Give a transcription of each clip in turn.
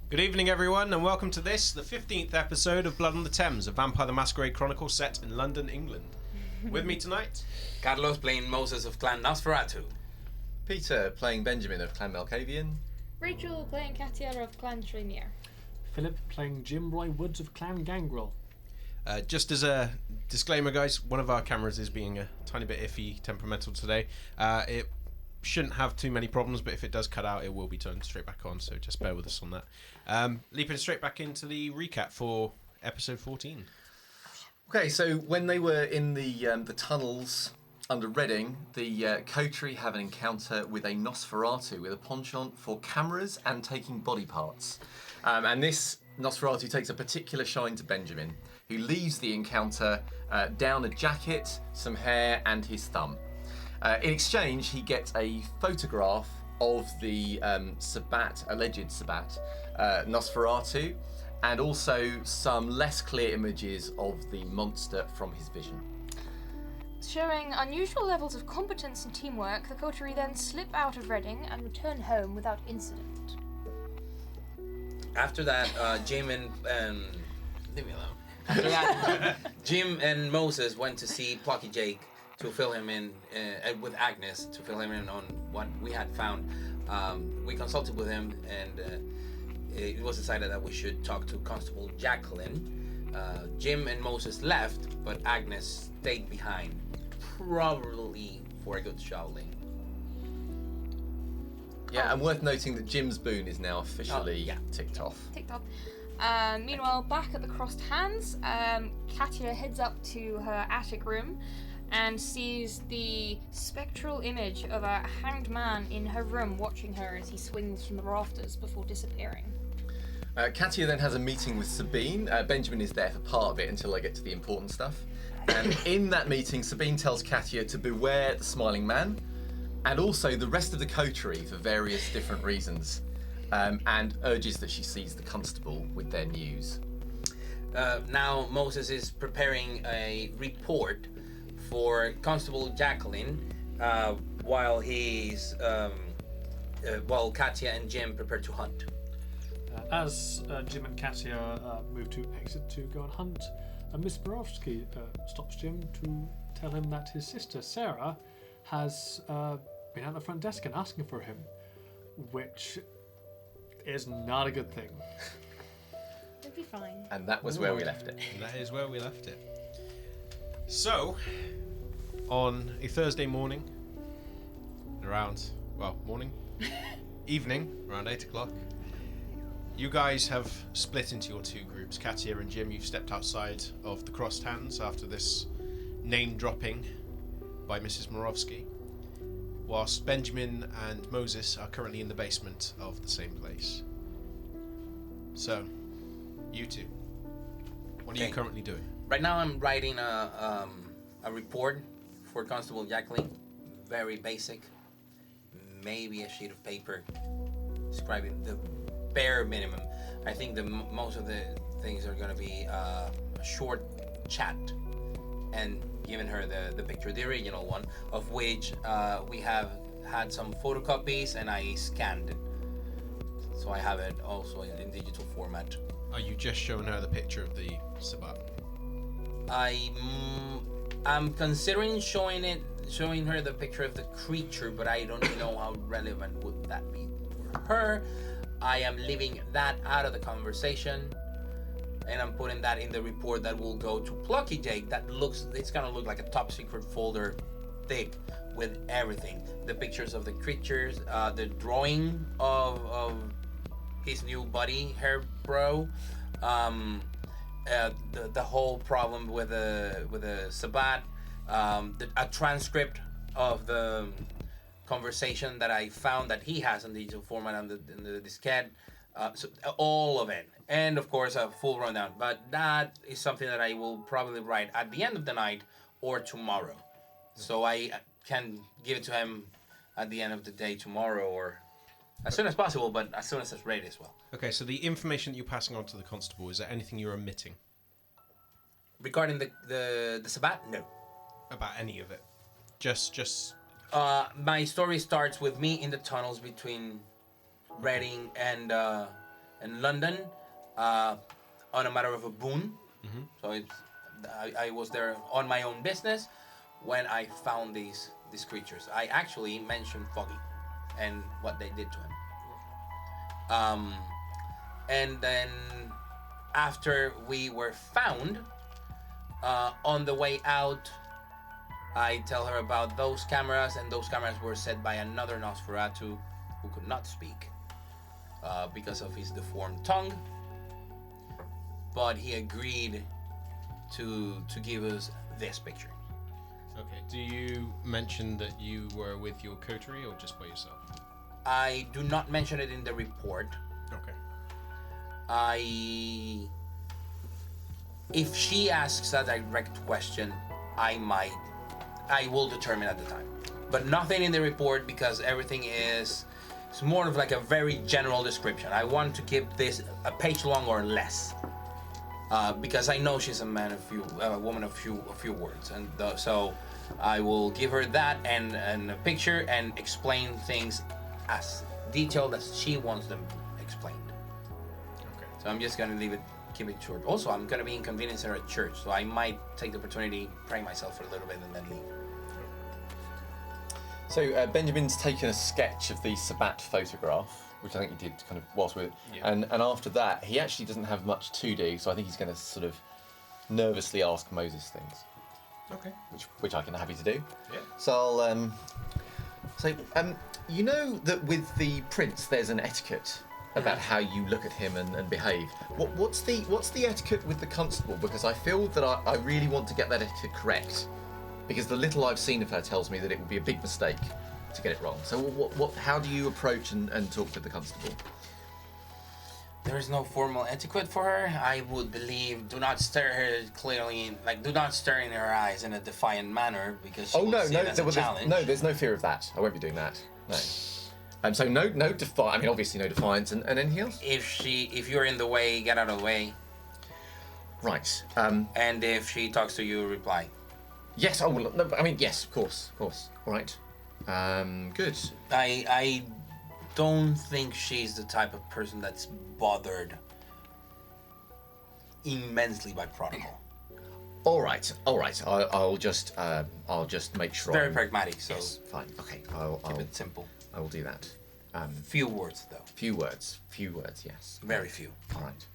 Good evening, everyone, and welcome to the 15th episode of Blood on the Thames, a Vampire the Masquerade Chronicle set in London, England. With me tonight, Carlos playing Moses of Clan Nosferatu. Peter playing Benjamin of Clan Malkavian. Rachel playing Katia of Clan Tremere. Philip playing Jim Roy Woods of Clan Gangrel. just as a disclaimer, guys, one of our cameras is being a tiny bit iffy, temperamental today. It shouldn't have too many problems, but if it does cut out, it will be turned straight back on, so just bear with us on that. Leaping straight back into the recap for episode 14. Okay, so when they were in the tunnels under Reading, the coterie have an encounter with a Nosferatu with a penchant for cameras and taking body parts. And this Nosferatu takes a particular shine to Benjamin, who leaves the encounter down a jacket, some hair, and his thumb. In exchange, he gets a photograph of the alleged Sabbat Nosferatu, and also some less clear images of the monster from his vision. Showing unusual levels of competence and teamwork, the coterie then slip out of Reading and return home without incident. After that, Jim and leave me alone. After that, Jim and Moses went to see Plucky Jake to fill him in with Agnes to fill him in on what we had found. We consulted with him, and it was decided that we should talk to Constable Jacqueline. Jim and Moses left, but Agnes stayed behind, probably for a good shouting. Yeah, and worth noting that Jim's boon is now officially ticked off. Ticked off. Meanwhile, back at the Crossed Hands, Katia heads up to her attic room and sees the spectral image of a hanged man in her room watching her as he swings from the rafters before disappearing. Katia then has a meeting with Sabine. Benjamin is there for part of it until I get to the important stuff. And in that meeting, Sabine tells Katia to beware the smiling man, and also the rest of the coterie for various different reasons, and urges that she sees the constable with their news. Now Moses is preparing a report for Constable Jacqueline, while Katia and Jim prepare to hunt. As Jim and Katia move to exit to go and hunt, Miss Borowski stops Jim to tell him that his sister Sarah has been at the front desk and asking for him, which is not a good thing. It'll be fine. And that was where we left it. And that is where we left it. So, on a Thursday morning, evening, around 8 o'clock, you guys have split into your two groups. Katia and Jim, you've stepped outside of the Crossed Hands after this name dropping by Mrs. Morovsky, whilst Benjamin and Moses are currently in the basement of the same place. So, you two, what are you currently doing? Right now I'm writing a report for Constable Jacqueline. Very basic. Maybe a sheet of paper describing the bare minimum. I think most of the things are going to be a short chat, and giving her the picture, the original one, of which we have had some photocopies and I scanned it. So I have it also in digital format. Are you just showing her the picture of the Sabbat? I'm considering showing her the picture of the creature, but I don't know how relevant would that be for her. I am leaving that out of the conversation, and I'm putting that in the report that will go to Plucky Jake. It's gonna look like a top secret folder, thick with everything: the pictures of the creatures, the drawing of his new buddy, her bro, the whole problem with the Sabbat, a transcript of the conversation that I found that he has in digital format in the diskette, so all of it, and of course a full rundown. But that is something that I will probably write at the end of the night or tomorrow, so I can give it to him at the end of the day tomorrow or as soon as possible, but as soon as it's ready as well. Okay, so the information that you're passing on to the constable, is there anything you're omitting? Regarding the Sabbat, no. About any of it? Just... My story starts with me in the tunnels between Reading and in London on a matter of a boon. So I was there on my own business when I found these creatures. I actually mentioned Foggy and what they did to him. And then after we were found, on the way out, I tell her about those cameras, and those cameras were set by another Nosferatu who could not speak because of his deformed tongue. But he agreed to give us this picture. Okay. Do you mention that you were with your coterie or just by yourself? I do not mention it in the report. Okay. If she asks a direct question, I will determine at the time. But nothing in the report, because everything it's more of like a very general description. I want to keep this a page long or less. Because I know she's a woman of few words, and so I will give her that and a picture and explain things as detailed as she wants them explained. Okay. So I'm just gonna keep it short. Also, I'm gonna be inconveniencing her at church, so I might take the opportunity, pray myself for a little bit, and then leave. So Benjamin's taken a sketch of the Sabat photograph, which I think he did kind of whilst we were... Yeah. And after that, he actually doesn't have much to do, so I think he's going to sort of nervously ask Moses things, Okay. which I can happy to do. Yeah. So I'll... you know that with the prince, there's an etiquette about how you look at him and behave. What's the etiquette with the constable? Because I feel that I really want to get that etiquette correct. Because the little I've seen of her tells me that it would be a big mistake to get it wrong. So how do you approach and talk with the constable? There is no formal etiquette for her. I would believe do not stare her do not stare in her eyes in a defiant manner, because she will see it as a challenge. There's no fear of that. I won't be doing that. No. So no obviously no defiance and anything else? If you're in the way, get out of the way. Right. And if she talks to you, reply. Yes. Oh well, no. I mean, yes. Of course. All right. Good. I don't think she's the type of person that's bothered immensely by protocol. All right. I'll just make sure. Very pragmatic. So Yes. Fine. Okay. keep it simple. I will do that. Few words though. Few words. Yes. Very few. All right.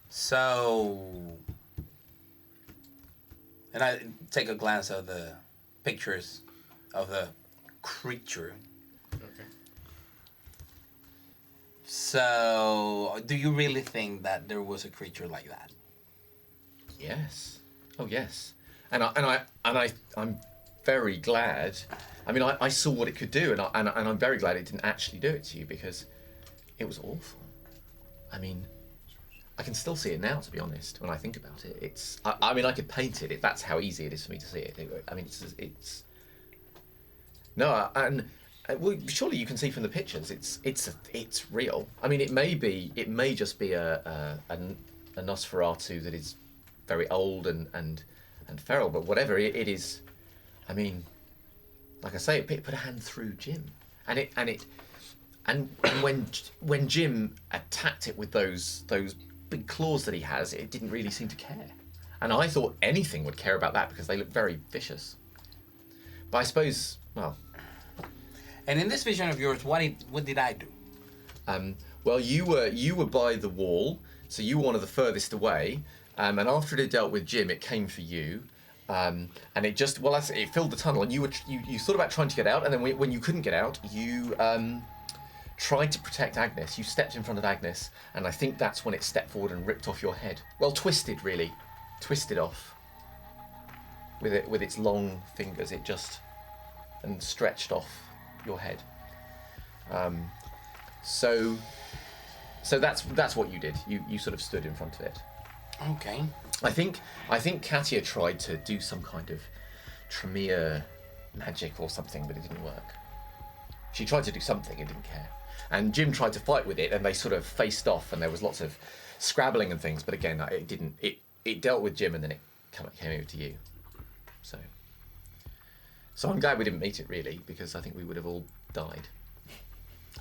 So, and I take a glance at the pictures of the creature. Okay. So, do you really think that there was a creature like that? Yes. Oh yes. And I'm very glad. I mean, I saw what it could do, and I'm very glad it didn't actually do it to you, because it was awful. I mean, I can still see it now, to be honest. When I think about it, I mean, I could paint it. That's how easy it is for me to see it. I mean, it's. No, and well, surely you can see from the pictures. It's real. I mean, it may just be a Nosferatu that is very old and feral, but whatever it is, I mean, like I say, it put a hand through Jim, and when Jim attacked it with those big claws that he has, it didn't really seem to care, and I thought anything would care about that because they look very vicious. But I suppose, well. And in this vision of yours, what did I do? Well, you were by the wall, so you were one of the furthest away. And after it had dealt with Jim, it came for you, and it just it filled the tunnel, and you thought about trying to get out, and then when you couldn't get out, you tried to protect Agnes. You stepped in front of Agnes, and I think that's when it stepped forward and ripped off your head. Well, twisted off with its long fingers. It just and stretched off your head. So that's what you did. You sort of stood in front of it. Okay. I think Katia tried to do some kind of Tremere magic or something, but it didn't work. She tried to do something, it didn't care. And Jim tried to fight with it, and they sort of faced off, and there was lots of scrabbling and things, but again, it didn't. It dealt with Jim, and then it came over to you. So I'm glad we didn't meet it, really, because I think we would have all died.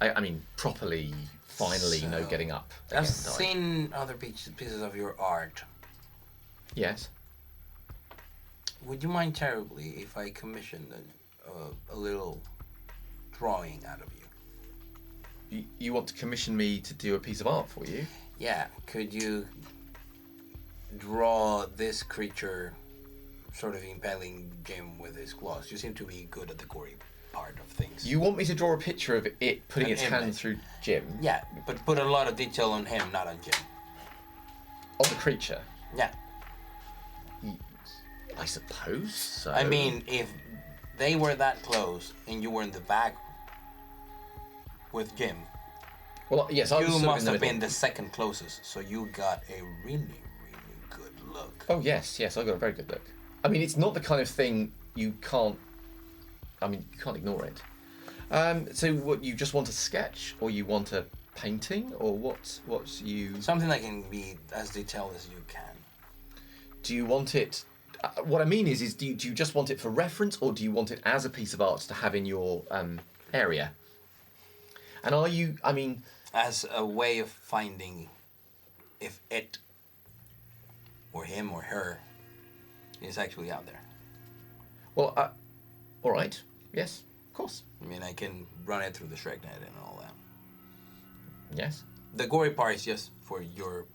I mean, properly, finally, no So, getting up. I've again, died. seen other pieces of your art. Yes. Would you mind terribly if I commissioned a little drawing out of you? You want to commission me to do a piece of art for you? Yeah, could you draw this creature sort of impaling Jim with his claws? You seem to be good at the gory part of things. You want me to draw a picture of it putting An its hand image. through Jim? Yeah, but put a lot of detail on him, not on Jim. Of the creature? Yeah. I suppose so. I mean, if they were that close and you were in the back with Jim, Well, yes, I was you sort of must in the have been middle. the second closest, so you got a really, really good look. Oh, yes, I got a very good look. I mean, it's not the kind of thing you can't ignore it. So what, you just want a sketch, or you want a painting, or what's you... Something that can be as detailed as you can. Do you want it... what I mean is do you just want it for reference, or do you want it as a piece of art to have in your area? And are you, I mean... As a way of finding if it, or him, or her, is actually out there. Well, all right. Yes, of course. I mean, I can run it through the Shrek net and all that. Yes. The gory part is just for your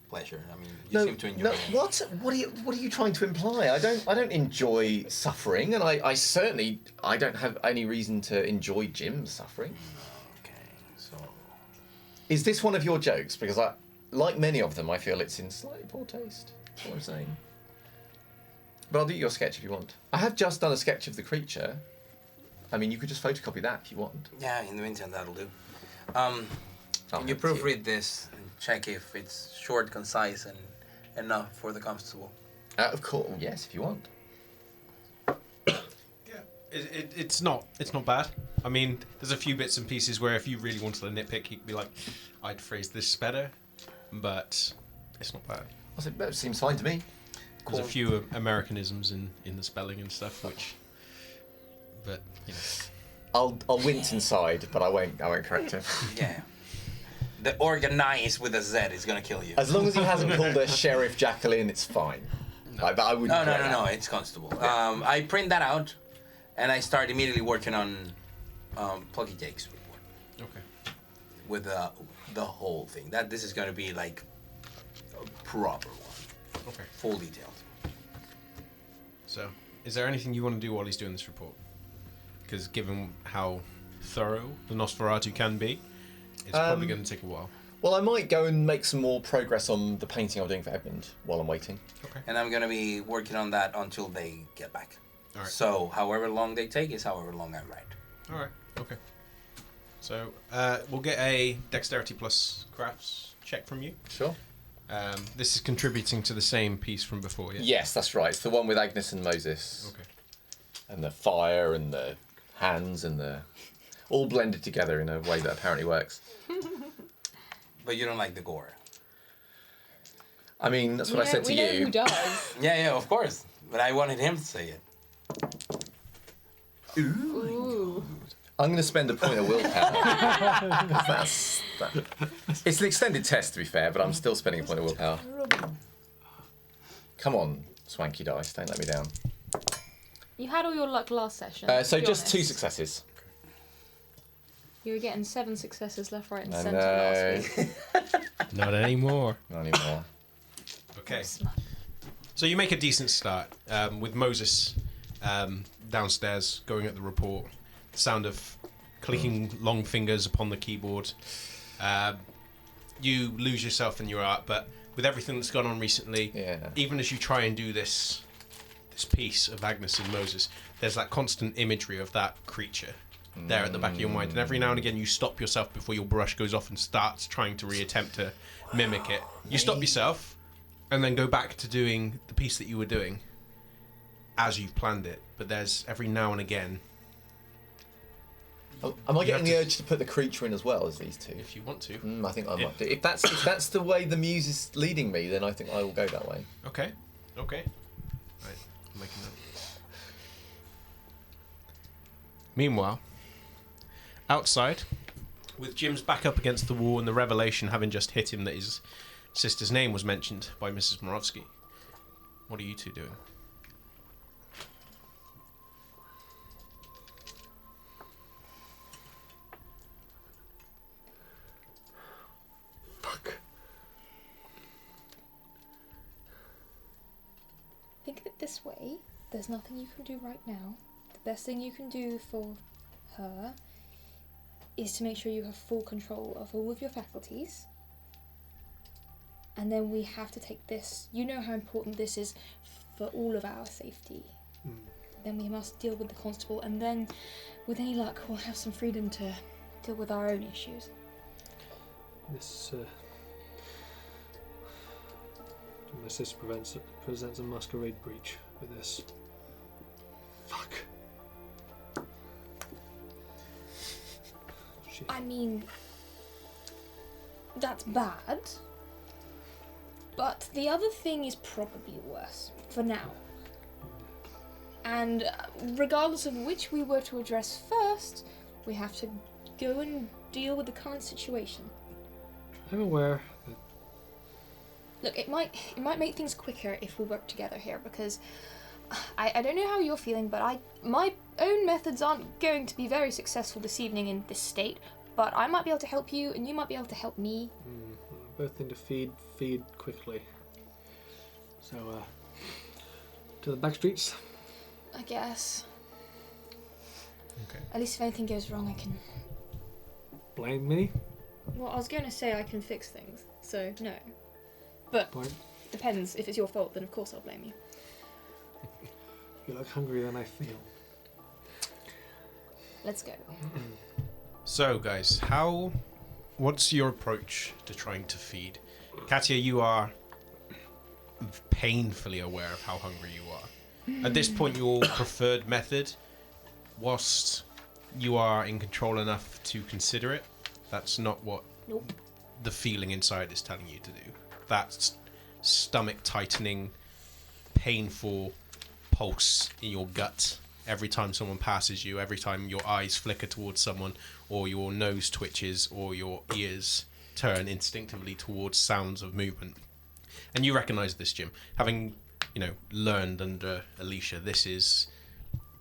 pleasure. I mean, you seem to enjoy it. What are you trying to imply? I don't enjoy suffering, and I certainly don't have any reason to enjoy Jim's suffering. Okay, so... Is this one of your jokes? Because like many of them, I feel it's in slightly poor taste. That's what I'm saying. But I'll do your sketch if you want. I have just done a sketch of the creature. I mean, you could just photocopy that if you want. Yeah, in the meantime, that'll do. I'll Can you help proofread this and check if it's short, concise, and enough for the Constable? Of course, yes, if you want. Yeah, it's not bad. I mean, there's a few bits and pieces where if you really wanted to nitpick, you'd be like, I'd phrase this better, but it's not bad. I said, that seems fine to me. There's a few Americanisms in the spelling and stuff, but you know. I'll wince inside, but I won't correct him. Yeah. The organize with a Z is gonna kill you. As long as he hasn't called her Sheriff Jacqueline, it's fine. But I wouldn't. No, correct that. it's Constable. I print that out, and I start immediately working on Plucky Jake's report Okay. with the whole thing. This is gonna be like a proper one, Okay. full detailed. So, is there anything you want to do while he's doing this report? Because given how thorough the Nosferatu can be, it's probably going to take a while. Well, I might go and make some more progress on the painting I'm doing for Edmund while I'm waiting. Okay. And I'm gonna be working on that until they get back. All right. So however long they take is however long I write. All right. Okay. So we'll get a dexterity plus crafts check from you. Sure. This is contributing to the same piece from before, yeah? Yes, that's right. It's the one with Agnes and Moses. Okay. And the fire and the hands and the... all blended together in a way that apparently works. But you don't like the gore. I mean, that's what I said to we know you. who does. Yeah, of course. But I wanted him to say it. Ooh. I'm going to spend a point of willpower. 'Cause it's an extended test, to be fair, but I'm still spending a point of willpower. Come on, swanky dice, don't let me down. You had all your luck last session. So to be just 2 honest. successes. You were getting 7 successes left, right, and I centre know. last week. Not anymore. Not anymore. Okay. So you make a decent start with Moses downstairs going at the report. The sound of clicking long fingers upon the keyboard. You lose yourself in your art, but with everything that's gone on recently, Yeah. even as you try and do this piece of Agnes and Moses, there's that constant imagery of that creature there at the back of your mind, and every now and again you stop yourself before your brush goes off and starts trying to reattempt to mimic it. You stop yourself and then go back to doing the piece that you were doing as you've planned it, but there's every now and again, Oh, am I You getting have the to- urge to put the creature in as well as these two? if you want to. I think I might do. If that's the way the muse is leading me, then I think I will go that way. Okay. Right, I'm making that. Meanwhile, outside, With Jim's back up against the wall and the revelation having just hit him that his sister's name was mentioned by Mrs. Morovsky, what are you two doing? Fuck. Think of it this way. There's nothing you can do right now. The best thing you can do for her is to make sure you have full control of all of your faculties. And then we have to take this. You know how important this is for all of our safety. Then we must deal with the constable, and then, with any luck, we'll have some freedom to deal with our own issues. This, my sister presents a masquerade breach with this. Fuck. Shit. I mean, that's bad. But the other thing is probably worse, for now. And regardless of which we were to address first, we have to go and deal with the current situation. I'm aware that Look, it might make things quicker if we work together here, because I don't know how you're feeling, but my own methods aren't going to be very successful this evening in this state, but I might be able to help you, and you might be able to help me. both need to feed quickly. So, to the back streets. I guess. Okay. At least if anything goes wrong, I can... Blame me? Well, I was going to say I can fix things, so no. But Point. depends. If it's your fault, then of course I'll blame you. You look hungrier than I feel. Let's go. So, guys, what's your approach to trying to feed? Katia, you are painfully aware of how hungry you are. At this point, your preferred method, whilst you are in control enough to consider it, that's not what Nope. the feeling inside is telling you to do. That stomach tightening, painful pulse in your gut every time someone passes you, every time your eyes flicker towards someone, or your nose twitches, or your ears turn instinctively towards sounds of movement. And you recognize this, Jim. Having, learned under Alicia, this is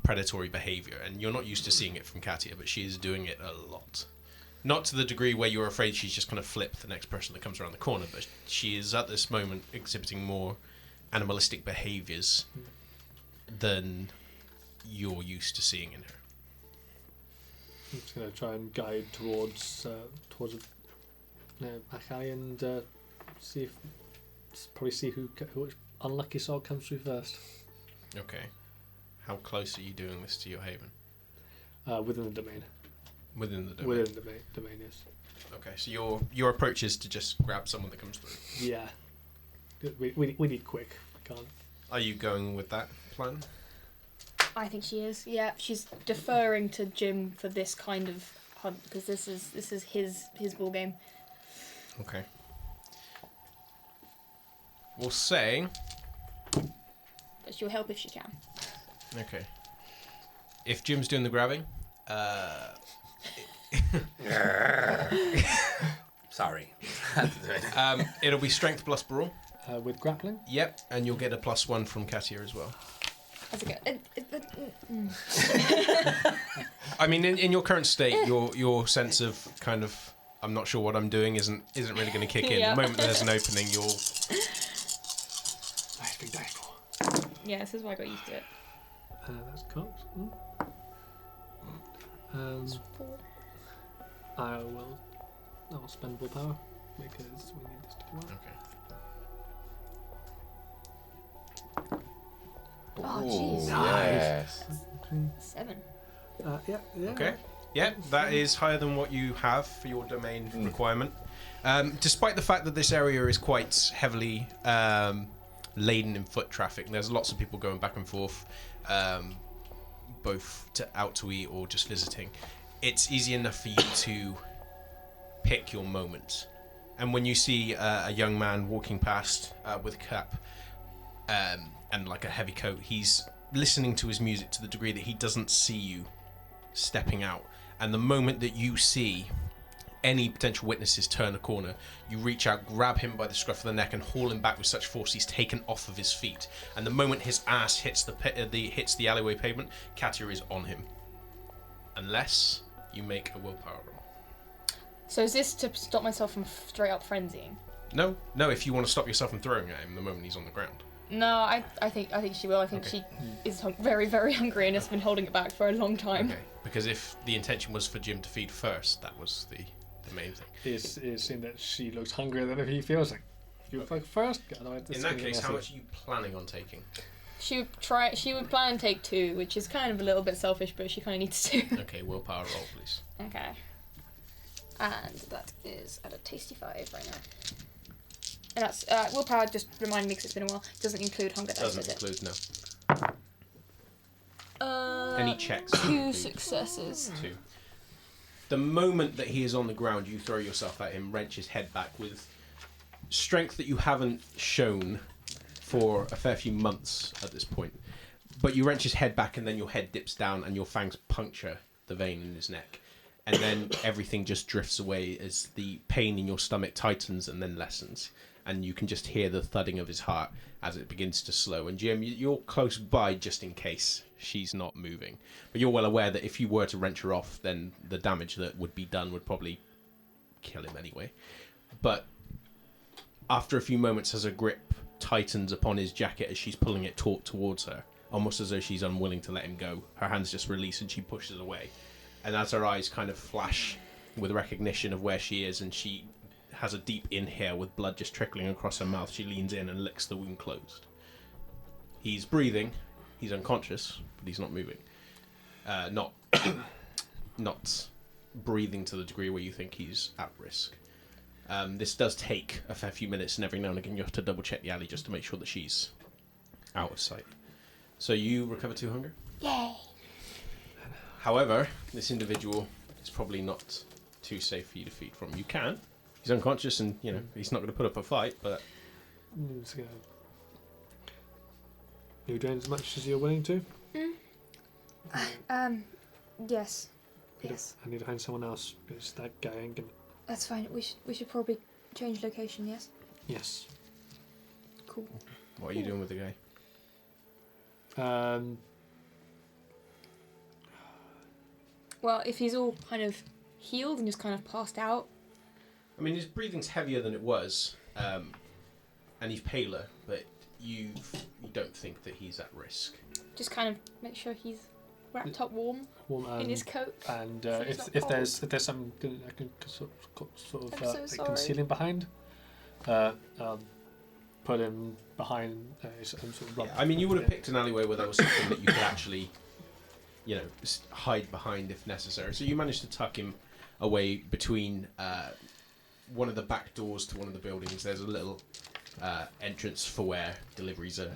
predatory behavior, and you're not used to seeing it from Katia, but she is doing it a lot. Not to the degree where you're afraid she's just going to flip the next person that comes around the corner, but she is at this moment exhibiting more animalistic behaviors than you're used to seeing in her. I'm just going to try and guide towards back alley and see which unlucky soul comes through first. Okay. How close are you doing this to your haven? Within the domain. Within the domain? Within the domain, yes. Okay, so your approach is to just grab someone that comes through? Yeah. We need quick. We can't. Are you going with that plan? I think she is. Yeah, she's deferring to Jim for this kind of hunt because this is his ball game. Okay. We'll say. But she'll help if she can. Okay. If Jim's doing the grabbing, Sorry. it'll be strength plus brawl. With grappling? Yep, and you'll get a +1 from Katia as well. How's it go? I mean, in your current state, your sense of kind of I'm not sure what I'm doing isn't really going to kick in. Yeah. The moment there's an opening, you'll. Nice big dice roll. Yeah, this is why I got used to it. That's cocked. I'll spend willpower because we need this to come out. Okay. Oh, Ooh, jeez. yes. 7. Yeah. Okay. Yeah, that is higher than what you have for your domain requirement. Despite the fact that this area is quite heavily laden in foot traffic, and there's lots of people going back and forth, both out to eat or just visiting, it's easy enough for you to pick your moments. And when you see a young man walking past with a cap and like a heavy coat, he's listening to his music to the degree that he doesn't see you stepping out. And the moment that you see any potential witnesses turn a corner, you reach out, grab him by the scruff of the neck, and haul him back with such force he's taken off of his feet. And the moment his ass hits the alleyway pavement, Katia is on him. Unless you make a willpower roll. So is this to stop myself from straight up frenzying? No, if you want to stop yourself from throwing at him the moment he's on the ground. No, I think she will. I think she is very, very hungry and has been holding it back for a long time. Okay, because if the intention was for Jim to feed first, that was the main thing. It's seen that she looks hungrier than if he feels like. You look like first. In that case, how much are you planning on taking? She would plan and take 2, which is kind of a little bit selfish, but she kind of needs to. Okay, willpower roll, please. Okay. And that is at a tasty 5 right now. And that's willpower. Just remind me because it's been a while. Doesn't include hunger dice, Doesn't does include, it? no. Any checks? 2 successes. 2. The moment that he is on the ground, you throw yourself at him, wrench his head back with strength that you haven't shown for a fair few months at this point. But you wrench his head back, and then your head dips down, and your fangs puncture the vein in his neck. And then everything just drifts away as the pain in your stomach tightens and then lessens. And you can just hear the thudding of his heart as it begins to slow. And Jim, you're close by just in case she's not moving. But you're well aware that if you were to wrench her off, then the damage that would be done would probably kill him anyway. But after a few moments, as her grip tightens upon his jacket as she's pulling it taut towards her, almost as though she's unwilling to let him go, her hands just release and she pushes away. And as her eyes kind of flash with recognition of where she is, and she has a deep inhale with blood just trickling across her mouth, she leans in and licks the wound closed. He's breathing, he's unconscious, but he's not moving. Not breathing to the degree where you think he's at risk. This does take a fair few minutes, and every now and again you have to double check the alley just to make sure that she's out of sight. So you recover 2 hunger? Yay! However, this individual is probably not too safe for you to feed from. You can. He's unconscious, and he's not going to put up a fight. But you doing as much as you're willing to? Yes. Yes. I need to find someone else because that guy ain't gonna. That's fine. We should probably change location. Yes. Yes. Cool. What are you doing with the guy? Well, if he's all kind of healed and just kind of passed out. I mean, his breathing's heavier than it was, and he's paler, but you don't think that he's at risk. Just kind of make sure he's wrapped up warm in his coat. And so he's if not there's something I can sort of I'm so like sorry. conceal him behind, put him behind some sort of. Yeah, I mean, you would have picked an alleyway where there was something that you could actually, hide behind if necessary. So you managed to tuck him away between one of the back doors to one of the buildings. There's a little entrance for where deliveries are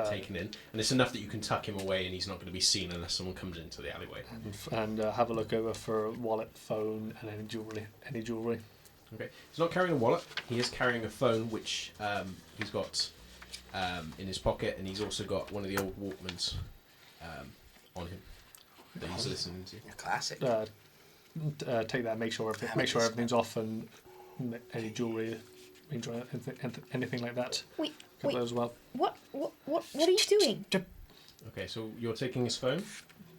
taken in, and it's enough that you can tuck him away, and he's not going to be seen unless someone comes into the alleyway. And have a look over for a wallet, phone, and any jewellery. Okay, he's not carrying a wallet. He is carrying a phone, which he's got in his pocket, and he's also got one of the old Walkmans on him that he's listening to. Classic. Take that. Make sure everything's off, and any jewellery, anything like that. Wait. Got those as well. What are you doing? Okay, so you're taking his phone.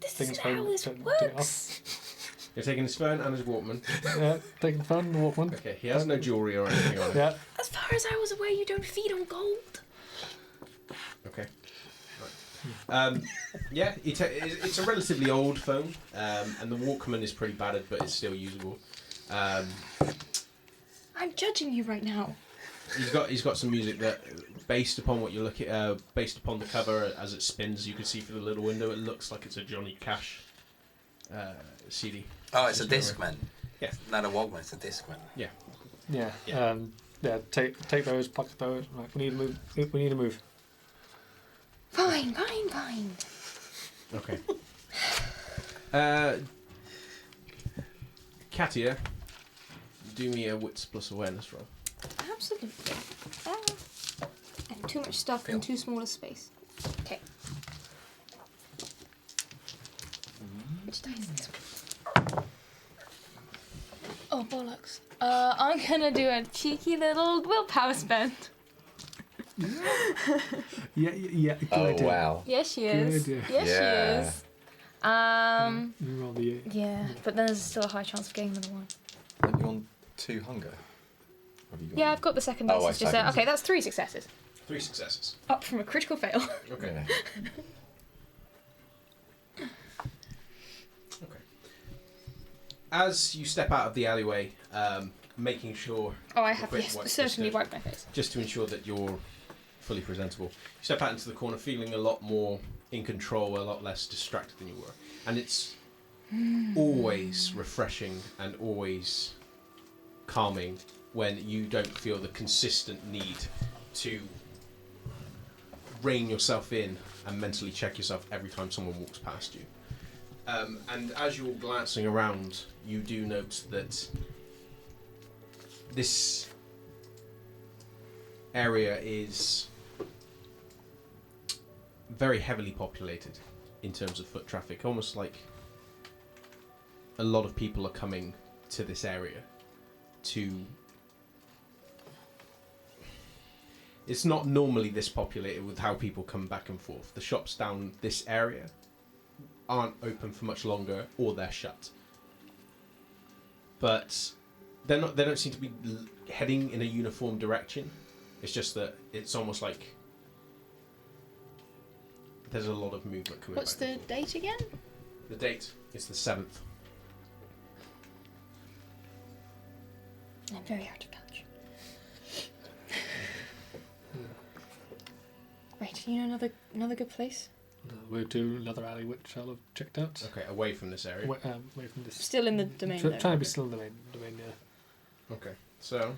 This is how this works. You're taking his phone and his Walkman. Yeah, taking the phone and the Walkman. Okay, he has no jewellery or anything on him. Yeah. As far as I was aware, you don't feed on gold. Okay. Right. Yeah, it's a relatively old phone, and the Walkman is pretty battered, but it's still usable. I'm judging you right now. He's got some music that, based upon what you're looking at, based upon the cover as it spins, you can see through the little window. It looks like it's a Johnny Cash CD. Oh, it's a Discman. Yeah. Not a Walkman, it's a Discman. Yeah. Yeah. Yeah. Take those, pocket those. Right, we need to move. Fine. Okay. Katia, do me a wits plus awareness roll. Absolutely. I have too much stuff in too small a space. Okay. Which dice is this one? Oh, bollocks. I'm gonna do a cheeky little willpower spend. Yeah. Good Oh, idea. wow. Yes, she is. Good idea. Yes, Yeah. she is. You roll the Yeah, but then there's still a high chance of getting another one. Aren't you on 2 hunger? Have you got Yeah, I've got the second Oh, dice. I It's just second. okay, that's 3 successes. 3 successes. Up from a critical fail. Okay. Yeah. Okay. As you step out of the alleyway, making sure... Oh, I have, Quick yes, wipe certainly just to- wiped my face. just to ensure that you're fully presentable. You step out into the corner feeling a lot more in control, a lot less distracted than you were. And it's always refreshing and always calming when you don't feel the consistent need to rein yourself in and mentally check yourself every time someone walks past you. And as you're glancing around, you do note that this area is very heavily populated in terms of foot traffic, almost like a lot of people are coming to this area to... It's not normally this populated with how people come back and forth. The shops down this area aren't open for much longer, or they're shut. But they don't seem to be heading in a uniform direction. It's just that it's almost like there's a lot of movement coming What's back the and forth. date again? The date is the 7th. I'm very hard to catch. Right, you know another good place? We'll do another alley which I'll have checked out. Okay, away from this area. Away from this. Still in the domain, Trying though. to be still in the domain, yeah. Okay, so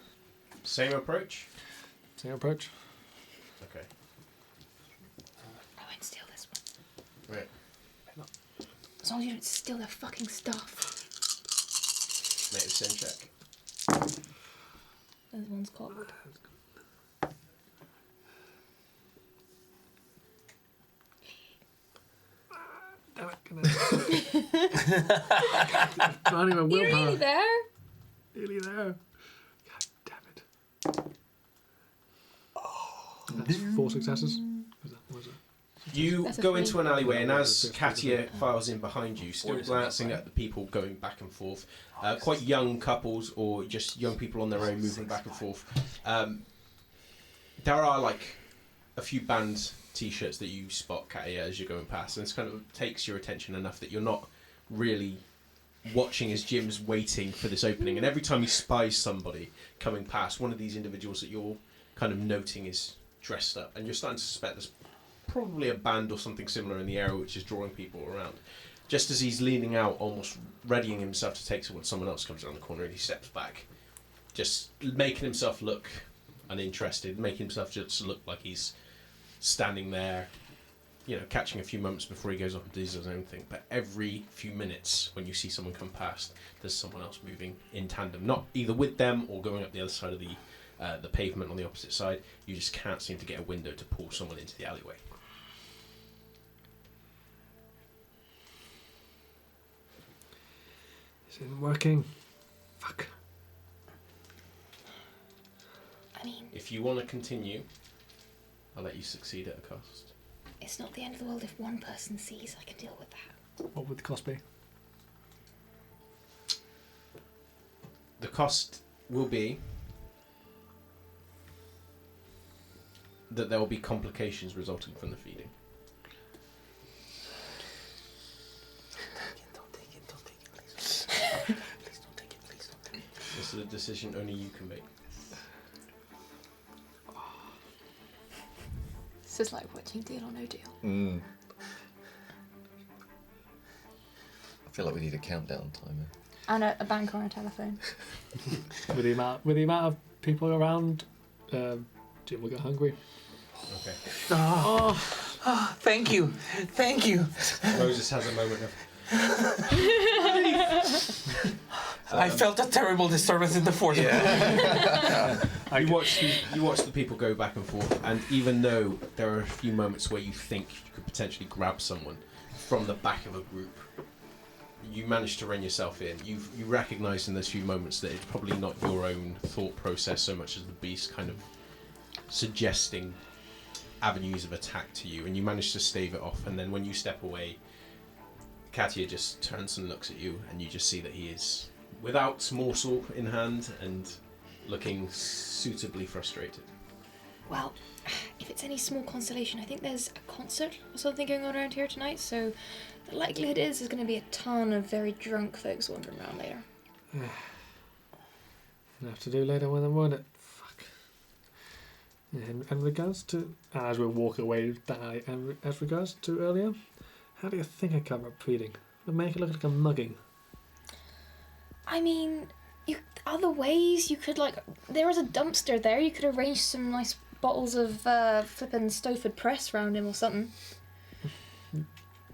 same approach. Same approach. Okay, Oh, and steal this one. right. As long as you don't steal their fucking stuff. Make a sin check. There's one's cocked. Damn it, can I... Not even You're willpower. nearly there. Nearly there. God damn it. That's 4 successes. Was it? You That's a go three. into an alleyway, and Yeah, as that's a Katia files in behind you, still Or is it glancing right? at the people going back and forth, quite young couples or just young people on their own moving back and forth. There are like a few band T-shirts that you spot, Katia, as you're going past, and this kind of takes your attention enough that you're not really watching as Jim's waiting for this opening. And every time he spies somebody coming past, one of these individuals that you're kind of noting is dressed up, and you're starting to suspect there's probably a band or something similar in the area which is drawing people around. Just as he's leaning out, almost readying himself to take someone else comes around the corner, and he steps back, just making himself look uninterested, making himself just look like he's standing there, you know, catching a few moments before he goes off and does his own thing. But every few minutes, when you see someone come past, there's someone else moving in tandem, not either with them or going up the other side of the pavement on the opposite side. You just can't seem to get a window to pull someone into the alleyway. This isn't working. Fuck. I mean, If you want to continue, I'll let you succeed at a cost. it's not the end of the world if one person sees. I can deal with that. What would the cost be? The cost will be that there will be complications resulting from the feeding. Don't take it, please. Please don't take it, please don't take it. This is a decision only you can make. This is like watching Deal or No Deal. Mm. I feel like we need a countdown timer. And a bank on a telephone. With the amount of people around, Jim will get hungry. Okay. Oh, thank you. Thank you. Moses has a moment of... I felt a terrible disturbance in the force. You watch the people go back and forth, and even though there are a few moments where you think you could potentially grab someone from the back of a group, you manage to rein yourself in. You recognise in those few moments that it's probably not your own thought process so much as the beast kind of suggesting avenues of attack to you, and you manage to stave it off. And then when you step away, Katia just turns and looks at you, and you just see that he is without morsel in hand and looking suitably frustrated. Well, if it's any small consolation, I think there's a concert or something going on around here tonight, so the likelihood is there's going to be a ton of very drunk folks wandering around later. I'll have to do later when I'm on it. Fuck. And regards to, as we walk away, and as regards to earlier, how do you think I cover up pleading? To make it look like a mugging. I mean, other ways you could, like, there was a dumpster there, you could arrange some nice bottles of flippin' Stowford Press around him or something.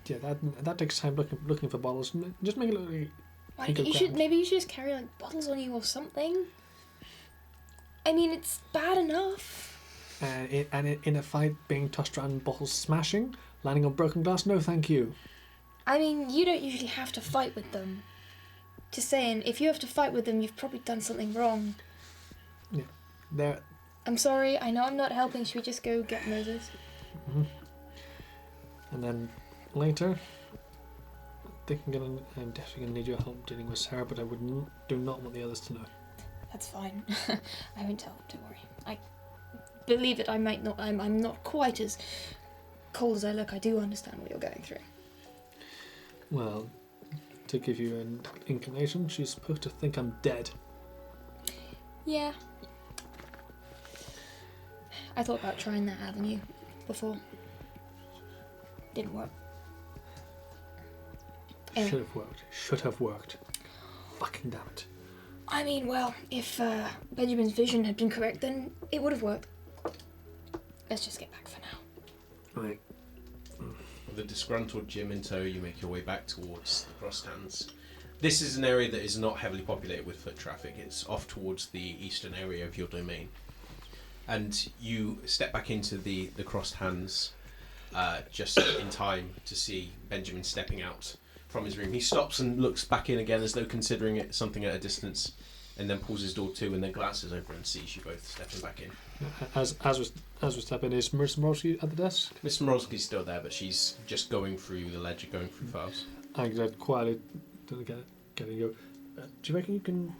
Yeah, that takes time looking for bottles. Just make it look like Maybe you should just carry, like, bottles on you or something. I mean, it's bad enough. In a fight, being tossed around, bottles smashing, landing on broken glass, no thank you. I mean, you don't usually have to fight with them. Just saying, if you have to fight with them, you've probably done something wrong. Yeah, I'm sorry, I know I'm not helping. Should we just go get Moses? Mm-hmm. And then later, I'm definitely going to need your help dealing with Sarah, but I do not want the others to know. That's fine. I won't tell them, don't worry. I believe it, I'm not quite as cold as I look. I do understand what you're going through. Well, to give you an inclination, she's supposed to think I'm dead. Yeah. I thought about trying that avenue before. Didn't work. Anyway. Should have worked. Fucking damn it. I mean, well, if Benjamin's vision had been correct, then it would have worked. Let's just get back for now. Right. With the disgruntled Jim in tow, you make your way back towards the crossstands. This is an area that is not heavily populated with foot traffic. It's off towards the eastern area of your domain. And you step back into the crossed hands just in time to see Benjamin stepping out from his room. He stops and looks back in again as though considering it something at a distance, and then pulls his door to and then glances over and sees you both stepping back in. As we step in, is Miss Morrissey at the desk? Miss Morosky's still there, but she's just going through the ledger, going through files. I get quietly get it and go. Do you reckon you can?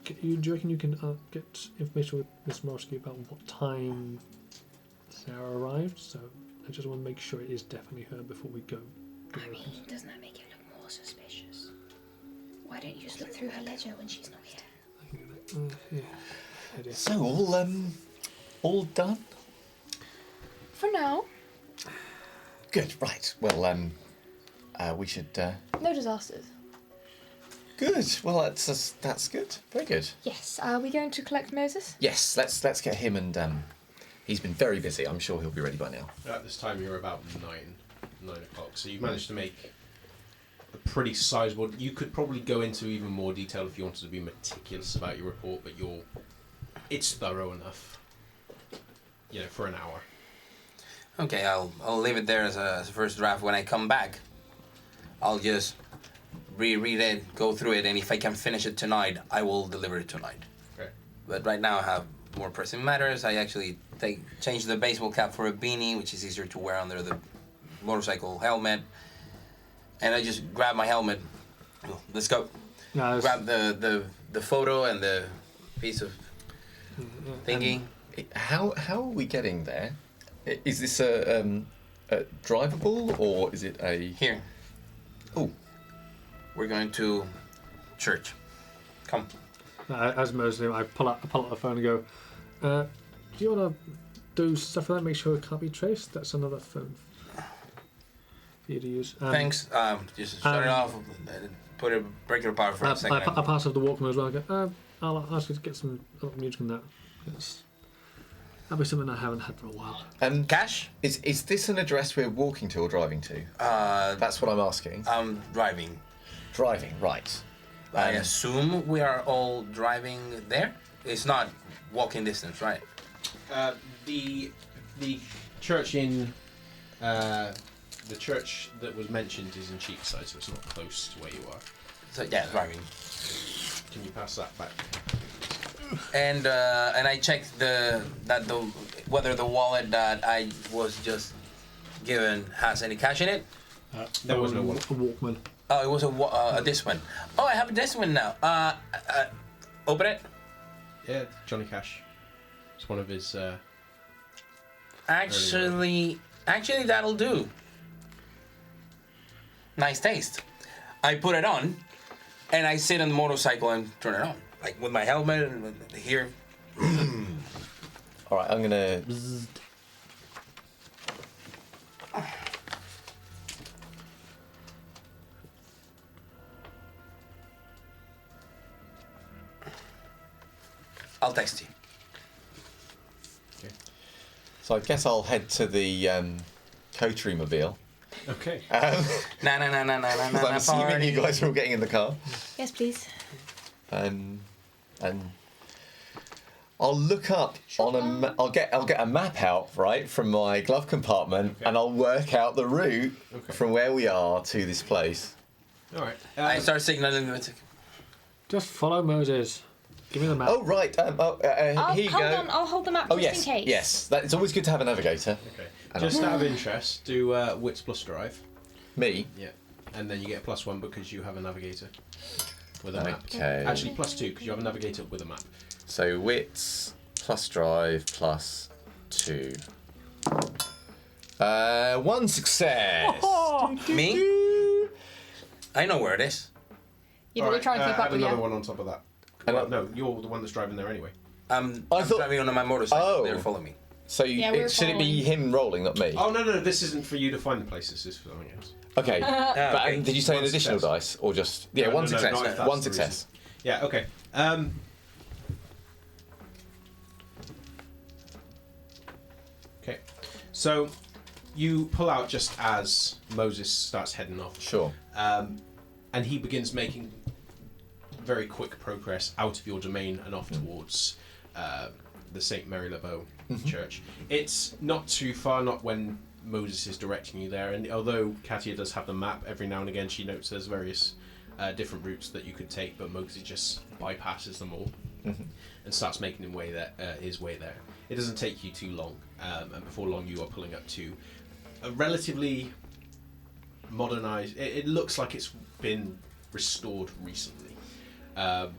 Do you reckon you can get information with Miss Morrissey about what time Sarah arrived? So I just want to make sure it is definitely her before we go. I mean, doesn't that make it look more suspicious? Why don't you just look through her ledger when she's not here? Yeah. Idea. So all done? For now. Good. Right. Well, we should. No disasters. Good. Well, that's good. Very good. Yes. Are we going to collect Moses? Yes. Let's get him and he's been very busy. I'm sure he'll be ready by now. At this time, you're about 9 o'clock. So you've managed to make a pretty sizable. You could probably go into even more detail if you wanted to be meticulous about your report, but it's thorough enough. For an hour. Okay, I'll leave it there as a first draft. When I come back, I'll just reread it, go through it, and if I can finish it tonight, I will deliver it tonight. Okay. But right now I have more pressing matters. I actually change the baseball cap for a beanie, which is easier to wear under the motorcycle helmet. And I just grab my helmet. Let's go. Grab the photo and the piece of thingy. How are we getting there? Is this a drivable or is it a... Here. Oh. We're going to church. Come. As Muslim, I pull out the phone and go, do you want to do stuff like that, make sure it can't be traced? That's another phone for you to use. Thanks. Just shut it off, put a breaker power for a second. I pass off the Walkman as well. I go, I'll ask you to get some music on that. That'll be something I haven't had for a while. Cash? Is this an address we're walking to or driving to? That's what I'm asking. I'm driving. Driving, right. I assume we are all driving there? It's not walking distance, right? The church in the church that was mentioned is in Cheapside, so it's not close to where you are. So yeah, driving. Can you pass that back? And I checked whether the wallet that I was just given has any cash in it. There was no wallet. A Walkman. Oh, it was this one. Oh, I have this one now. Open it. Yeah, Johnny Cash. It's one of his. Actually, that'll do. Nice taste. I put it on, and I sit on the motorcycle and turn it on, like with my helmet and with here. All right, I'm gonna. I'll text you. Okay. So I guess I'll head to the coterie mobile. Okay. No. I'm assuming you guys are all getting in the car. Yes, please. And I'll look up on a. I'll get a map out right from my glove compartment, and I'll work out the route from where we are to this place. All right. I start signaling with it. Just follow Moses. Give me the map. Oh right. Here you hold go. on, I'll hold them up Oh just yes, in case. yes. It's always good to have a navigator. Okay. And Just out of interest, do wits plus drive. Me. Yeah. And then you get a +1 because you have a navigator with a map. Okay. Actually, +2 because you have a navigator with a map. So wits plus drive plus 2. 1 success. Me? I know where it is. You're really trying to keep up add with another you. one on top of that. And Well, no, you're the one that's driving there anyway. I'm thought- driving on my motorcycle. Oh. They're following me. So Yeah, we were should it be following. him rolling, not me? Oh no, this isn't for you to find the place. This is for something else. Okay. But okay. did you say an One additional success. dice or just No, one no, success? not if that's One the success. Yeah. Okay. Okay. So you pull out just as Moses starts heading off. Sure. And he begins making very quick progress out of your domain and off towards the St. Mary Le Beau church. It's not too far, not when Moses is directing you there. And although Katia does have the map, every now and again she notes there's various different routes that you could take, but Moses just bypasses them all and starts making his way there. It doesn't take you too long, and before long you are pulling up to a relatively modernized. It looks like it's been restored recently. A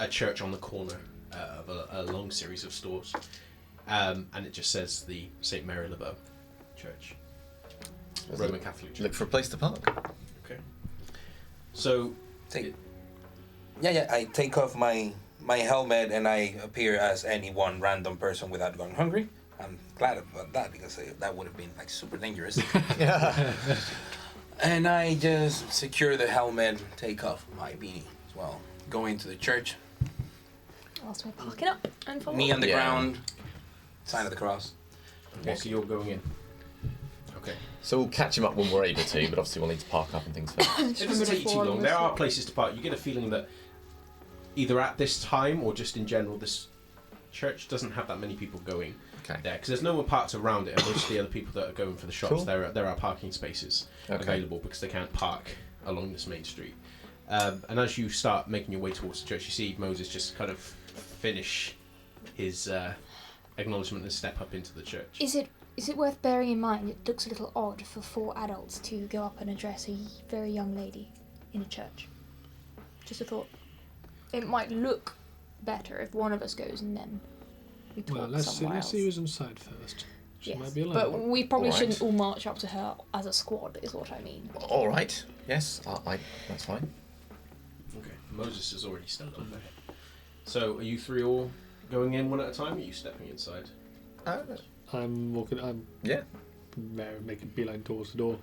church on the corner of a long series of stores, and it just says the St. Mary Le Beau Church, Roman Catholic Church. Look for a place to park. Okay. So, Yeah. I take off my helmet and I appear as any one random person without going hungry. I'm glad about that because that would have been like super dangerous. Yeah. And I just secure the helmet, take off my beanie as well. Go into the church. Whilst we're parking up and follow. Knee on the Yeah. ground. Sign of the cross. okay, so you're going in. Okay. So we'll catch him up when we're able to, but obviously we'll need to park up and things first. It doesn't take you too long. There are places to park. You get a feeling that either at this time or just in general, this church doesn't have that many people going Okay. there because there's no one parked around it, and most of the other people that are going for the shops, Cool. there are parking spaces available because they can't park along this main street. And as you start making your way towards the church, you see Moses just kind of finish his acknowledgement and step up into the church. Is it worth bearing in mind it looks a little odd for 4 adults to go up and address a very young lady in a church? Just a thought. It might look better if one of us goes and then we talk Well, let's somewhere else. see who's inside first. She Yes, might be alone. but we probably Alright. shouldn't all march up to her as a squad, is what I mean. All right. Yes, I that's fine. Okay, Moses has already stepped up there. So are you three all going in one at a time, or are you stepping inside? I'm walking. I'm Yeah. making beeline doors to door.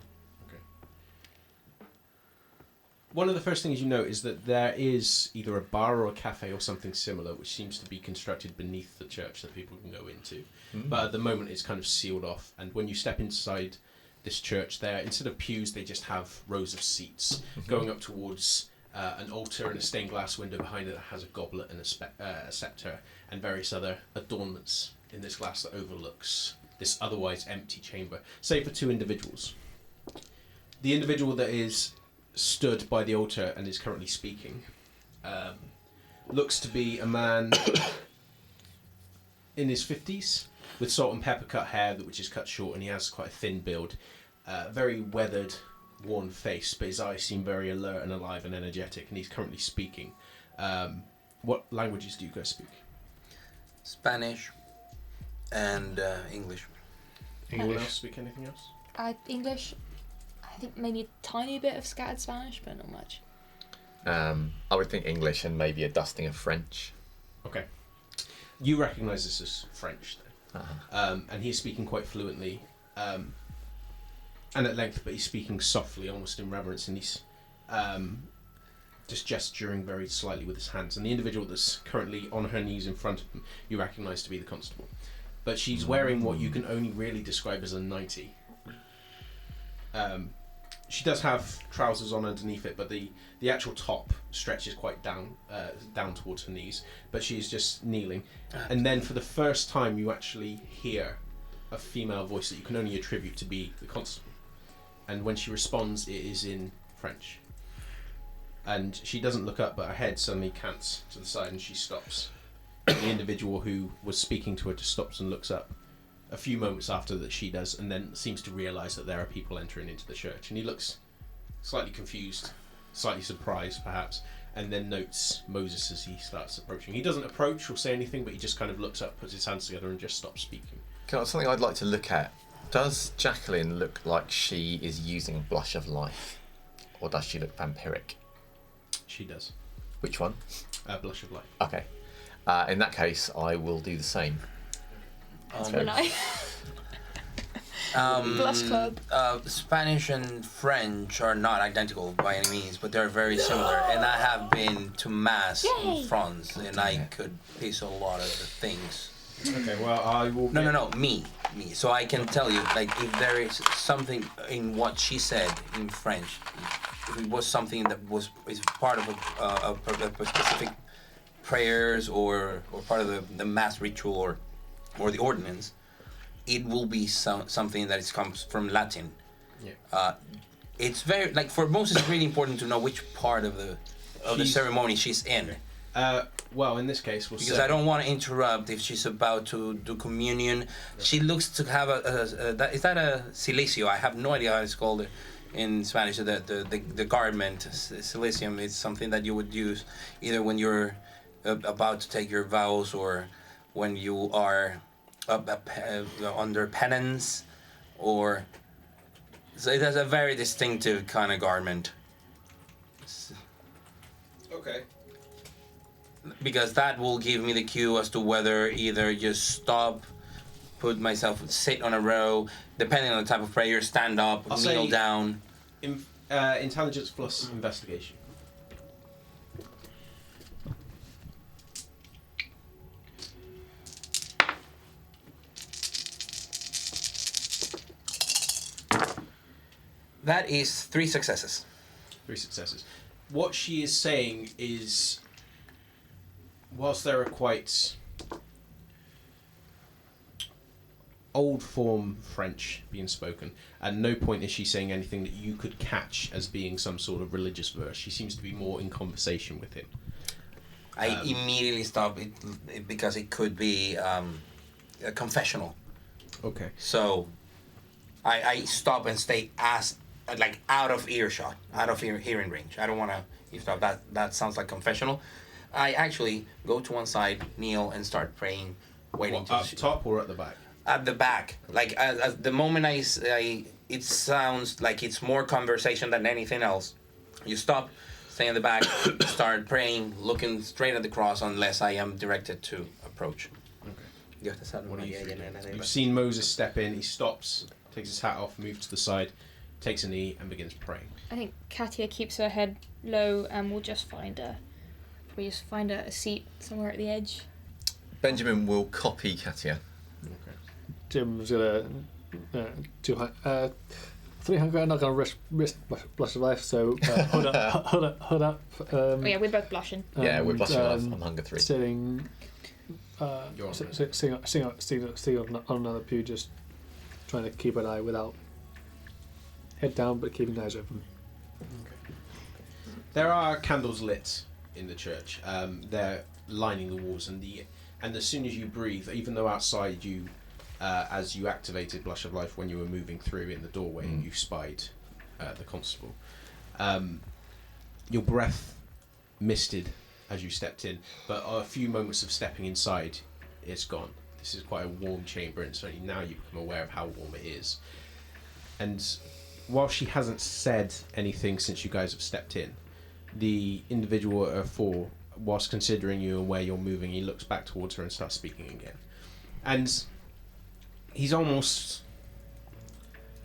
One of the first things you note is that there is either a bar or a cafe or something similar, which seems to be constructed beneath the church that people can go into. But at the moment, it's kind of sealed off. And when you step inside this church, there instead of pews, they just have rows of seats going up towards an altar and a stained glass window behind it that has a goblet and a scepter and various other adornments in this glass that overlooks this otherwise empty chamber, save for 2 individuals The individual that is stood by the altar and is currently speaking looks to be a man in his 50s with salt and pepper cut hair, which is cut short, and he has quite a thin build. Very weathered, worn face, but his eyes seem very alert and alive and energetic, and he's currently speaking. What languages do you guys speak? Spanish and English. Anyone else speak anything else? English. I think maybe a tiny bit of scattered Spanish, but not much. I would think English and maybe a dusting of French. Okay. You recognise this as French, though. And he's speaking quite fluently and at length, but he's speaking softly, almost in reverence, and he's just gesturing very slightly with his hands. And the individual that's currently on her knees in front of him, you recognise to be the constable. But she's wearing what you can only really describe as a nightie. She does have trousers on underneath it, but the actual top stretches quite down towards her knees. But she's just kneeling. And then for the first time, you actually hear a female voice that you can only attribute to be the constable. And when she responds, it is in French. And she doesn't look up, but her head suddenly cants to the side and she stops. And the individual who was speaking to her just stops and looks up a few moments after that she does, and then seems to realise that there are people entering into the church. And he looks slightly confused, slightly surprised perhaps, and then notes Moses as he starts approaching. He doesn't approach or say anything, but he just kind of looks up, puts his hands together and just stops speaking. Something I'd like to look at. Does Jacqueline look like she is using Blush of Life? Or does she look vampiric? She does. Which one? Blush of Life. Okay. In that case, I will do the same. Blush Club. Spanish and French are not identical by any means, but they're very similar. And I have been to Mass in France, and I could piece a lot of the things. Okay, well, I will... No, me. So I can tell you, like, if there is something in what she said in French, if it was something that is part of a specific prayers or part of the Mass ritual or the ordinance, it will be something that comes from Latin. Yeah. It's very, like, for Moses, it's really important to know which part of the ceremony she's in. Well, in this case, because I don't want to interrupt if she's about to do communion. She looks to have is that a cilicio? I have no idea how it's called in Spanish. The garment, cilicium, is something that you would use either when you're about to take your vows or when you are under penance, or so it has a very distinctive kind of garment. Okay. Because that will give me the cue as to whether either just stop, sit on a row, depending on the type of prayer, stand up, kneel down. Intelligence plus investigation. That is 3 successes. 3 successes. What she is saying is, whilst there are quite old form French being spoken, at no point is she saying anything that you could catch as being some sort of religious verse. She seems to be more in conversation with him. I immediately stop it because it could be a confessional. Okay. So I stop and stay out of earshot, out of hearing range. I don't want to stop. That sounds like confessional. I actually go to one side, kneel, and start praying, waiting to... Up top or at the back? At the back. Like, at the moment it sounds like it's more conversation than anything else. You stop, stay in the back, start praying, looking straight at the cross unless I am directed to approach. Okay. What are you thinking? You've seen Moses step in, he stops, takes his hat off, moves to the side, takes a knee, and begins praying. I think Katia keeps her head low and we'll just find a seat somewhere at the edge. Benjamin will copy Katia. Okay. Jim's gonna 300. I'm not gonna risk Blush of Life, so hold up. Oh yeah, we're both blushing. Yeah, we're Blush of Life. I'm Hunger 3. Sitting. You're Sitting on another pew, just trying to keep an eye without head down, but keeping eyes open. There are candles lit in the church. They're lining the walls, and as soon as you breathe, even though outside you, as you activated Blush of Life when you were moving through in the doorway, you spied the constable. Your breath misted as you stepped in, but a few moments of stepping inside, it's gone. This is quite a warm chamber, and so now you become aware of how warm it is. And while she hasn't said anything since you guys have stepped in, the individual at her fore, whilst considering you and where you're moving, he looks back towards her and starts speaking again. And he's almost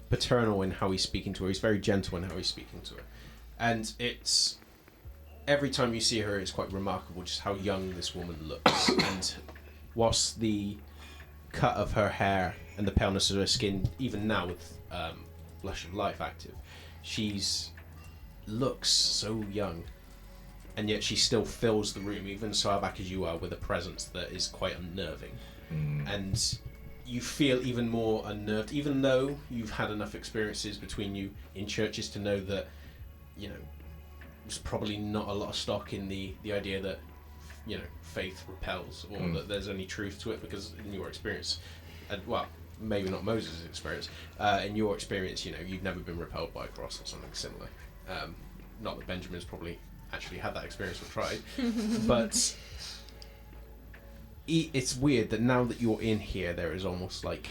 paternal in how he's speaking to her. He's very gentle in how he's speaking to her. And it's... every time you see her, it's quite remarkable just how young this woman looks. And whilst the cut of her hair and the paleness of her skin, even now with Blush of Life active, she's looks so young, and yet she still fills the room, even so far back as you are, with a presence that is quite unnerving. And you feel even more unnerved, even though you've had enough experiences between you in churches to know that, you know, there's probably not a lot of stock in the idea that, you know, faith repels, or that there's any truth to it, because in your experience, well, maybe not Moses' experience, in your experience, you know, you've never been repelled by a cross or something similar. Not that Benjamin's probably actually had that experience or tried, but it's weird that now that you're in here, there is almost like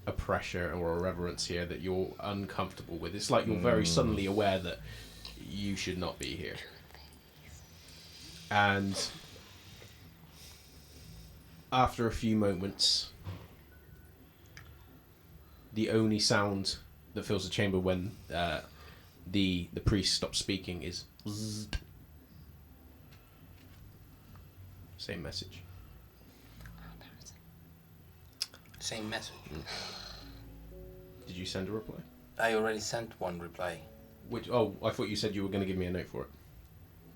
a pressure or a reverence here that you're uncomfortable with. It's like you're very suddenly aware that you should not be here. And after a few moments, the only sound that fills the chamber when the priest stops speaking is zzz. Same message. Same message. Did you send a reply? I already sent one reply. Which? Oh, I thought you said you were going to give me a note for it.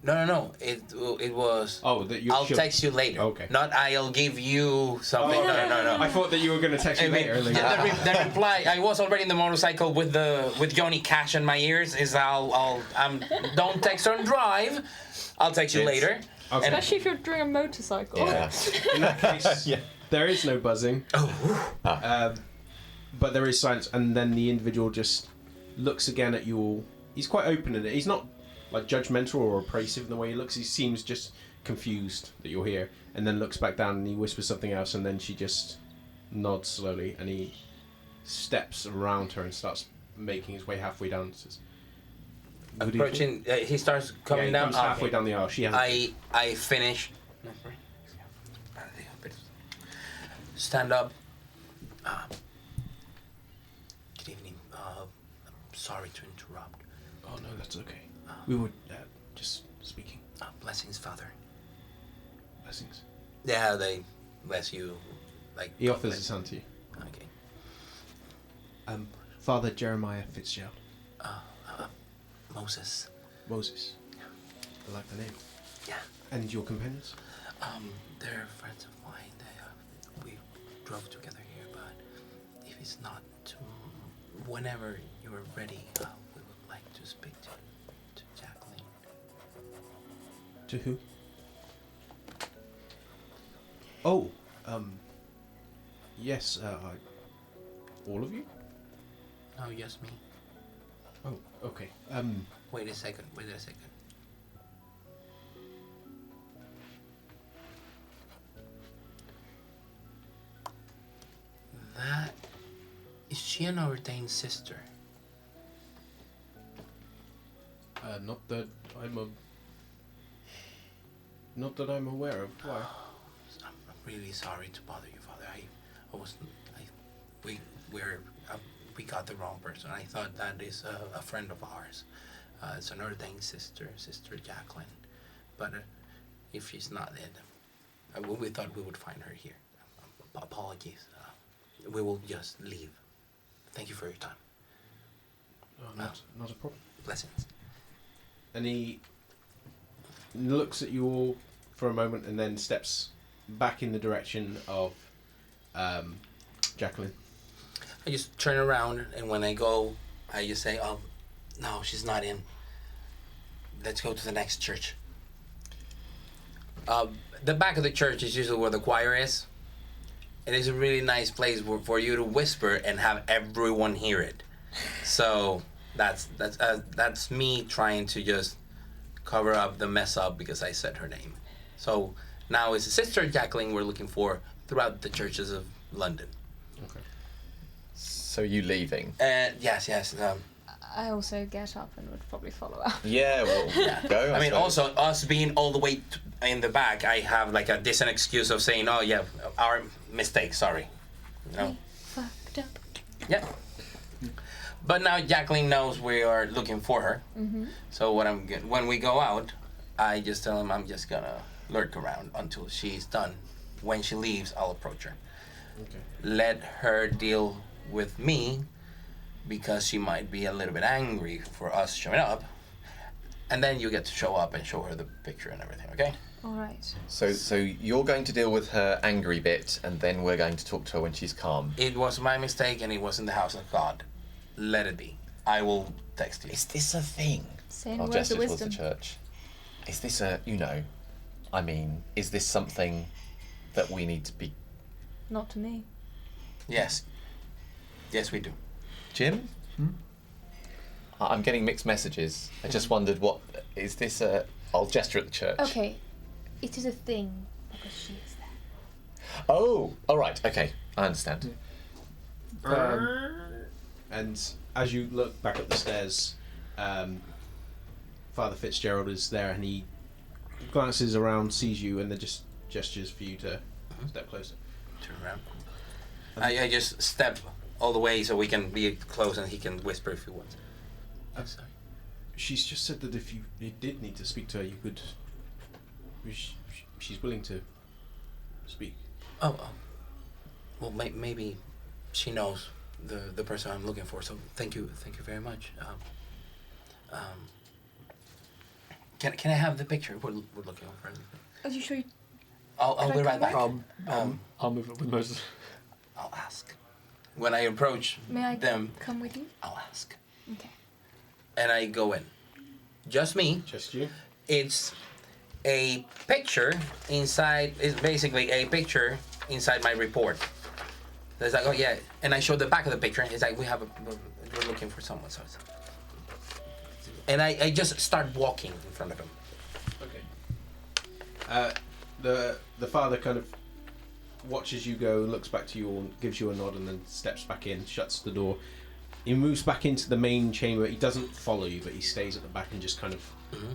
No. It was. Oh, that you. I'll text you later. Okay. Not I'll give you something. Oh, No. I thought that you were going to text me later. The reply. I was already in the motorcycle with Johnny Cash in my ears. Is don't text and drive. I'll text you later. Okay. Especially if you're doing a motorcycle. Yeah. In that case, there is no buzzing. But there is silence, and then the individual just looks again at you all. He's quite open in it. He's not like judgmental or abrasive in the way he looks. He seems just confused that you're here, and then looks back down and he whispers something else, and then she just nods slowly, and he steps around her and starts making his way halfway down. And says, Approaching, he starts coming he down. comes halfway down the aisle. She has. I finish. Stand up. Good evening. I'm sorry to interrupt. Oh no, that's okay. We were just speaking. Blessings, Father. Blessings. Yeah, they bless you. Like He offers his hand to you. Okay. Father Jeremiah Fitzgerald. Moses. Moses. I like the name. Yeah. And your companions? They're friends of mine. We drove together here, but if it's not whenever you're ready, we would like to speak to Jacqueline. To who? Oh, yes, all of you? No, just me. Oh, okay. Wait a second. Is she an ordained sister? Not that I'm aware of. Why? I'm really sorry to bother you, Father. We got the wrong person. I thought that is a friend of ours. It's an ordained sister, Sister Jacqueline. But if she's not dead, we thought we would find her here. Apologies. We will just leave. Thank you for your time. Oh, not a problem. Blessings. And he looks at you all for a moment and then steps back in the direction of Jacqueline. I just turn around, and when I go, I just say, No, she's not in. Let's go to the next church. The back of the church is usually where the choir is. It is a really nice place for you to whisper and have everyone hear it. So that's me trying to just cover up the mess up because I said her name. So now it's Sister Jacqueline we're looking for throughout the churches of London. Okay. So you leaving? Yes. I also get up and would probably follow up. Yeah, well, go. I mean, suppose. also us being all the way in the back, I have like a decent excuse of saying, "Oh yeah, our mistake. Sorry." You know? Fucked up. Yeah. But now Jacqueline knows we are looking for her. Mm-hmm. So when we go out, I just tell him I'm just gonna lurk around until she's done. When she leaves, I'll approach her. Okay. Let her deal with me because she might be a little bit angry for us showing up. And then you get to show up and show her the picture and everything, okay? All right. So you're going to deal with her angry bit, and then we're going to talk to her when she's calm. It was my mistake and it was in the house of God. Let it be. I will text you. Is this a thing? Saying I'll words gesture of towards the wisdom. church. Is this is this something that we need to be... Not to me. Yes. Yes, we do. Jim? I'm getting mixed messages. I just wondered is this a... I'll gesture at the church. Okay, it is a thing because she is there. Oh, all right, okay, I understand. And as you look back up the stairs, Father Fitzgerald is there, and he glances around, sees you, and then just gestures for you to step closer. Turn around. I just step all the way so we can be close and he can whisper if he wants. I'm sorry. She's just said that if you did need to speak to her, you could. She's willing to speak. Oh. Well, maybe she knows the person I'm looking for. So thank you very much. Can I have the picture? We're looking over it. Are you sure? I'll Could I be right come back. I'll move it with Moses. I'll ask. When I approach May I them, come with you? I'll ask. Okay. And I go in. Just me. Just you. It's a picture inside. It's basically a picture inside my report. It's like, oh yeah, and I show the back of the picture. It's like we're looking for someone. So, and I just start walking in front of him. Okay. The father kind of watches you go, looks back to you, and gives you a nod, and then steps back in, shuts the door. He moves back into the main chamber. He doesn't follow you, but he stays at the back and just kind of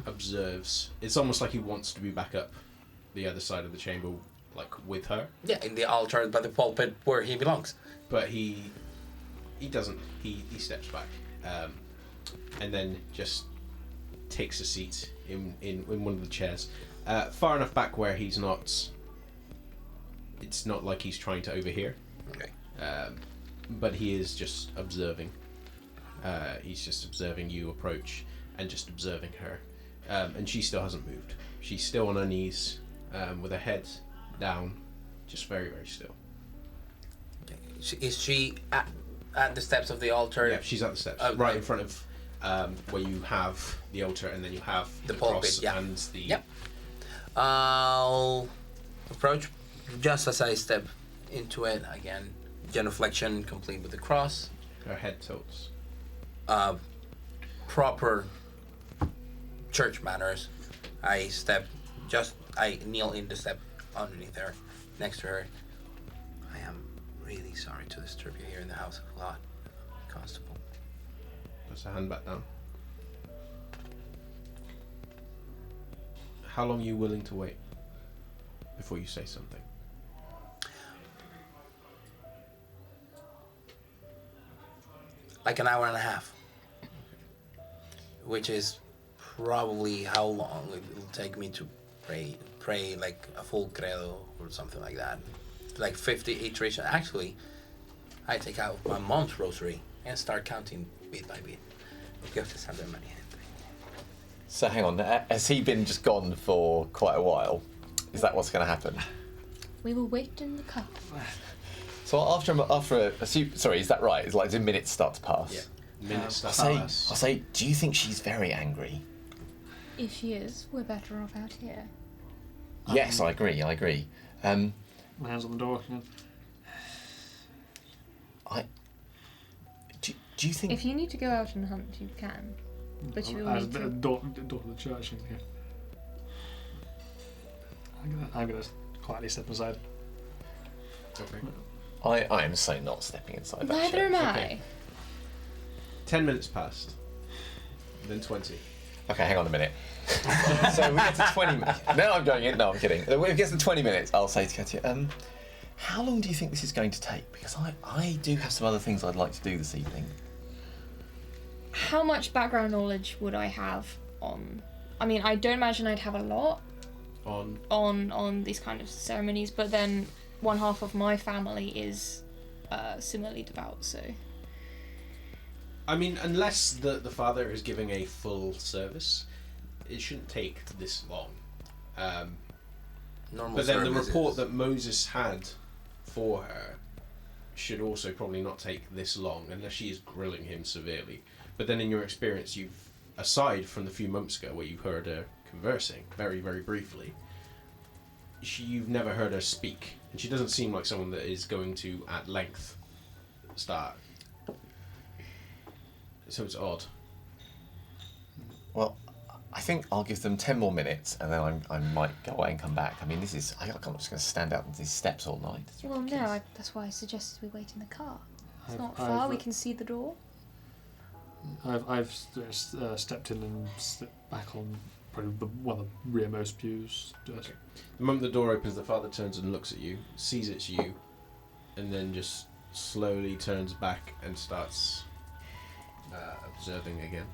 observes. It's almost like he wants to be back up the other side of the chamber, like with her. Yeah, in the altar by the pulpit where he belongs. But he doesn't. He steps back, and then just takes a seat in one of the chairs, far enough back where he's not. It's not like he's trying to overhear. Okay. But he is just observing. He's just observing you approach and just observing her. And she still hasn't moved. She's still on her knees, with her head down, just very, very still. Okay. Is she at the steps of the altar? Yeah, she's at the steps, Oh, right in front of where you have the altar, and then you have The the pulpit, cross yeah. and the. Yep. I'll approach just as I step into it again. Genuflection complete with the cross. Her head tilts. Proper church manners. I kneel in the step underneath her, next to her. I am really sorry to disturb you here in the house of God, Constable. Puts her hand back down. How long are you willing to wait before you say something? Like an hour and a half. Which is probably how long it will take me to pray like a full credo or something like that. Like 50 iteration. Actually, I take out my mom's rosary and start counting bit by bit. Because there's so many. So hang on, has he been just gone for quite a while? Is that what's going to happen? We will wait in the car. So sorry, is that right? It's like the minutes start to pass. Yeah. Minutes I'll start to pass. say, do you think she's very angry? If she is, we're better off out here. Yes, I agree. My hands on the door. Do you think... If you need to go out and hunt, you can. But you will As need the to... door to the church. Yeah. I'm gonna quietly step aside. Okay. I am so not stepping inside that Neither church. am I. Okay. 10 minutes passed. Then 20. Okay, hang on a minute. So we get to 20 minutes. No, I'm going in. No, I'm kidding. When it gets to 20 minutes, I'll say to Katia, how long do you think this is going to take? Because I do have some other things I'd like to do this evening. How much background knowledge would I have on... I mean, I don't imagine I'd have a lot on these kind of ceremonies, but then one half of my family is similarly devout, so... I mean, unless the father is giving a full service, it shouldn't take this long. Normal But then the services. report that Moses had for her should also probably not take this long, unless she is grilling him severely. But then in your experience, aside from the few months ago where you heard her conversing very, very briefly, you've never heard her speak. And she doesn't seem like someone that is going to, at length, start. So it's odd. Well, I think I'll give them 10 more minutes, and then I might go away and come back. I mean, I'm not just going to stand out on these steps all night. It's Well, ridiculous. no, that's why I suggested we wait in the car. It's not I've- far, we can see the door. I've stepped in and slipped back on probably one of the rearmost pews. Okay. The moment the door opens, the father turns and looks at you, sees it's you, and then just slowly turns back and starts observing again.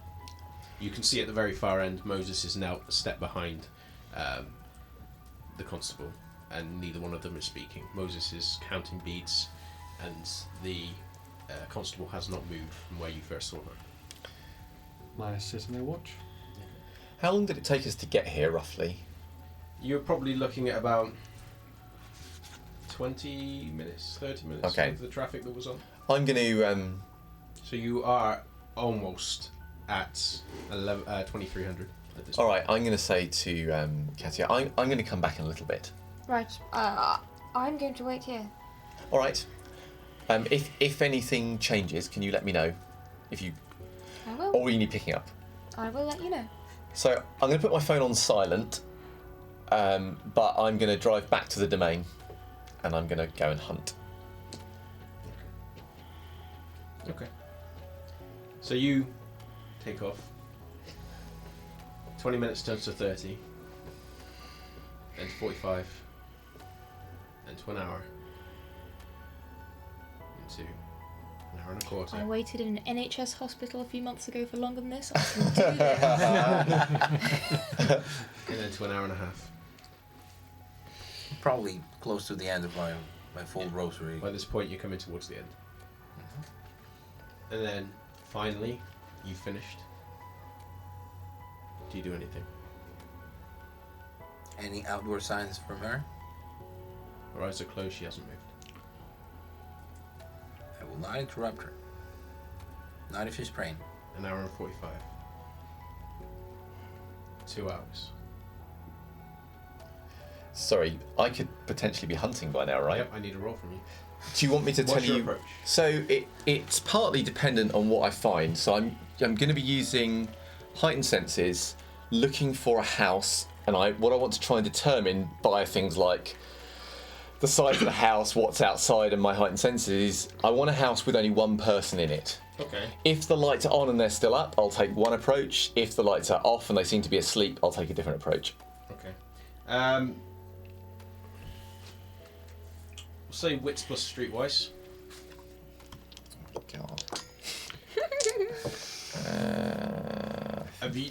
You can see at the very far end, Moses is now a step behind the constable, and neither one of them is speaking. Moses is counting beads, and the constable has not moved from where you first saw her. My sit and watch. How long did it take us to get here, roughly? You're probably looking at about 20 minutes, 30 minutes Okay. with the traffic that was on. I'm going to... So you are almost at 2300 at this All right, I'm going to say to Katia, I'm going to come back in a little bit. Right, I'm going to wait here. All right. If anything changes, can you let me know? If you... I will. Or you need picking up. I will let you know. So I'm going to put my phone on silent, but I'm going to drive back to the domain, and I'm going to go and hunt. Okay. So you take off. 20 minutes turns to 30. Then to 45. Then to an hour. Into an hour and a quarter. I waited in an NHS hospital a few months ago for longer than this. I can do this. And then to an hour and a half. Probably close to the end of my full rosary. By this point, you're coming towards the end. And then, finally, you've finished. Do you do anything? Any outdoor signs from her? Her eyes are closed, she hasn't moved. I will not interrupt her. Not if she's praying. An hour and 45. 2 hours. Sorry, I could potentially be hunting by now, right? Yep, I need a roll from you. Do you want me to What's tell your you? approach? So it's partly dependent on what I find. So I'm going to be using heightened senses, looking for a house, and what I want to try and determine by things like the size of the house, what's outside, and my heightened senses. I want a house with only one person in it. Okay. If the lights are on and they're still up, I'll take one approach. If the lights are off and they seem to be asleep, I'll take a different approach. Okay. We'll say wits plus streetwise. God.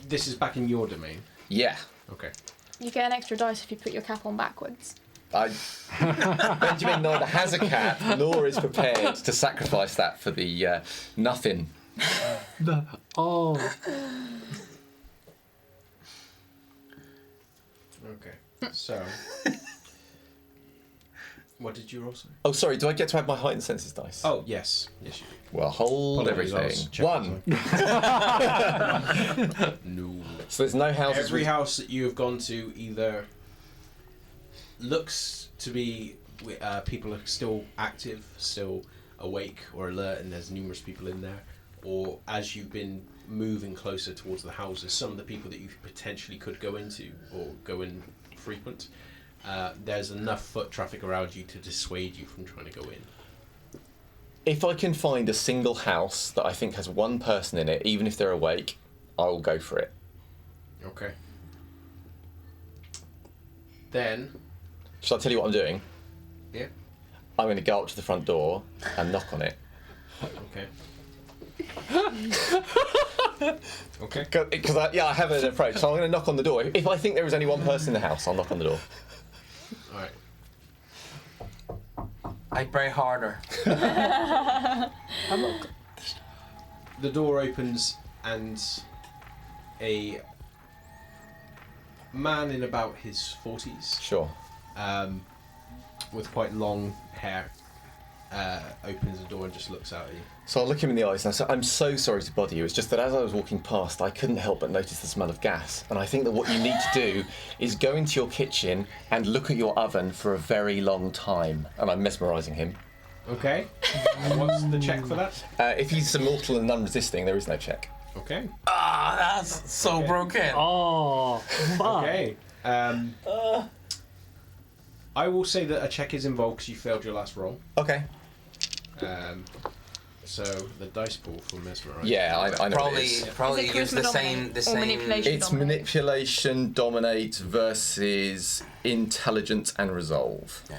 This is back in your domain. Yeah. Okay. You get an extra dice if you put your cap on backwards. Benjamin neither has a cap nor is prepared to sacrifice that for the nothing. Oh. Okay. So What did you roll? Sorry? Oh, sorry. Do I get to add my heightened senses dice? Oh, yes. Yes, you do. Well, hold Apologies, I was everything. checking 1. No. So there's no houses. Every house that you have gone to either looks to be people are still active, still awake or alert, and there's numerous people in there. Or as you've been moving closer towards the houses, some of the people that you potentially could go into or go in frequent, there's enough foot traffic around you to dissuade you from trying to go in. If I can find a single house that I think has one person in it, even if they're awake, I will go for it. Okay. Then... Shall I tell you what I'm doing? Yeah. I'm going to go up to the front door and knock on it. Okay. Okay. Because I have an approach, so I'm going to knock on the door. If I think there is only one person in the house, I'll knock on the door. Alright. I pray harder. The door opens and a man in about his 40s, Sure. with quite long hair, opens the door and just looks out at you. So I'll look him in the eyes and I say, I'm so sorry to bother you. It's just that as I was walking past, I couldn't help but notice the smell of gas. And I think that what you need to do is go into your kitchen and look at your oven for a very long time. And I'm mesmerising him. Okay. What's the check for that? If he's immortal and unresisting, there is no check. Okay. Ah, that's so Okay. broken. Oh, fuck. Okay. I will say that a check is involved because you failed your last roll. Okay. So the dice pool for mesmerise. Yeah, I know Probably, it is. probably Is it use the charisma same, dominate the or same. manipulation? It's Dominate. manipulation, dominate versus intelligence and resolve. Yeah.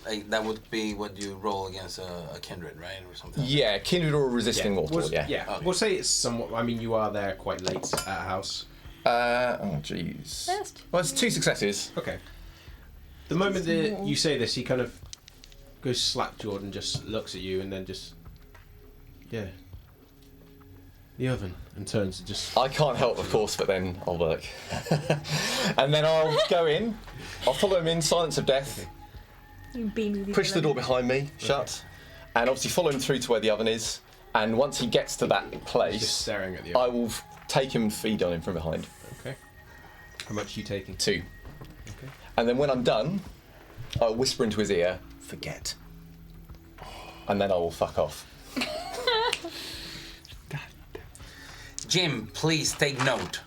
Like, that would be what you roll against a kindred, right, or something. Yeah, kindred or resisting mortal, yeah. Okay. We'll say it's somewhat. I mean, you are there quite late at a house. Oh, jeez. Best. Well, it's 2 successes. Okay. The moment that you say this, he kind of goes slack-jawed and just looks at you, and then just, yeah, the oven, and turns and just. I can't help, of course, but then I'll work. And then I'll go in, I'll follow him in, silence of death, You beam with your push the door villain. behind me, shut, and obviously follow him through to where the oven is. And once he gets to that Just place, staring at the I oven. will take him and feed on him from behind. Okay. How much are you taking? 2. Okay. And then when I'm done, I'll whisper into his ear, forget. And then I will fuck off. Jim, please take note.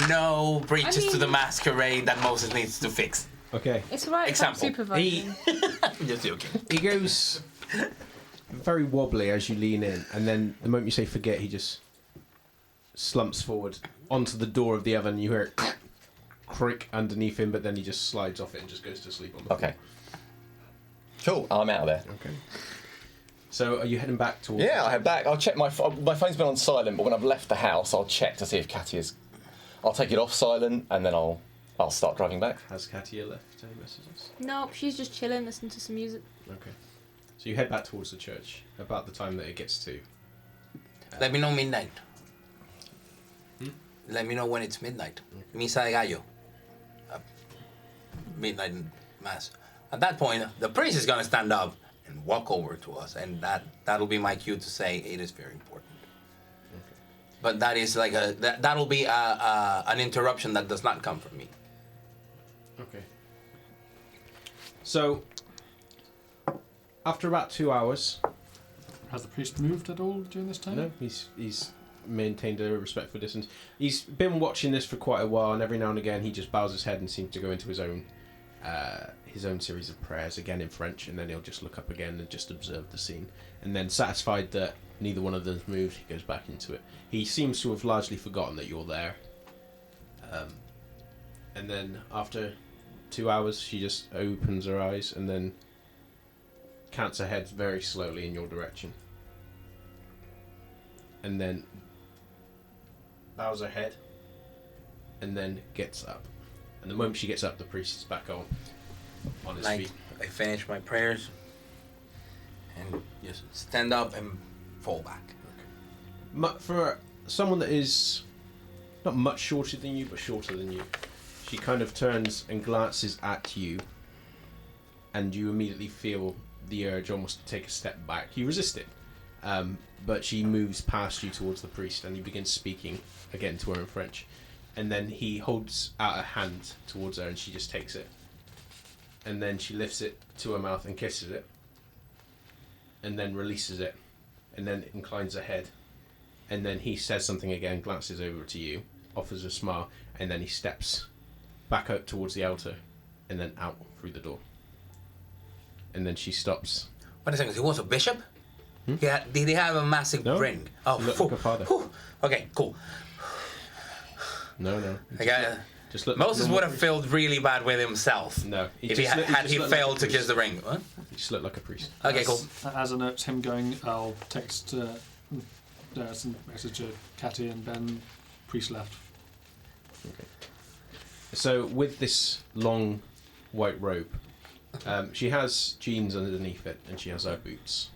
No breaches to the masquerade that Moses needs to fix. Okay. It's alright, I'm Example. supervising. Just joking. He goes very wobbly as you lean in, and then the moment you say forget, he just slumps forward onto the door of the oven. You hear it creak underneath him, but then he just slides off it and just goes to sleep on the floor. Okay. Cool, I'm out of there. Okay. So are you heading back towards? Yeah, I head back. I'll check my phone's been on silent, but when I've left the house, I'll check to see if Katia's. I'll take it off silent, and then I'll start driving back. Has Katia left messages? Nope, she's just chilling, listening to some music. Okay. So you head back towards the church about the time that it gets to. Let me know midnight. Let me know when it's midnight. Misa de gallo. Midnight mass. At that point, the priest is gonna stand up and walk over to us, and that'll be my cue to say it is very important. But that is like that'll be an interruption that does not come from me. Okay. So after about 2 hours, Has the priest moved at all during this time? no, he's maintained a respectful distance. He's been watching this for quite a while, and every now and again he just bows his head and seems to go into his own series of prayers, again in French, and then he'll just look up again and just observe the scene. And then, satisfied that neither one of them's moved, he goes back into it. He seems to have largely forgotten that you're there. And then after 2 hours, she just opens her eyes and then counts her head very slowly in your direction. And then bows her head and then gets up. And the moment she gets up, the priest is back on his Like feet. I finish my prayers and just stand up and fall back. For someone that is not much shorter than you, but shorter than you, she kind of turns and glances at you and you immediately feel the urge almost to take a step back. You resist it, but she moves past you towards the priest, and he begins speaking again to her in French, and then he holds out a hand towards her, and she just takes it, and then she lifts it to her mouth and kisses it, and then releases it, and then inclines her head, and then he says something again, glances over to you, offers a smile, and then he steps back up towards the altar, and then out through the door. And then she stops. Wait a second, he was a bishop? Yeah, did he have a massive No. ring? Oh, He looked phew, like a father. phew. Okay, cool. No. Just look. Moses normal would have priest. felt really bad with himself. No. If he had he looked failed like a to kiss priest. the ring. What? He just looked like a priest. Okay, cool. As I note him going, I'll text some message to Katia and Ben. Priest left. Okay. So with this long white robe, she has jeans underneath it, and she has her boots.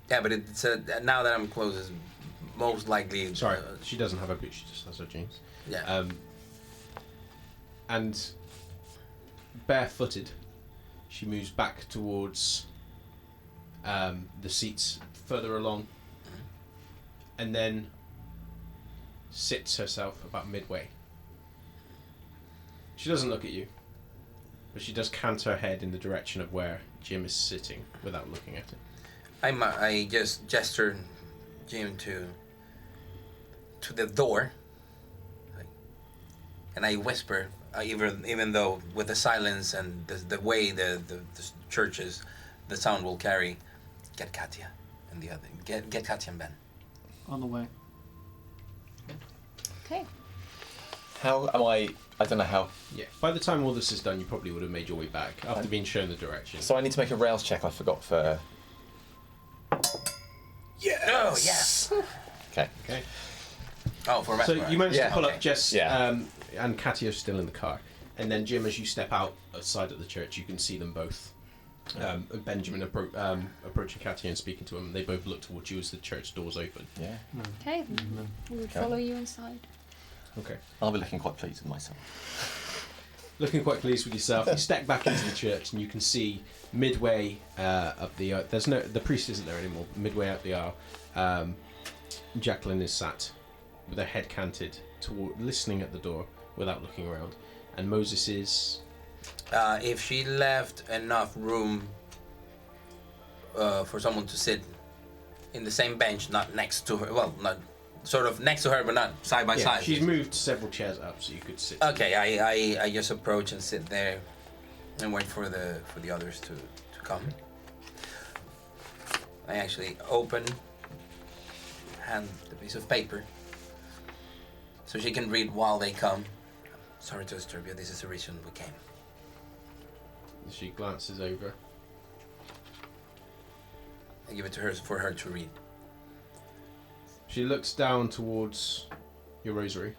Yeah, but it's now that I'm close, it's most likely. Sorry, she doesn't have her boots. She just has her jeans. Yeah. And barefooted, she moves back towards the seats further along, and then sits herself about midway. She doesn't look at you, but she does cant her head in the direction of where Jim is sitting without looking at it. I just gesture Jim to the door, and I whisper, even though with the silence and the way the church is, the sound will carry. Get Katia and the other. Get Katia and Ben. On the way. Okay. How am I? I don't know how. Yeah. By the time all this is done, you probably would have made your way back after being shown the direction. So I need to make a rouse check. I forgot for. Yes. Oh yes. Okay. Okay. Oh, for So Masquerade. you managed Yeah. to pull Okay. up Jess Yeah. and Katia's still in the car. And then Jim, as you step outside of the church, you can see them both. Benjamin approaching Katia and speaking to him. They both look towards you as the church doors open. Yeah. Okay, then we would follow you inside. Okay. I'll be looking quite pleased with myself. Looking quite pleased with yourself, you step back into the church and you can see midway up the the priest isn't there anymore. Midway up the aisle, Jacqueline is sat with her head canted toward, listening at the door without looking around, and Moses is. If she left enough room for someone to sit in the same bench, not next to her, well, not sort of next to her, but not side by side. She's moved several chairs up so you could sit. Okay, I just approach and sit there and wait for the others to come. I actually hand the piece of paper so she can read while they come. Sorry to disturb you, this is the reason we came. She glances over. I give it to her for her to read. She looks down towards your rosary.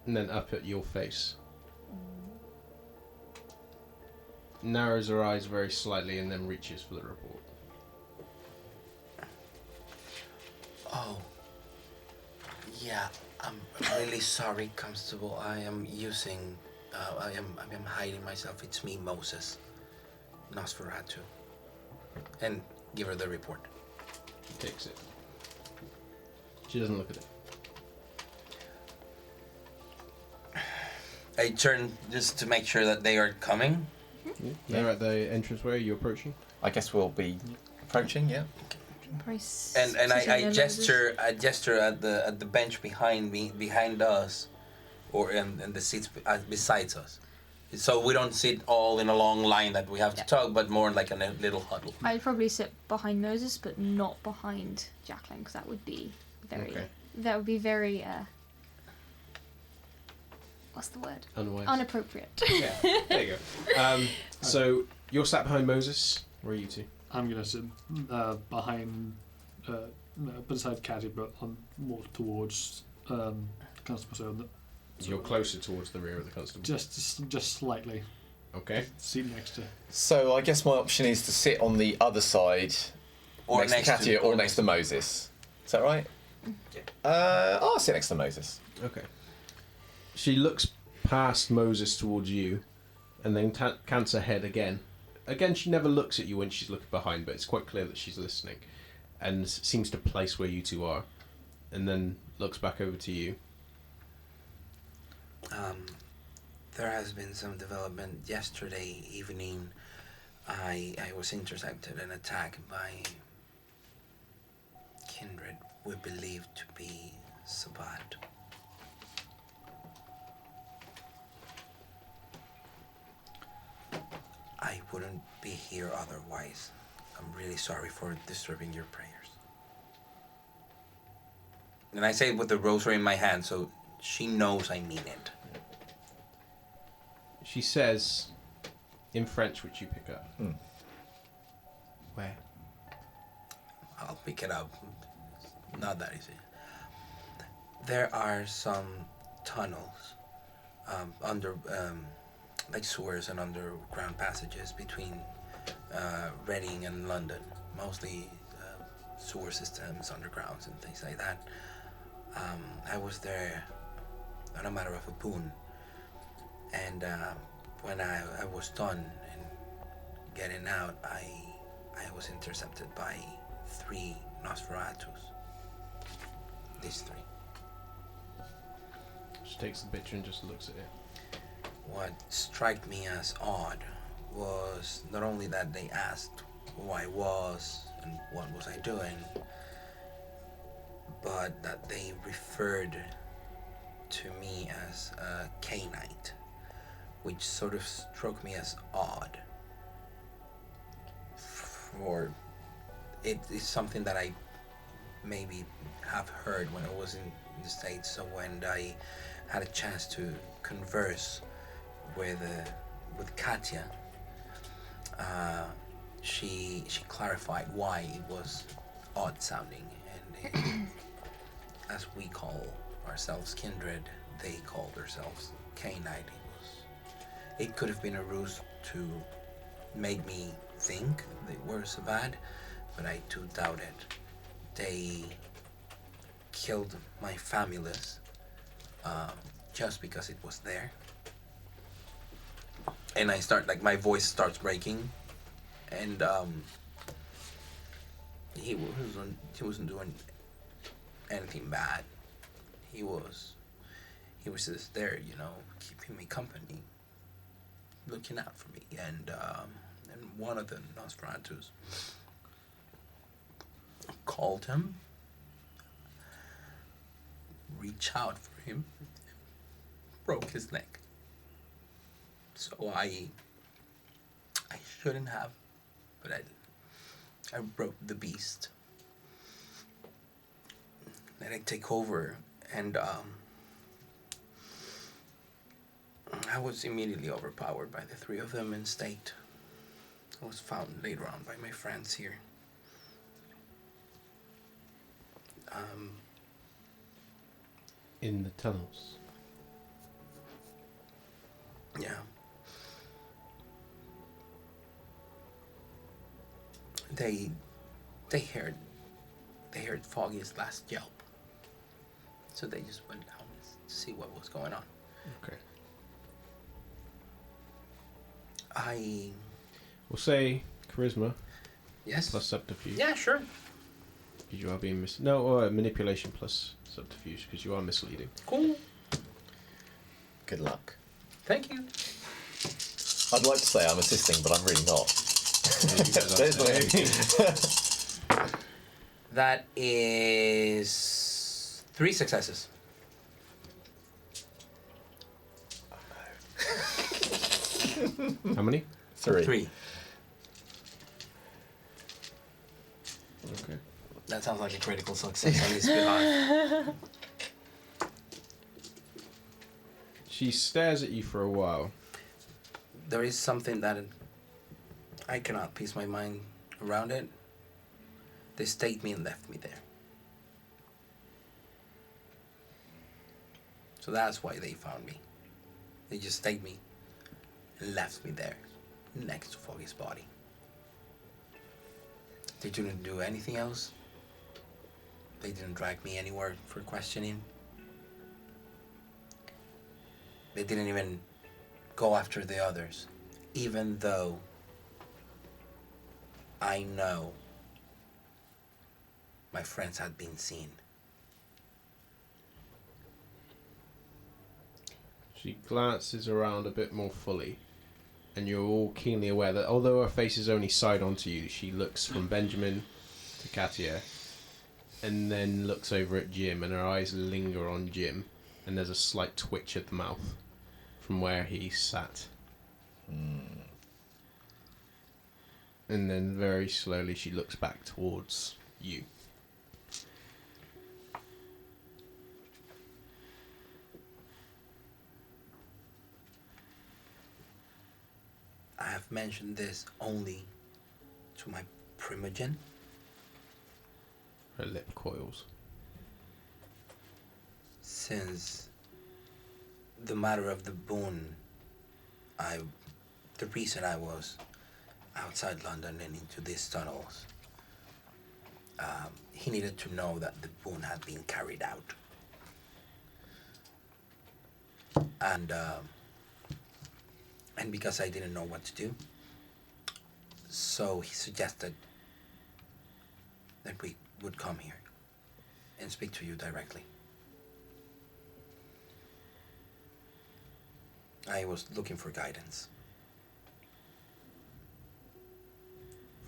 And then up at your face. Narrows her eyes very slightly and then reaches for the report. Oh. Yeah, I'm really sorry, Constable. I am using... I am hiding myself. It's me, Moses. Nosferatu. And give her the report. She takes it. She doesn't look at it. I turn just to make sure that they are coming. They're at the entranceway. Are you approaching? I guess we'll be approaching. Yeah. And I gesture at the bench behind me, behind us, or in the seats beside us, so we don't sit all in a long line that we have to talk, but more like in a little huddle. I'd probably sit behind Moses, but not behind Jacqueline, because that would be very. Okay. That would be very. What's the word? Unwise. Unappropriate. Yeah, there you go. So you're sat behind Moses. Where are you two? I'm gonna sit behind, beside Katia, but on more towards Constable. So You're closer towards the rear of the constable. just slightly. Okay. Seat next to. So I guess my option is to sit on the other side, Or next to Katia, or next to Moses. Is that right? I'll sit next to Moses. Okay. She looks past Moses towards you, and then cants her head again. Again, she never looks at you when she's looking behind, but it's quite clear that she's listening, and seems to place where you two are, and then looks back over to you. There has been some development. Yesterday evening, I was intercepted and attacked by kindred we believe to be Sabat. I wouldn't be here otherwise. I'm really sorry for disturbing your prayers. And I say it with the rosary in my hand, so she knows I mean it. She says, in French, which you pick up. Where? I'll pick it up. Not that easy. There are some tunnels under, like sewers and underground passages between Reading and London. Mostly sewer systems, undergrounds, and things like that. I was there on a matter of a boon. And when I was done and getting out, I was intercepted by 3 Nosferatus. These 3. She takes the picture and just looks at it. What struck me as odd was not only that they asked who I was and what was I doing, but that they referred to me as a K-Knight, which sort of struck me as odd. For it is something that I maybe have heard when I was in the States. So when I had a chance to converse with Katia, she clarified why it was odd sounding, and as we call ourselves kindred, they called themselves K-Knight. It could have been a ruse to make me think they were so bad, but I too doubt it. They killed my famulus just because it was there. And I start, like, my voice starts breaking, and he wasn't doing anything bad. He was just there, you know, keeping me company, looking out for me, and one of the Nosferatus called him, reached out for him, broke his neck. So I shouldn't have, but I broke the beast. Then I take over, and I was immediately overpowered by the 3 of them and staked. I was found later on by my friends here. In the tunnels. Yeah. They heard Foggy's last yelp. So they just went down to see what was going on. Okay. We'll say charisma. Yes. Plus subterfuge. Yeah, sure. Because you are being or manipulation plus subterfuge, because you are misleading. Cool. Good luck. Thank you. I'd like to say I'm assisting, but I'm really not. There's the That is 3 successes. How many? 3. 3. Okay. That sounds like a critical success on his behalf. She stares at you for a while. There is something that I cannot piece my mind around it. They staked me and left me there. So that's why they found me. They just staked me and left me there, next to Foggy's body. They didn't do anything else. They didn't drag me anywhere for questioning. They didn't even go after the others, even though I know my friends had been seen. She glances around a bit more fully, and you're all keenly aware that although her face is only side onto you, she looks from Benjamin to Katia, and then looks over at Jim, and her eyes linger on Jim, and there's a slight twitch at the mouth from where he sat. And then very slowly she looks back towards you. I have mentioned this only to my primogen. Her lip coils. Since the matter of the boon, the reason I was outside London and into these tunnels, he needed to know that the boon had been carried out. And because I didn't know what to do, so he suggested that we would come here and speak to you directly. I was looking for guidance.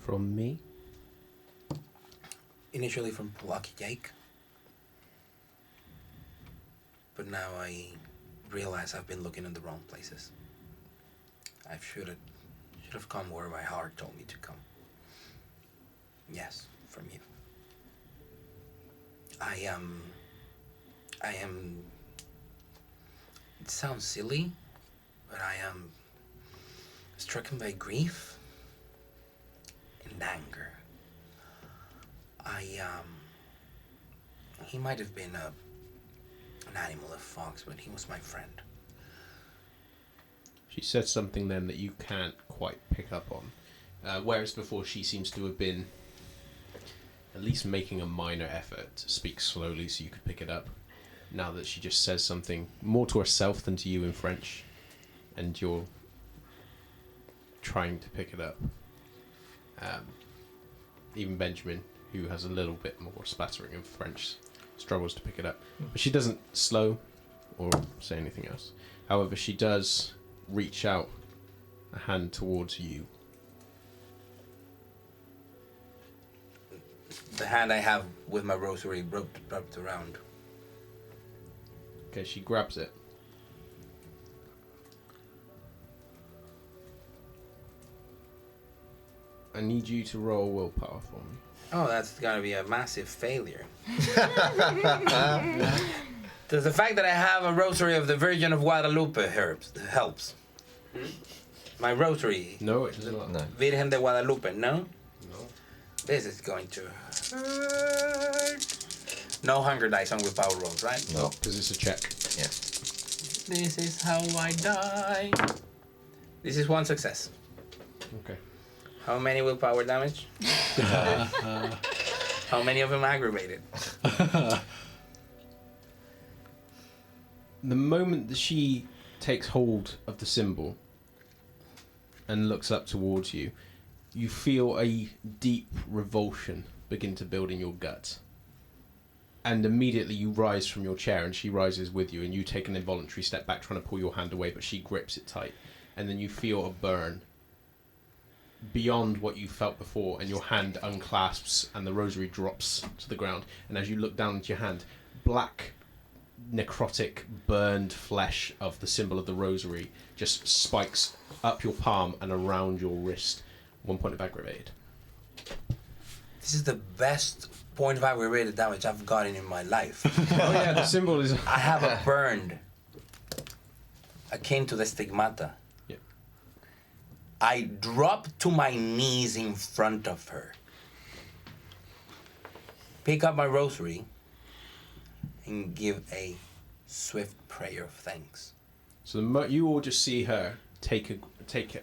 From me? Initially from Lucky Jake. But now I realize I've been looking in the wrong places. I should have come where my heart told me to come. Yes, from you. I am... It sounds silly, but I am stricken by grief and anger. He might have been an animal, a fox, but he was my friend. She said something then that you can't quite pick up on. Whereas before she seems to have been at least making a minor effort to speak slowly so you could pick it up. Now that she just says something more to herself than to you in French, and you're trying to pick it up. Even Benjamin, who has a little bit more spattering of French, struggles to pick it up. But she doesn't slow or say anything else. However, she does reach out a hand towards you. The hand I have with my rosary rubbed around. Okay, she grabs it. I need you to roll willpower for me. Oh, that's gotta be a massive failure. Does the fact that I have a rosary of the Virgin of Guadalupe helps? My rosary. No, it does not. No. Virgen de Guadalupe, no? No. This is going to hurt. No hunger dice on willpower rolls, right? No. Because it's a check. Yeah. This is how I die. This is one success. Okay. How many willpower damage? How many of them aggravated? The moment that she takes hold of the symbol and looks up towards you, you feel a deep revulsion begin to build in your gut. And immediately you rise from your chair and she rises with you, and you take an involuntary step back trying to pull your hand away, but she grips it tight. And then you feel a burn beyond what you felt before, and your hand unclasps and the rosary drops to the ground. And as you look down at your hand, black necrotic burned flesh of the symbol of the rosary just spikes up your palm and around your wrist. 1 point of aggravated. This is the best point of aggravated damage I've gotten in my life. Oh yeah, the symbol is... I have a burned akin to the stigmata. Yep. I drop to my knees in front of her, pick up my rosary, and give a swift prayer of thanks. So you all just see her take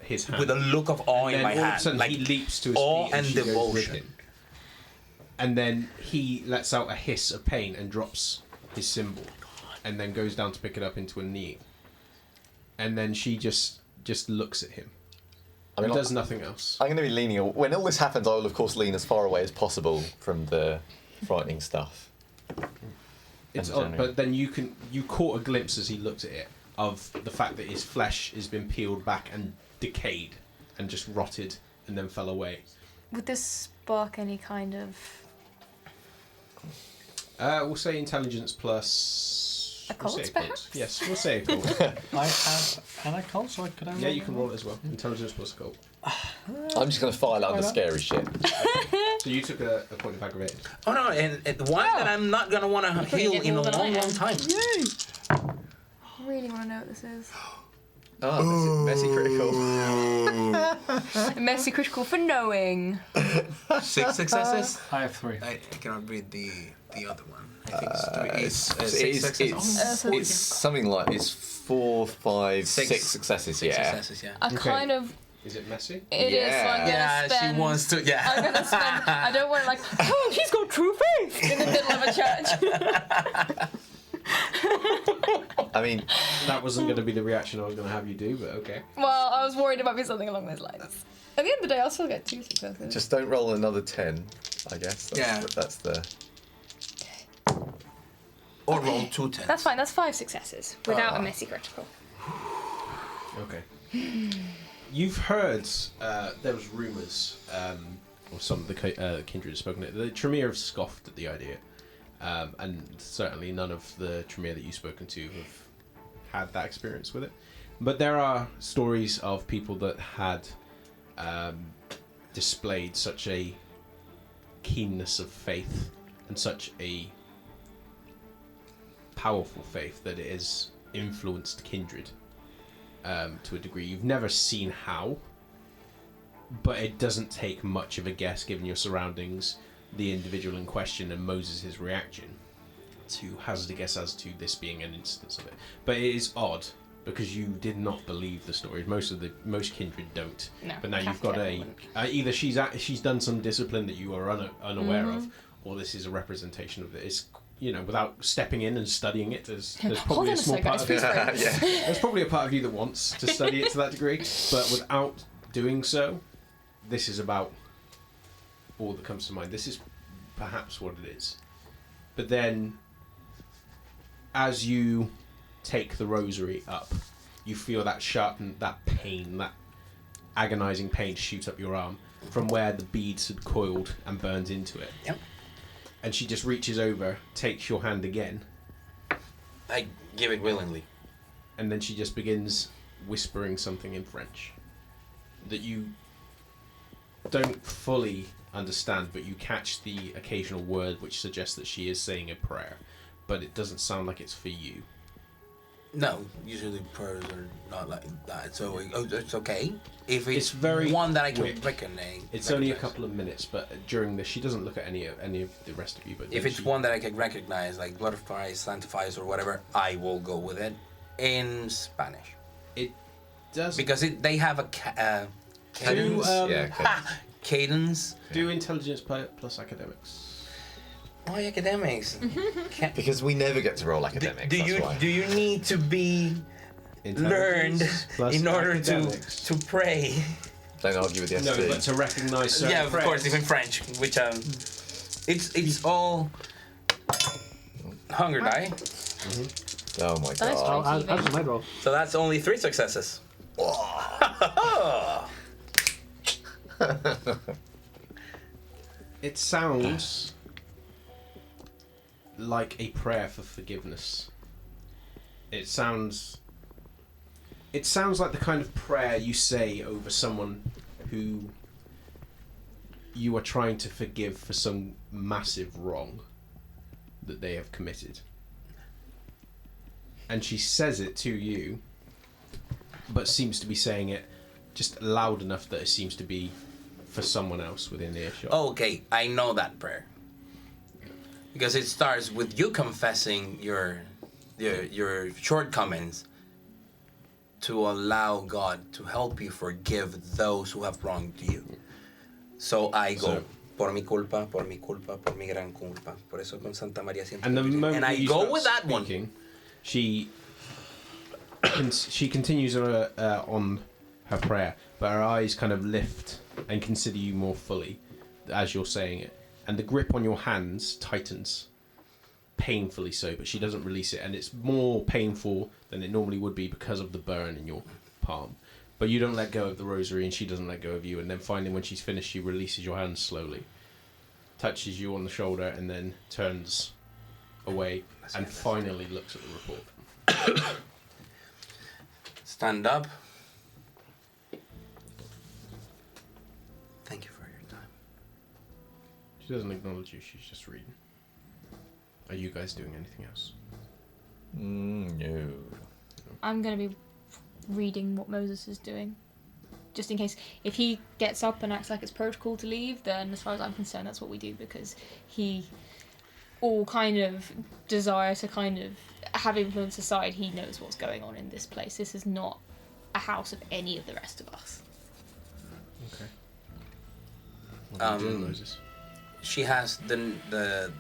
his hand. With a look of awe and in then my all of a hand. sudden Like he leaps to his awe feet and and she goes with devotion. him. And then he lets out a hiss of pain and drops his symbol, and then goes down to pick it up into a knee. And then she just looks at him. I mean, and does nothing else. I'm going to be leaning. When all this happens, I will of course lean as far away as possible from the frightening stuff. It's odd, but then you caught a glimpse as he looked at it of the fact that his flesh has been peeled back and decayed and just rotted and then fell away. Would this spark any kind of... We'll say intelligence plus... Occult, we'll say perhaps? Yes, we'll say occult. I have an occult, so could I roll? Yeah, you can roll it as well. Intelligence plus occult. I'm just going to file it under scary shit. So you took a point of aggravation. Oh no, and one that I'm not gonna want to heal in a long time. Yay! I really want to know what this is. Oh, messy critical. A messy critical for knowing. 6 successes. I have 3. I cannot read the other one. I think it's 3. It's something like 4, 5, 6 successes. 6 Yeah. successes, yeah. I kind of... Is it messy? It is. So I'm Yeah, gonna spend, she wants to. Yeah. I'm gonna spend... I don't want to like, oh, he's got true faith in the middle of a church. I mean, That wasn't going to be the reaction I was going to have you do, but okay. Well, I was worried it might be something along those lines. At the end of the day, I'll still get 2 successes. just don't roll another 10, I guess. That's the... Or roll 2 10s. That's fine. That's 5 successes without a messy critical. Okay. You've heard there was rumours, or some of the kindred have spoken it. The Tremere have scoffed at the idea, and certainly none of the Tremere that you've spoken to have had that experience with it. But there are stories of people that had displayed such a keenness of faith and such a powerful faith that it has influenced kindred to a degree. You've never seen how, but it doesn't take much of a guess given your surroundings, the individual in question, and Moses' reaction to hazard a guess as to this being an instance of it. But it is odd because you did not believe the stories. Most kindred don't. No, but now you've got either she's done some discipline that you are unaware of, or this is a representation of it. It's, without stepping in and studying it, there's probably a small part of you. There's probably a part of you that wants to study it to that degree, but without doing so, this is about all that comes to mind. This is perhaps what it is. But then, as you take the rosary up, you feel that that pain, that agonizing pain shoot up your arm from where the beads had coiled and burned into it. Yep. And she just reaches over, takes your hand again. I give it willingly. And then she just begins whispering something in French that you don't fully understand, but you catch the occasional word which suggests that she is saying a prayer, but it doesn't sound like it's for you. No, usually prayers are not like that, so it's okay. If it's very one that I can quick. recognize. It's only a couple of minutes, but during this, she doesn't look at any of the rest of you. But if it's one that I can recognize, like blood of Christ, sanctifies, or whatever, I will go with it in Spanish. It does because they have a cadence. Cadence. Do intelligence plus academics. Why academics? Because we never get to roll academics. Do you need to be learned in order to pray? Don't argue with the SC. No, but to recognise certain of prayers. course, even French, which it's all hunger die. Mm-hmm. Oh my god! I'll my roll. So that's only 3 successes. It sounds like a prayer for forgiveness. It sounds like the kind of prayer you say over someone who you are trying to forgive for some massive wrong that they have committed. And she says it to you, but seems to be saying it just loud enough that it seems to be for someone else within earshot. Okay, I know that prayer. Because it starts with you confessing your shortcomings to allow God to help you forgive those who have wronged you. So I go, por mi culpa, por mi gran culpa. Por eso con Santa María siempre. And the moment I you go start with that speaking, one. She she continues on her prayer, but her eyes kind of lift and consider you more fully as you're saying it, and the grip on your hands tightens, painfully so, but she doesn't release it, and it's more painful than it normally would be because of the burn in your palm. But you don't let go of the rosary, and she doesn't let go of you, and then finally when she's finished, she releases your hands slowly, touches you on the shoulder, and then turns away and finally looks at the report. Stand up. Thank you for your time. She doesn't acknowledge you, she's just reading. Are you guys doing anything else? No. I'm going to be reading what Moses is doing. Just in case, if he gets up and acts like it's protocol to leave, then as far as I'm concerned, that's what we do, because he, all kind of desire to kind of have influence aside, he knows what's going on in this place. This is not a house of any of the rest of us. Okay. What are you doing, Moses? She has the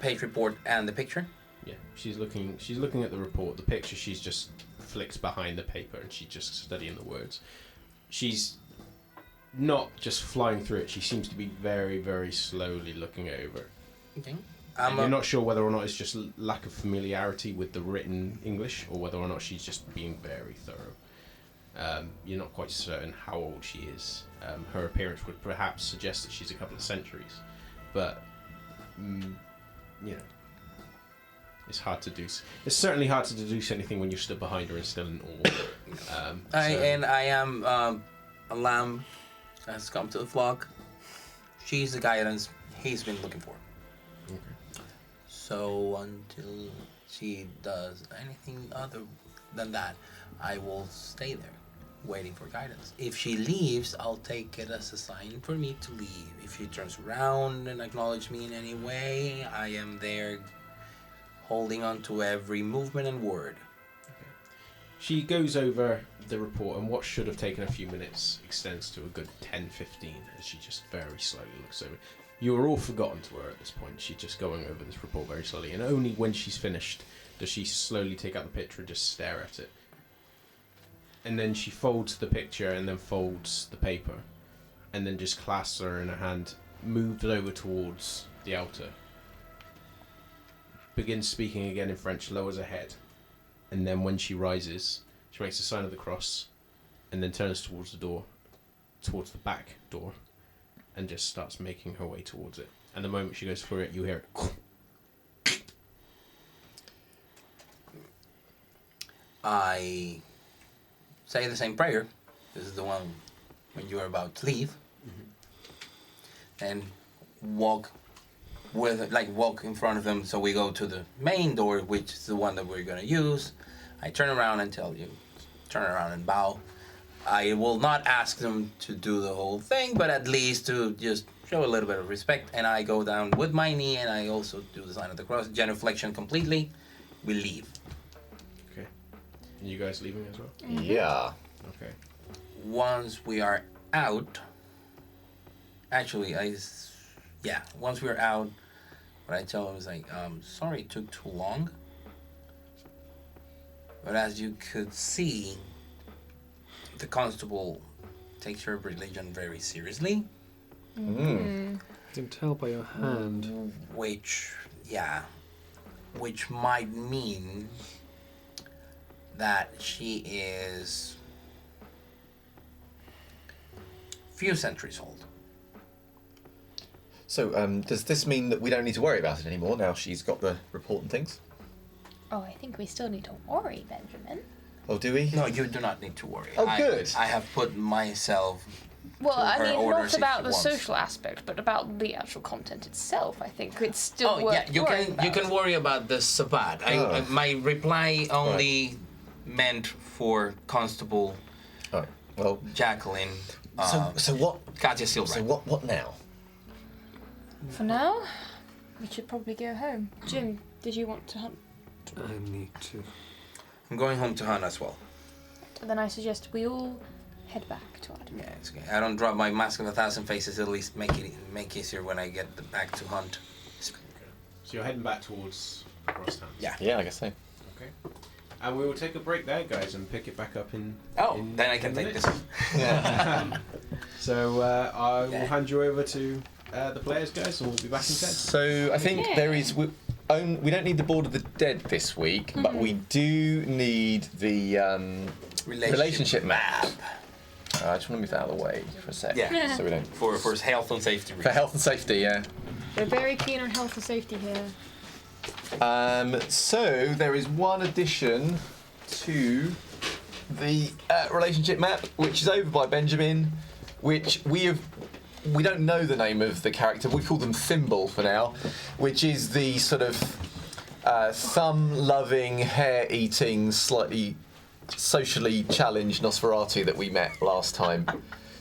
page report and the picture. Yeah, she's looking at the report. The picture, she's just flicks behind the paper and she's just studying the words. She's not just flying through it. She seems to be very, very slowly looking over it. Okay. And you're not sure whether or not it's just lack of familiarity with the written English or whether or not she's just being very thorough. You're not quite certain how old she is. Her appearance would perhaps suggest that she's a couple of centuries, but you know, it's hard to deduce. It's certainly hard to deduce anything when you're stood behind her and still in awe. I am a lamb has come to the flock. She's the guidance he's been looking for. Okay. So until she does anything other than that, I will stay there, waiting for guidance. If she leaves, I'll take it as a sign for me to leave. If she turns around and acknowledges me in any way, I am there, holding on to every movement and word. Okay. She goes over the report, and what should have taken a few minutes extends to a good 10-15 as she just very slowly looks over. You are all forgotten to her at this point. She's just going over this report very slowly, and only when she's finished does she slowly take out the picture and just stare at it. And then she folds the picture and then folds the paper, and then just clasps her in her hand, moves over towards the altar, begins speaking again in French, lowers her head, and then when she rises, she makes a sign of the cross, and then turns towards the door, towards the back door, and just starts making her way towards it. And the moment she goes for it, you hear it. I say the same prayer. This is the one when you are about to leave. Mm-hmm. And walk in front of them, so we go to the main door, which is the one that we're going to use. I turn around and tell you, turn around and bow. I will not ask them to do the whole thing, but at least to just show a little bit of respect. And I go down with my knee, and I also do the sign of the cross, genuflection completely. We leave. Okay. And you guys leaving as well? Mm-hmm. Yeah. Okay. Once we are out, once we're out, what I tell him is like, sorry it took too long. But as you could see, the constable takes her religion very seriously. You can tell by your hand. Which might mean that she is few centuries old. So, does this mean that we don't need to worry about it anymore now she's got the report and things? Oh, I think we still need to worry, Benjamin. Oh, do we? No, you do not need to worry. Oh, good. I have put myself. Well, To I her mean, orders not if about she the wants. social aspect, but about the actual content itself. I think it's still worth you worrying can about. you can worry about the sabbat. My reply only meant for Constable Oh, well. Jacqueline. So what? Katia Silver. So what now? For now, we should probably go home. Jim, did you want to hunt? I need to. I'm going home to hunt as well. Then I suggest we all head back to Adam. Yeah, it's okay. I don't drop my mask of 1,000 faces. At least make easier when I get back to hunt. So you're heading back towards Crosstown. Yeah. Yeah, I guess so. Okay. And we will take a break there, guys, and pick it back up in. Then I can take minutes. this. So I will hand you over to the players, guys, and we'll be back in 10. So I think there is. We don't need the Board of the Dead this week, but we do need the relationship map. I just want to move that out of the way for a sec. Yeah. So we don't. For health and safety reasons. For health and safety, yeah. We're very keen on health and safety here. So there is one addition to the relationship map, which is over by Benjamin, which we don't know the name of the character. We call them Thimble for now, which is the sort of thumb-loving, hair-eating, slightly socially challenged Nosferatu that we met last time.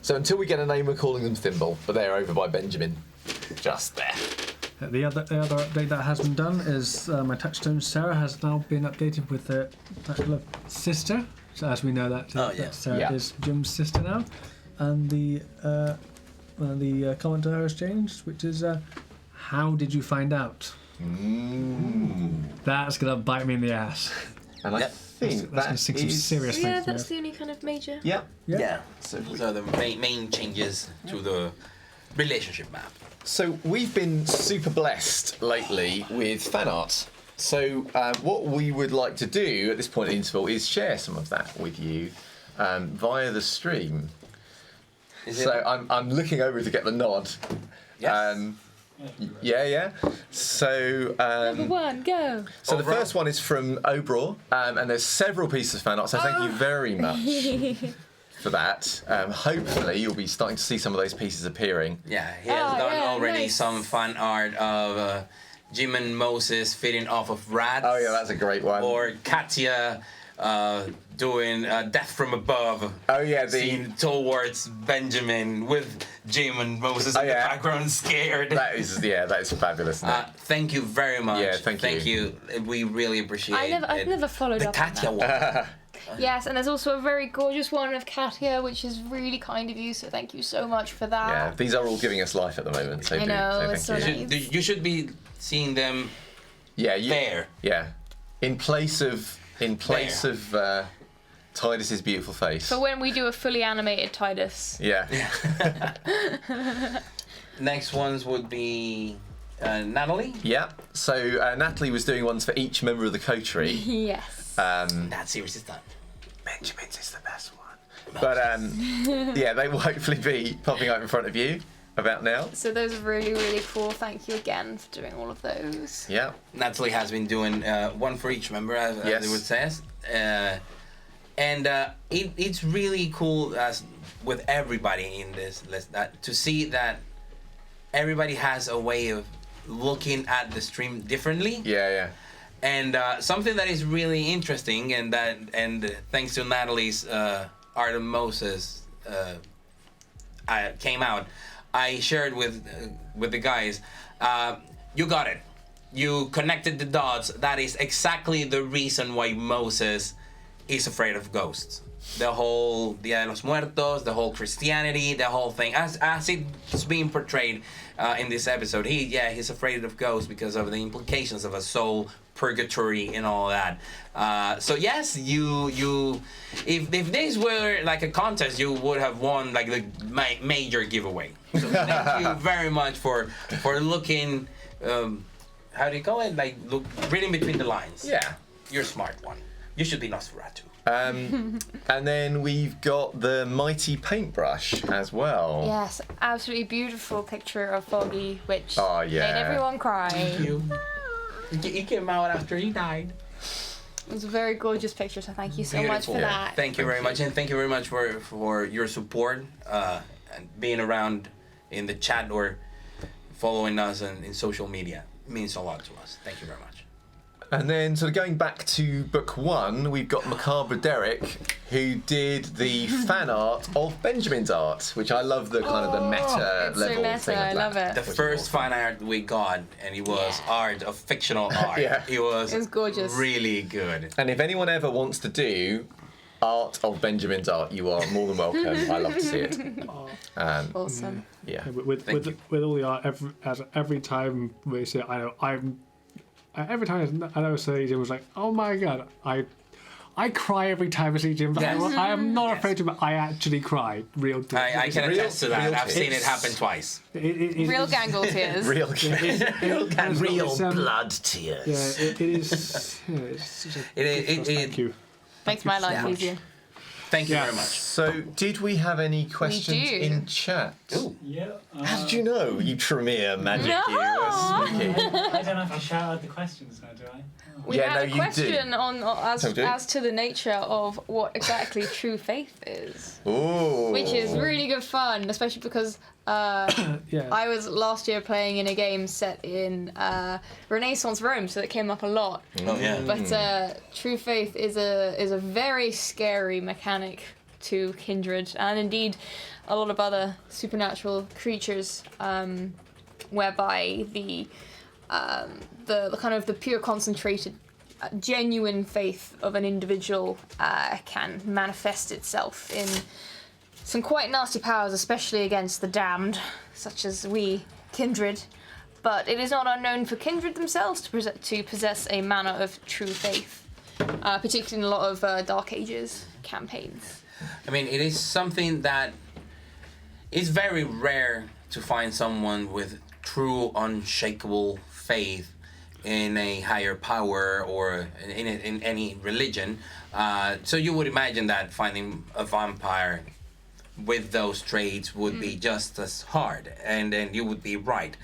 So until we get a name, we're calling them Thimble, but they're over by Benjamin. Just there. The other update that has been done is my touchstone Sarah has now been updated with the title of sister. So as we know that, that Sarah is Jim's sister now, and the comment to her has changed, which is how did you find out? That's gonna bite me in the ass. And I think that's gonna sink some serious. Yeah, that's the only kind of major. Yeah. So the main changes to the relationship map. So we've been super blessed lately with fan art. So what we would like to do at this point in the interval is share some of that with you via the stream. I'm looking over to get the nod. Yes. Yeah. So Number one, go. So the first one is from Obro, and there's several pieces of fan art. So thank you very much for that. Hopefully you'll be starting to see some of those pieces appearing. Yeah, he has done already some fan art of Jim and Moses feeding off of rats. Oh yeah, that's a great one. Or Katia doing Death from Above. Oh yeah, scene towards Benjamin with Jim and Moses in the background scared. That is fabulous. Isn't it? Thank you very much. Yeah, thank you. We really appreciate it. I've never followed the up Katia on that. one. Yes, and there's also a very gorgeous one of Katia, which is really kind of you, so thank you so much for that. Yeah, these are all giving us life at the moment. So I know, it's so thank you. nice. You should be seeing them there. Yeah. In place of Titus's beautiful face. For when we do a fully animated Titus. Yeah. Next ones would be Natalie. Yeah. So Natalie was doing ones for each member of the coterie. Yes. That series is done. Benjamin's is the best one. But yeah, they will hopefully be popping up in front of you about now. So those are really, really cool. Thank you again for doing all of those. Yeah. Natalie has been doing one for each member, as it would say. And it's really cool with everybody in this list to see that everybody has a way of looking at the stream differently. Yeah. And something that is really interesting, and thanks to Natalie's Art of Moses came out. I shared with the guys. You got it. You connected the dots. That is exactly the reason why Moses is afraid of ghosts. The whole Dia de los Muertos, the whole Christianity, the whole thing, as it's being portrayed in this episode. He's afraid of ghosts because of the implications of a soul, purgatory, and all that. So yes, you if this were like a contest, you would have won like the major giveaway. So thank you very much for looking. How do you call it? Like reading between the lines. Yeah. You're a smart one. You should be Nosferatu. And then we've got the mighty paintbrush as well. Yes, absolutely beautiful picture of Foggy, which made everyone cry. He came out after he died. It was a very gorgeous picture, so thank you so much for that. Thank you very much, and thank you very much for your support and being around in the chat or following us in social media. It means a lot to us. Thank you very much. And then, sort of going back to book one, we've got Macabre Derek, who did the fan art of Benjamin's art, which I love the kind of the meta it's level so meta, thing of I that. love it. The first fan art we got, and it was art of fictional art. It was gorgeous. Really good. And if anyone ever wants to do art of Benjamin's art, you are more than welcome. I love to see it. Awesome. Yeah. With all the art, every time we see it, every time I know Sir was like, oh my god, I cry every time I see Jim. Yes. I am not Yes. afraid to, but I actually cry. Real tears. I can real- attest to that. real I've seen it tears. happen twice. Real gangle tears. Real Real blood tears. Yeah, it is. Yeah, it's thank you. Makes my life Yeah. easier. Thank you Yes. very much. So, did we have any questions do. in chat? Yeah. How did you know, you Tremere magic No. you? That's sneaky. I don't have to shout out the questions now, do I? Oh. We Yeah, had no, a you question on So do. as to the nature of what exactly true faith is, Ooh. which is really good fun, especially because Yeah. I was last year playing in a game set in Renaissance Rome, so it came up a lot. Oh yeah. But true faith is a very scary mechanic to kindred, and indeed a lot of other supernatural creatures, whereby the kind of the pure concentrated genuine faith of an individual can manifest itself in some quite nasty powers, especially against the damned, such as we kindred. But it is not unknown for kindred themselves to possess a manner of true faith, particularly in a lot of Dark Ages campaigns. I mean, it is something that is very rare to find someone with true, unshakable faith in a higher power or in any religion. So you would imagine that finding a vampire with those traits would be just as hard, and then you would be right.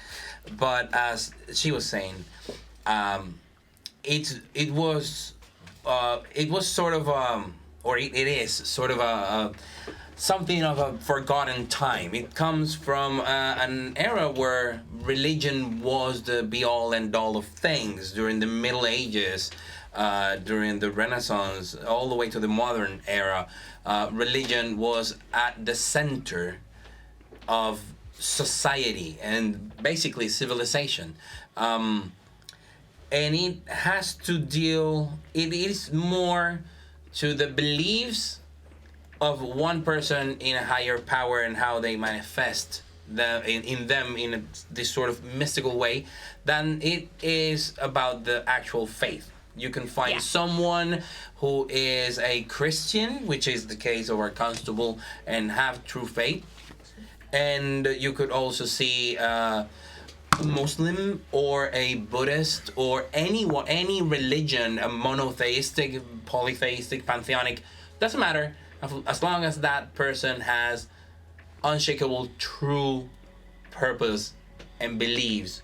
But as she was saying, it was sort of it is sort of a something of a forgotten time. It comes from an era where religion was the be-all end-all of things during the Middle Ages, during the Renaissance, all the way to the modern era. Religion was at the center of society and basically civilization. And it has to deal, it is more to the beliefs of one person in a higher power and how they manifest in them in this sort of mystical way than it is about the actual faith. You can find someone who is a Christian, which is the case of our Constable, and have true faith. And you could also see a Muslim or a Buddhist or any religion, a monotheistic, polytheistic, pantheonic, doesn't matter, as long as that person has unshakable true purpose and believes,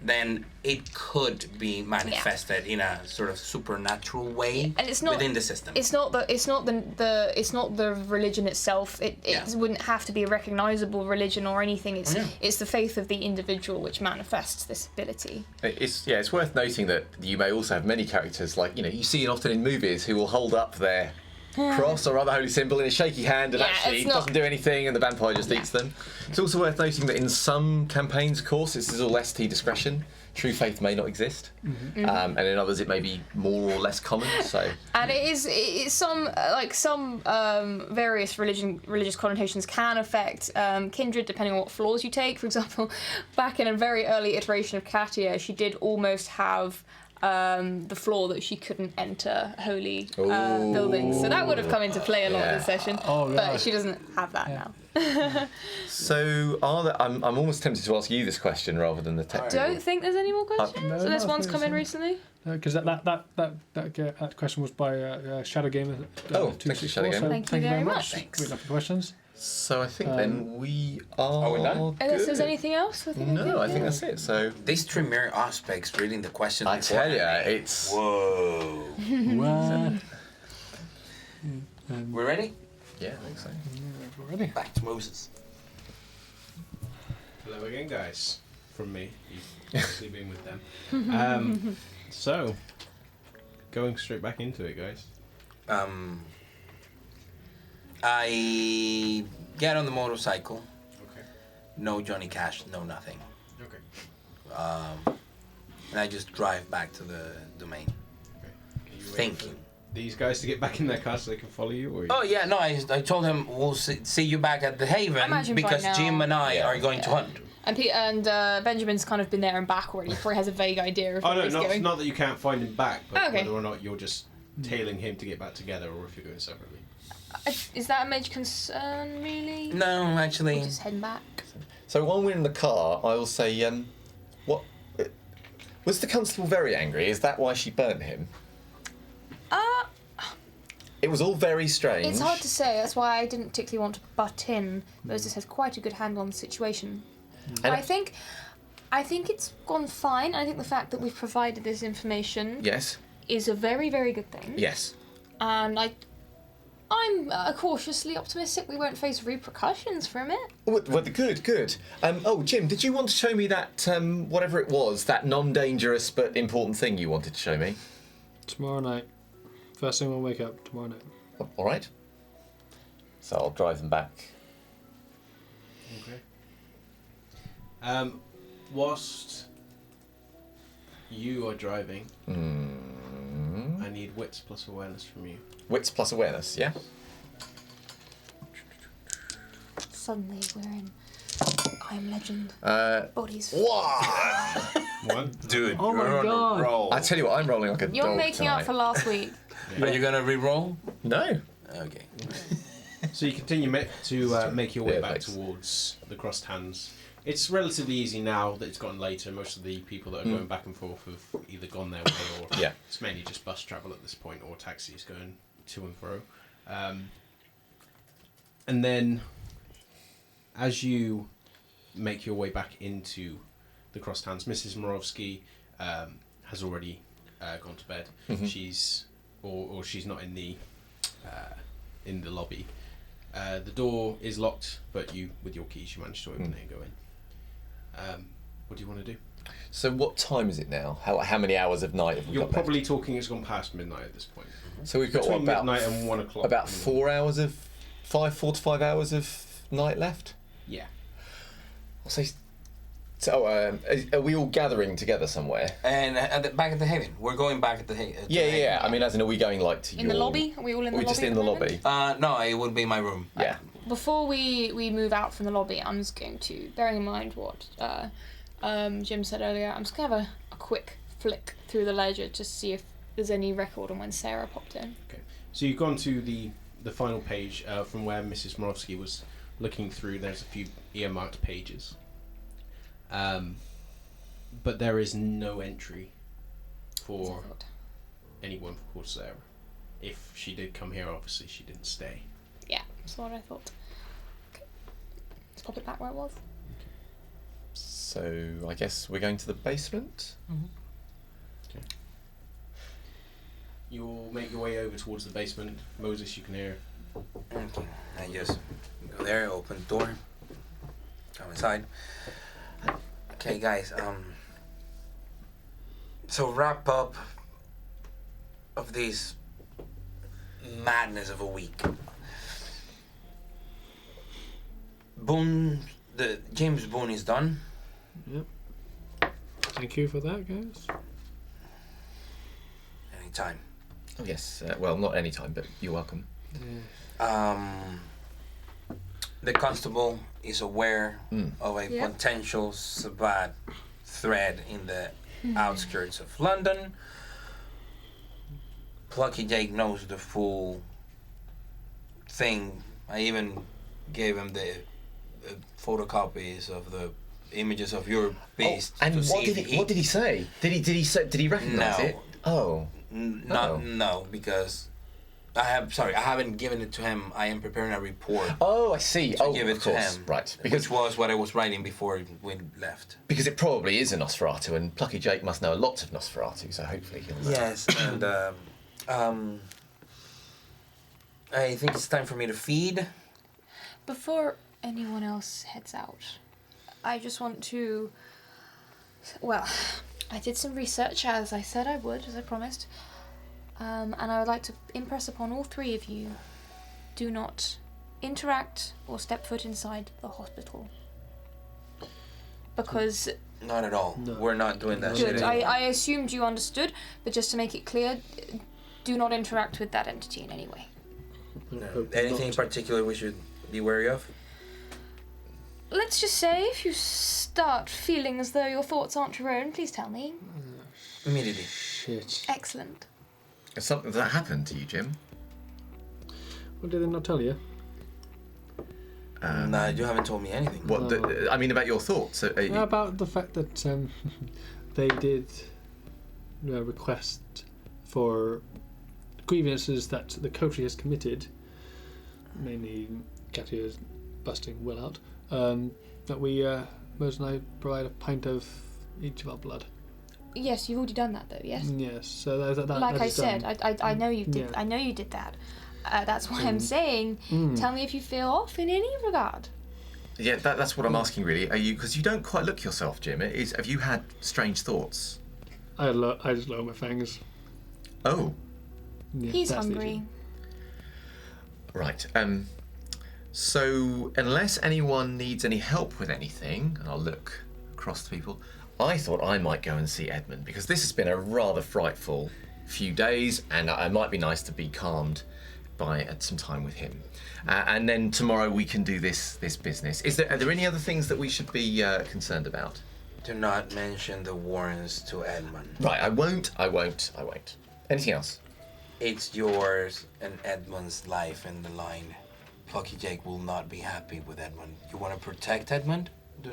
then it could be manifested in a sort of supernatural way And it's not within the system. It's not the religion itself. It wouldn't have to be a recognizable religion or anything. It's the faith of the individual which manifests this ability. It's worth noting that you may also have many characters, like, you see it often in movies, who will hold up their cross or other holy symbol in a shaky hand and actually doesn't do anything, and the vampire just eats them. It's also worth noting that in some campaigns, of course, this is all ST discretion. True faith may not exist, and in others it may be more or less common. So, and it's some various religious connotations can affect kindred depending on what flaws you take. For example, back in a very early iteration of Katia, she did almost have the flaw that she couldn't enter holy buildings. So that would have come into play a lot in this session. But she doesn't have that now. So I'm almost tempted to ask you this question rather than the technical. Don't think there's any more questions. Unless one's come in recently. Because that question was by Shadow Gamer. Thank you, Shadow Gamer. Thank you very much. Great enough for questions. So I think then we are. we're done? Unless there's anything else. I think that's it. So These Tremere aspects reading the questions. I tell you, beforehand, it's. whoa. Well, We're ready? Yeah, I think so. we're ready. Back to Moses. Hello again, guys. From me. You've obviously been with them. So, going straight back into it, guys. I get on the motorcycle. Okay. No Johnny Cash, no nothing. Okay. And I just drive back to the domain. Okay. Are you waiting Thinking. for these guys to get back in their car so they can follow you? Or Oh yeah, no, I told him we'll see you back at the Haven imagine by because now- Jim and I are going to hunt. And Benjamin's kind of been there and back already. Probably has a vague idea of Oh where no, he's going. not that you can't find him back, but Okay. whether or not you're just tailing him to get back together, or if you're going separately. Is that a major concern, really? No, actually. We're just heading back. So while we're in the car, I will say, what was the constable very angry? Is that why she burnt him? It was all very strange. It's hard to say. That's why I didn't particularly want to butt in. Moses has quite a good handle on the situation. And I think it's gone fine. I think the fact that we've provided this information yes, is a very, very good thing. yes. And I'm cautiously optimistic we won't face repercussions from it. Well, good. Oh, Jim, did you want to show me that whatever it was, that non-dangerous but important thing you wanted to show me? Tomorrow night. First thing when I wake up, tomorrow night. All right. So I'll drive them back. Okay. Whilst you are driving, I need wits plus awareness from you. Wits plus awareness, yeah? Suddenly we're in I Am Legend. Bodies. Wow! One. Dude, Oh my you're on a God. roll. I tell you what, I'm rolling like a You're dog making tonight. up for last week. Are you gonna re-roll? No. Okay. So you continue to make your way Yeah, back thanks. towards the crossed hands. It's relatively easy now that it's gotten later. Most of the people that are going back and forth have either gone their way or Yeah. it's mainly just bus travel at this point or taxis going to and fro. And then as you make your way back into the crossed hands, Mrs. Morovsky has already gone to bed. She's or she's not in the lobby. The door is locked, but you, with your keys, you manage to open it and go in. What do you want to do? So what time is it now? How many hours of night have we You're got probably left? talking it's gone past midnight at this point. So we've got Between about midnight and 1 o'clock. about in the 4 hours of 4 to 5 hours of night left. Yeah. I'll say. So are we all gathering together somewhere? And back at the Haven. We're going back at the Haven. Yeah. I mean, as in, are we going like to In the lobby? Are we all in the Are we lobby? just at in the moment? lobby? No, it would be my room. Yeah. Before we move out from the lobby, I'm just going to, bearing in mind what Jim said earlier, I'm just going to have a quick flick through the ledger to see if there's any record on when Sarah popped in. Okay. So you've gone to the final page from where Mrs. Morovsky was looking through. There's a few earmarked pages. But there is no entry for anyone called Sarah. If she did come here, obviously she didn't stay. Yeah, that's what I thought. Okay. Let's pop it back where it was. So I guess we're going to the basement. Okay. You'll make your way over towards the basement. Moses, you can hear. Okay. I just go there, open the door, come inside. Okay, guys. So wrap up of this madness of a week. Boone, the James Boone is done. Thank you for that, guys. Anytime. Oh yes. Well, not any time, but you're welcome. The constable is aware of a Yep. potential Sabbat thread in the outskirts of London. Plucky Jake knows the full thing. I even gave him the photocopies of the images of your beast. And to see what if did he say? Did he recognise No. it? Oh. No, because I haven't given it to him. I am preparing a report. Oh, I see. To Oh, give it of to course. him, Right. Which was what I was writing before we left. Because it probably is a Nosferatu, and Plucky Jake must know a lot of Nosferatu, so hopefully he'll know. Yes, and I think it's time for me to feed. Before anyone else heads out, I just want to... Well, I did some research, as I said I would, as I promised. And I would like to impress upon all three of you, do not interact or step foot inside the hospital. Because... Not at all. No. We're not doing that shit Good, anymore. I assumed you understood, but just to make it clear, do not interact with that entity in any way. Anything in particular we should be wary of? Let's just say, if you start feeling as though your thoughts aren't your own, please tell me. Immediately. Shit. Excellent. Something that happened to you, Jim? What did they not tell you? No, you haven't told me anything. What? I mean, about your thoughts. About the fact that they did request for grievances that the coterie has committed, mainly Katia's busting Will out, that we, Mose and I, provide a pint of each of our blood. Yes, you've already done that though. Yes. Yes, so that Like that I is said, done. I know you did. Yeah. I know you did that. That's why I'm saying. Tell me if you feel off in any regard. Yeah, that's what I'm asking, really. Are you? Because you don't quite look yourself, Jim. Have you had strange thoughts? I just lower my fangs. Oh, Yeah, He's that's the hungry. issue. right. So unless anyone needs any help with anything, and I'll look across the people, I thought I might go and see Edmund, because this has been a rather frightful few days, and it might be nice to be calmed by some time with him. And then tomorrow we can do this business. Are there any other things that we should be concerned about? Do not mention the Warrens to Edmund. Right, I won't. Anything else? It's yours and Edmund's life in the line. Plucky Jake will not be happy with Edmund. You want to protect Edmund? Do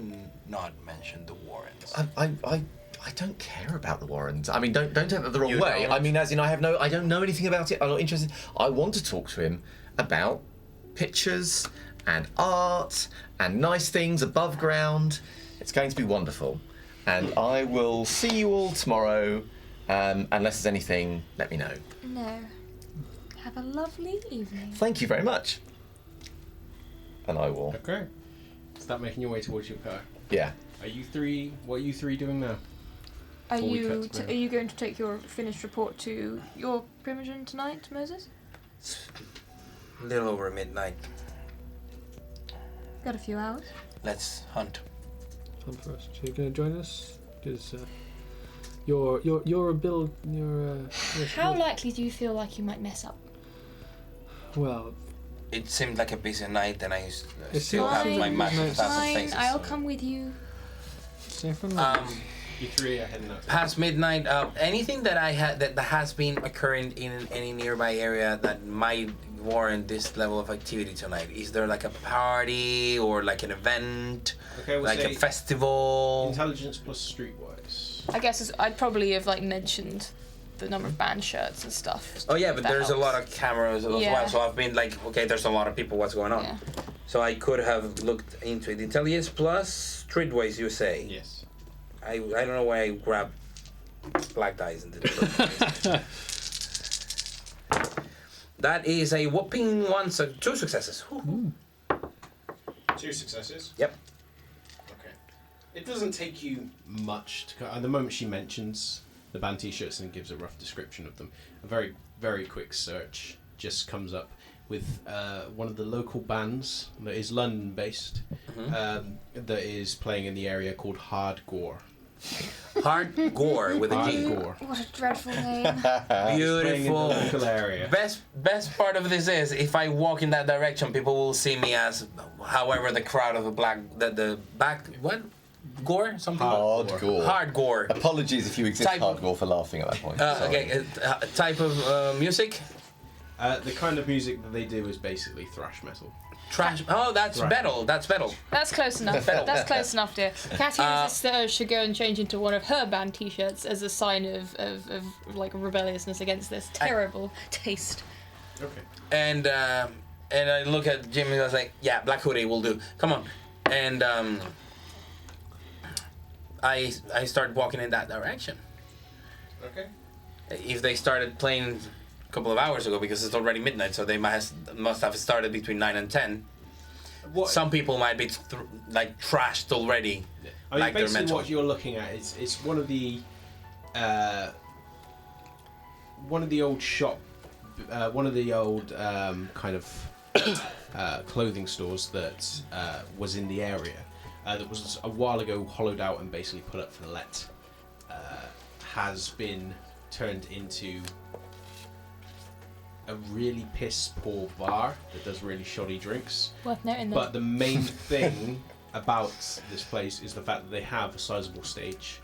not mention the Warrens. I don't care about the Warrens. I mean, don't take that the wrong You way. don't? I mean, as in, I don't know anything about it. I'm not interested. I want to talk to him about pictures and art and nice things above ground. It's going to be wonderful. And I will see you all tomorrow. Unless there's anything, let me know. No. Have a lovely evening. Thank you very much. And I will. Okay. Start making your way towards your car. Yeah. What are you three doing now? Are Before we you cut to are you going to take your finished report to your primogen tonight, Moses? A little over midnight. Got a few hours. Let's hunt. Fun for us. So you're going to join us? Because your ability, How likely do you feel like you might mess up? well, It seemed like a busy night, and I It's still have my fine. massive It's thousand Fine, faces. I'll come with you. safe and You three are heading out. Past midnight, anything that that has been occurring in any nearby area that might warrant this level of activity tonight? Is there like a party or like an event, Okay, we'll like say a festival? intelligence plus streetwise. I guess I'd probably have mentioned the number of band shirts and stuff. Oh yeah, if but that there's a helps. lot of cameras as Yeah. well. So I've been like, okay, there's a lot of people. What's going on? Yeah. So I could have looked into it. Intelligence plus streetwise, you say? Yes. I don't know why I grabbed black dice and did it. That is a whopping 2 successes. Whew. 2 successes. Yep. Okay. It doesn't take you much to. At the moment she mentions the band T-shirts and gives a rough description of them, a very, very quick search just comes up with one of the local bands that is London-based, that is playing in the area called Hard Gore. Hard gore with a G. Hard Gore. What a dreadful name. Playing in the Beautiful. local area. Best part of this is if I walk in that direction, people will see me as, however, the crowd of the back what gore something. Hardcore. Hardcore. Apologies if you exist Type- hardcore for laughing at that point. Sorry. Okay, type of music. The kind of music that they do is basically thrash metal. Trash. Oh, that's Right. metal. That's metal. That's close enough. That's close enough, dear. Katia should go and change into one of her band T-shirts as a sign of rebelliousness against this terrible taste. Okay. And I look at Jim and I was like, yeah, black hoodie will do. Come on. And I start walking in that direction. Okay. If they started playing a couple of hours ago, because it's already midnight, so they must have started between 9 and 10. What? Some people might be trashed already. I mean, like they're basically mental. what you're looking at is it's one of the old shop, one of the old kind of clothing stores that was in the area that was a while ago hollowed out and basically put up for let, has been turned into a really piss poor bar that does really shoddy drinks. Worth noting, though. But the main thing about this place is the fact that they have a sizable stage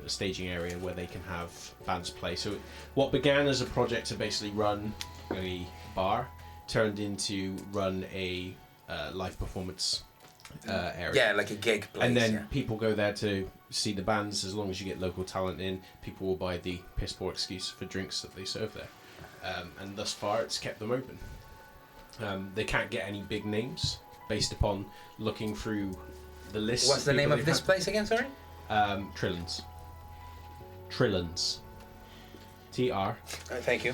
staging area where they can have bands play. So what began as a project to basically run a bar turned into run a live performance area. Yeah, like a gig place. And then people go there to see the bands. As long as you get local talent in, people will buy the piss poor excuse for drinks that they serve there. And thus far, it's kept them open. They can't get any big names based upon looking through the list. What's the name of this place again, sorry? Trillans. Trillans. Thank you.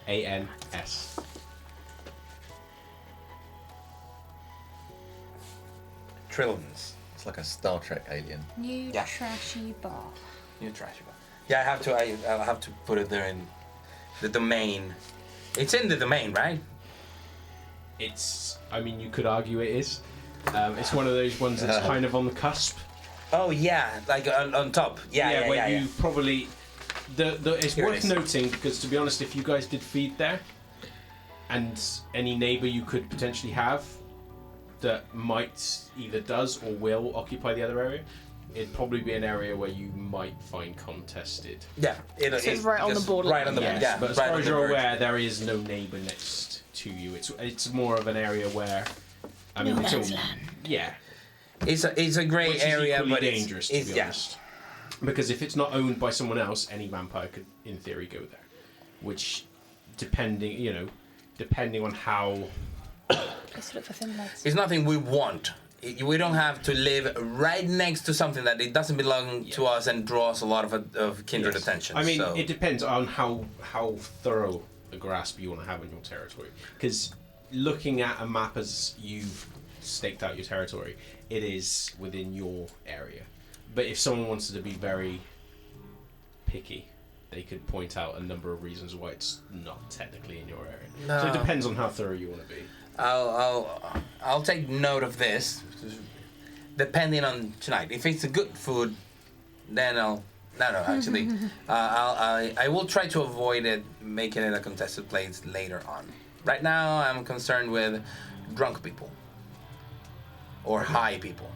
Trillans. Trillans. It's like a Star Trek alien. New Yeah. trashy bar. New trash bar. Yeah, I'll have to put it there in the domain. It's in the domain, right? I mean, you could argue it is. It's one of those ones that's kind of on the cusp. Oh yeah, like on top. Yeah. where you probably. It's Here it worth is. noting because, to be honest, if you guys did feed there, and any neighbour you could potentially have that might either does or will occupy the other area, it'd probably be an area where you might find contested. Yeah, it's right on the border. Right on the Yes, yeah. but as right far on as the you're verge. aware, there is no neighbour next to you. It's more of an area where, I mean, No it's all- man's land. yeah, It's a grey which is area, equally but dangerous it's to be honest. Because if it's not owned by someone else, any vampire could, in theory, go there. Which, depending on how. Let's look for thin bloods. It's nothing we want. We don't have to live right next to something that it doesn't belong to us and draws a lot of kindred Yes. attention. I mean, so. it depends on how thorough a grasp you want to have on your territory. Because looking at a map as you've staked out your territory, it is within your area. But if someone wanted to be very picky, they could point out a number of reasons why it's not technically in your area. No. So it depends on how thorough you want to be. I'll take note of this, depending on tonight. If it's a good food, then I'll. No, actually, I will try to avoid it, making it a contested place later on. Right now, I'm concerned with drunk people or high people.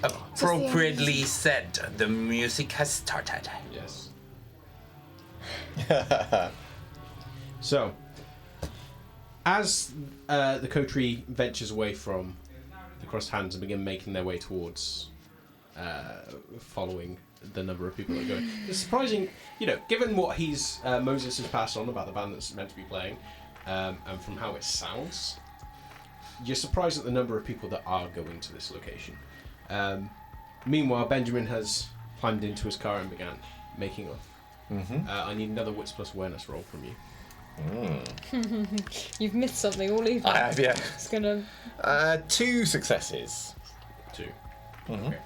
Appropriately said, the music has started. Yes. So, as the coterie ventures away from the crossed hands and begin making their way towards following the number of people that are going, it's surprising, given what Moses has passed on about the band that's meant to be playing, and from how it sounds, you're surprised at the number of people that are going to this location. Meanwhile, Benjamin has climbed into his car and began making off. Mm-hmm. I need another wits plus awareness roll from you. You've missed something all evening. I have, yeah. It's gonna. 2 successes. 2. Mhm. Okay.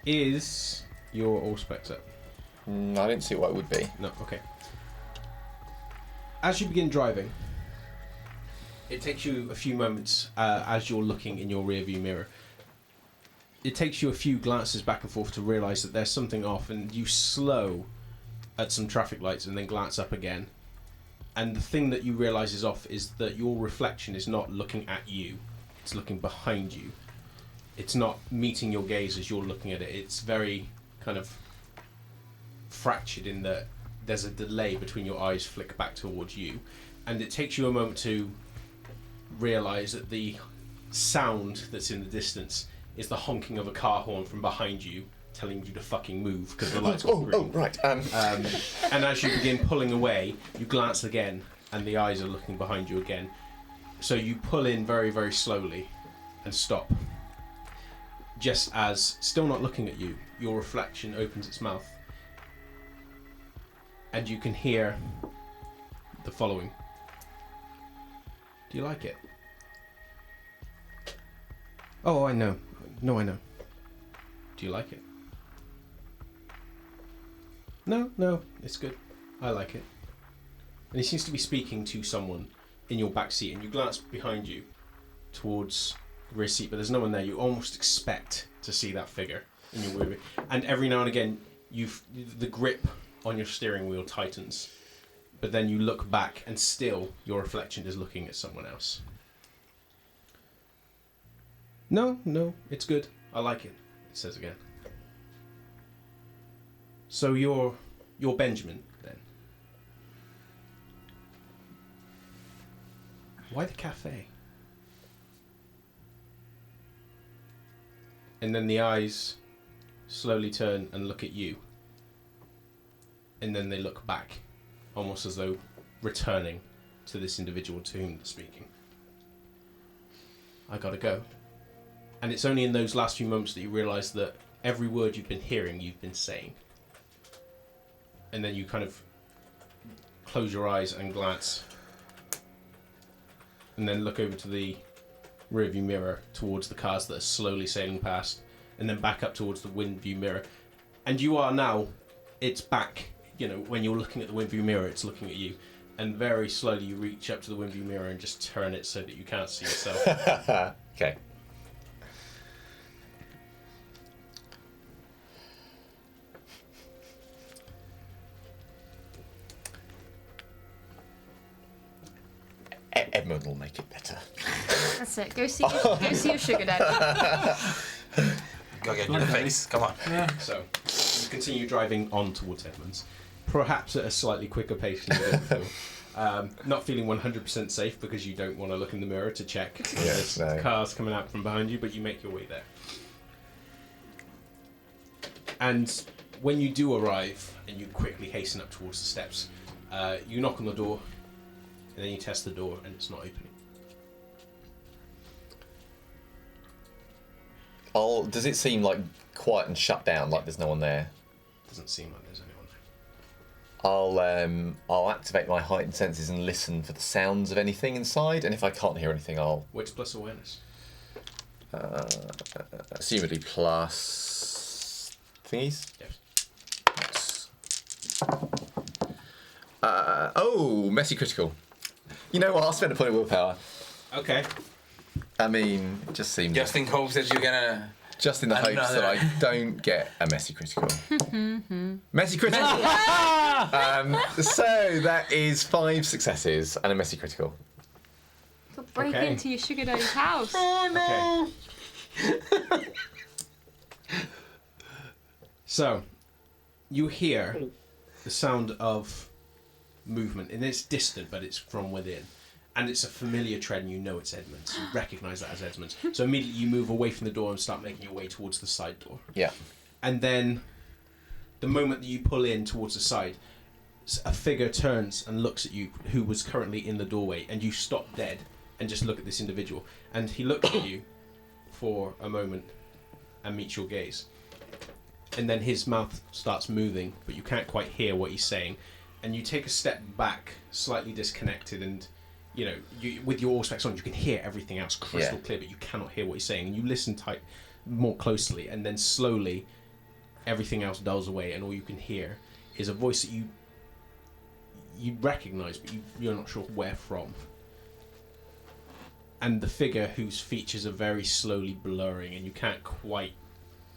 Is your Allspec up? I didn't see what it would be. No, okay. As you begin driving, it takes you a few moments as you're looking in your rearview mirror. It takes you a few glances back and forth to realise that there's something off, and you slow at some traffic lights and then glance up again. And the thing that you realise is off is that your reflection is not looking at you, it's looking behind you. It's not meeting your gaze as you're looking at it. It's very kind of fractured in that there's a delay between your eyes flick back towards you. And it takes you a moment to realise that the sound that's in the distance is the honking of a car horn from behind you telling you to fucking move because the lights got green. Right. And as you begin pulling away, you glance again and the eyes are looking behind you again. So you pull in very, very slowly and stop. Just as, still not looking at you, your reflection opens its mouth. And you can hear the following. Do you like it? Oh, I know. No, I know. Do you like it? No, it's good. I like it. And he seems to be speaking to someone in your back seat, and you glance behind you towards the rear seat, but there's no one there. You almost expect to see that figure in your rear view. And every now and again, the grip on your steering wheel tightens, but then you look back, and still your reflection is looking at someone else. No, it's good. I like it. It says again. So you're Benjamin then. Why the cafe? And then the eyes slowly turn and look at you. And then they look back, almost as though returning to this individual to whom they're speaking. I gotta go. And it's only in those last few moments that you realise that every word you've been hearing, you've been saying. And then you kind of close your eyes and glance. And then look over to the rearview mirror towards the cars that are slowly sailing past. And then back up towards the wind view mirror. And you are now, it's back. You know, when you're looking at the wind view mirror, it's looking at you. And very slowly you reach up to the wind view mirror and just turn it so that you can't see yourself. Okay. Edmund will make it better. That's it. Go see your sugar daddy. Go get your face. Come on. So, you continue driving on towards Edmund's, perhaps at a slightly quicker pace than you did before. Not feeling 100% safe because you don't want to look in the mirror to check if there's cars coming out from behind you, but you make your way there. And when you do arrive, and you quickly hasten up towards the steps, you knock on the door, and then you test the door, and it's not opening. Does it seem like quiet and shut down, like there's no one there? Doesn't seem like there's anyone there. I'll activate my heightened senses and listen for the sounds of anything inside, and if I can't hear anything, I'll... Wits plus awareness. Assumedly plus... thingies? Yes. Messy critical. You know what, I'll spend a point of willpower. Okay. I mean, it just seems... Just in hopes that you're gonna... Just in the hopes that I don't get a messy critical. Messy critical! So that is 5 successes and a messy critical. Break Okay. into your sugar daddy's house. Okay. So, you hear the sound of movement, and it's distant, but it's from within. And it's a familiar tread, and you know it's Edmund's. You recognise that as Edmund's. So immediately you move away from the door and start making your way towards the side door. Yeah. And then, the moment that you pull in towards the side, a figure turns and looks at you, who was currently in the doorway, and you stop dead and just look at this individual. And he looks at you for a moment and meets your gaze. And then his mouth starts moving, but you can't quite hear what he's saying. And you take a step back, slightly disconnected, and you know, with your Auspex on, you can hear everything else crystal clear, but you cannot hear what he's saying. And you listen more closely, and then slowly, everything else dulls away, and all you can hear is a voice that you recognise, but you're not sure where from. And the figure whose features are very slowly blurring, and you can't quite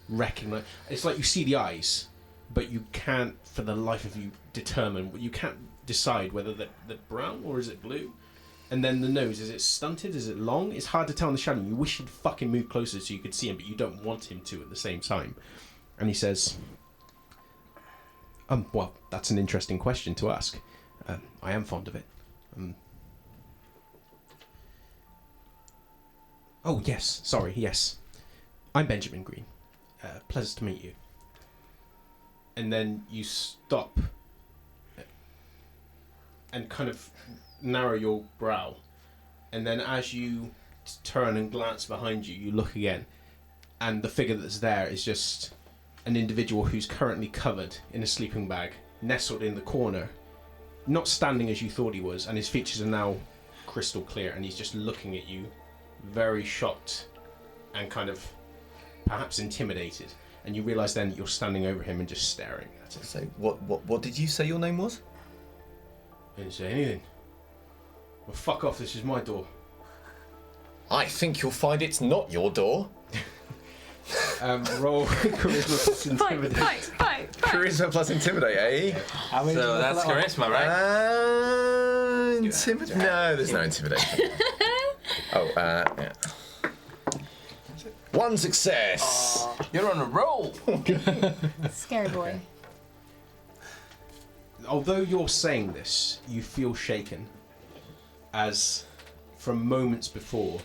recognise. It's like you see the eyes, but you can't, for the life of you, determine. You can't decide whether they're brown or is it blue. And then the nose, is it stunted? Is it long? It's hard to tell in the shadow. You wish he'd fucking move closer so you could see him, but you don't want him to at the same time. And he says, well, that's an interesting question to ask. I am fond of it. Oh, yes. Sorry, yes. I'm Benjamin Green. Pleasure to meet you. And then you stop and kind of narrow your brow. And then as you turn and glance behind you, you look again. And the figure that's there is just an individual who's currently covered in a sleeping bag, nestled in the corner, not standing as you thought he was, and his features are now crystal clear, and he's just looking at you, very shocked and kind of perhaps intimidated. And you realise then that you're standing over him and just staring at him. So what did you say your name was? I didn't say anything. Well, fuck off, this is my door. I think you'll find it's not your door. Roll charisma plus intimidate. Fight. Charisma plus intimidate, eh? So that's charisma, right? Intimidate? No, there's no intimidation. Yeah. 1 success. You're on a roll. Scary boy. Although you're saying this, you feel shaken, as from moments before,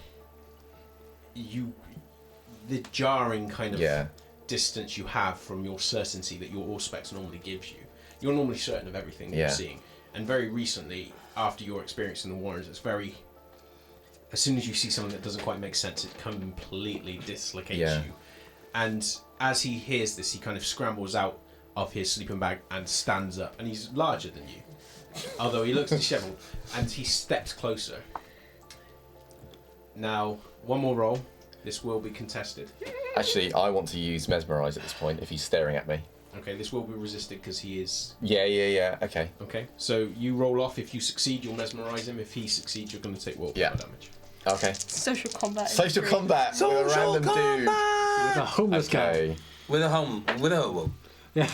the jarring kind of distance you have from your certainty that your Auspex normally gives you. You're normally certain of everything that you're seeing, and very recently, after your experience in the Warrens, it's very. As soon as you see something that doesn't quite make sense, it completely dislocates you. And as he hears this, he kind of scrambles out of his sleeping bag and stands up. And he's larger than you, although he looks disheveled. And he steps closer. Now, one more roll. This will be contested. Actually, I want to use Mesmerize at this point if he's staring at me. Okay, this will be resisted because he is... Yeah. Okay. Okay, so you roll off. If you succeed, you'll mesmerize him. If he succeeds, you're going to take willpower damage. Okay. Social combat. Social combat with a random dude. With a homeless guy. With a hobo. Yeah.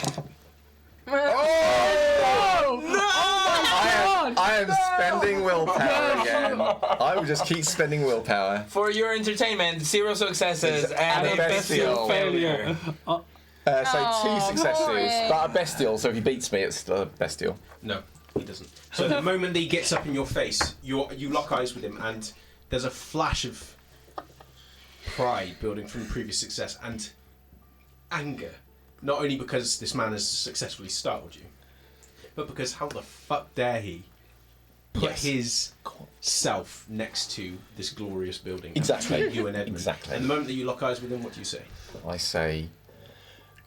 I am spending willpower again. I will just keep spending willpower. For your entertainment, 0 successes and a bestial failure. So 2 successes, but a bestial. So if he beats me, it's a bestial. No, he doesn't. So the moment that he gets up in your face, you lock eyes with him, and there's a flash of pride building from the previous success and anger. Not only because this man has successfully startled you, but because how the fuck dare he put his self next to this glorious building? Exactly. You and Edmund. Exactly. And the moment that you lock eyes with him, what do you say? I say,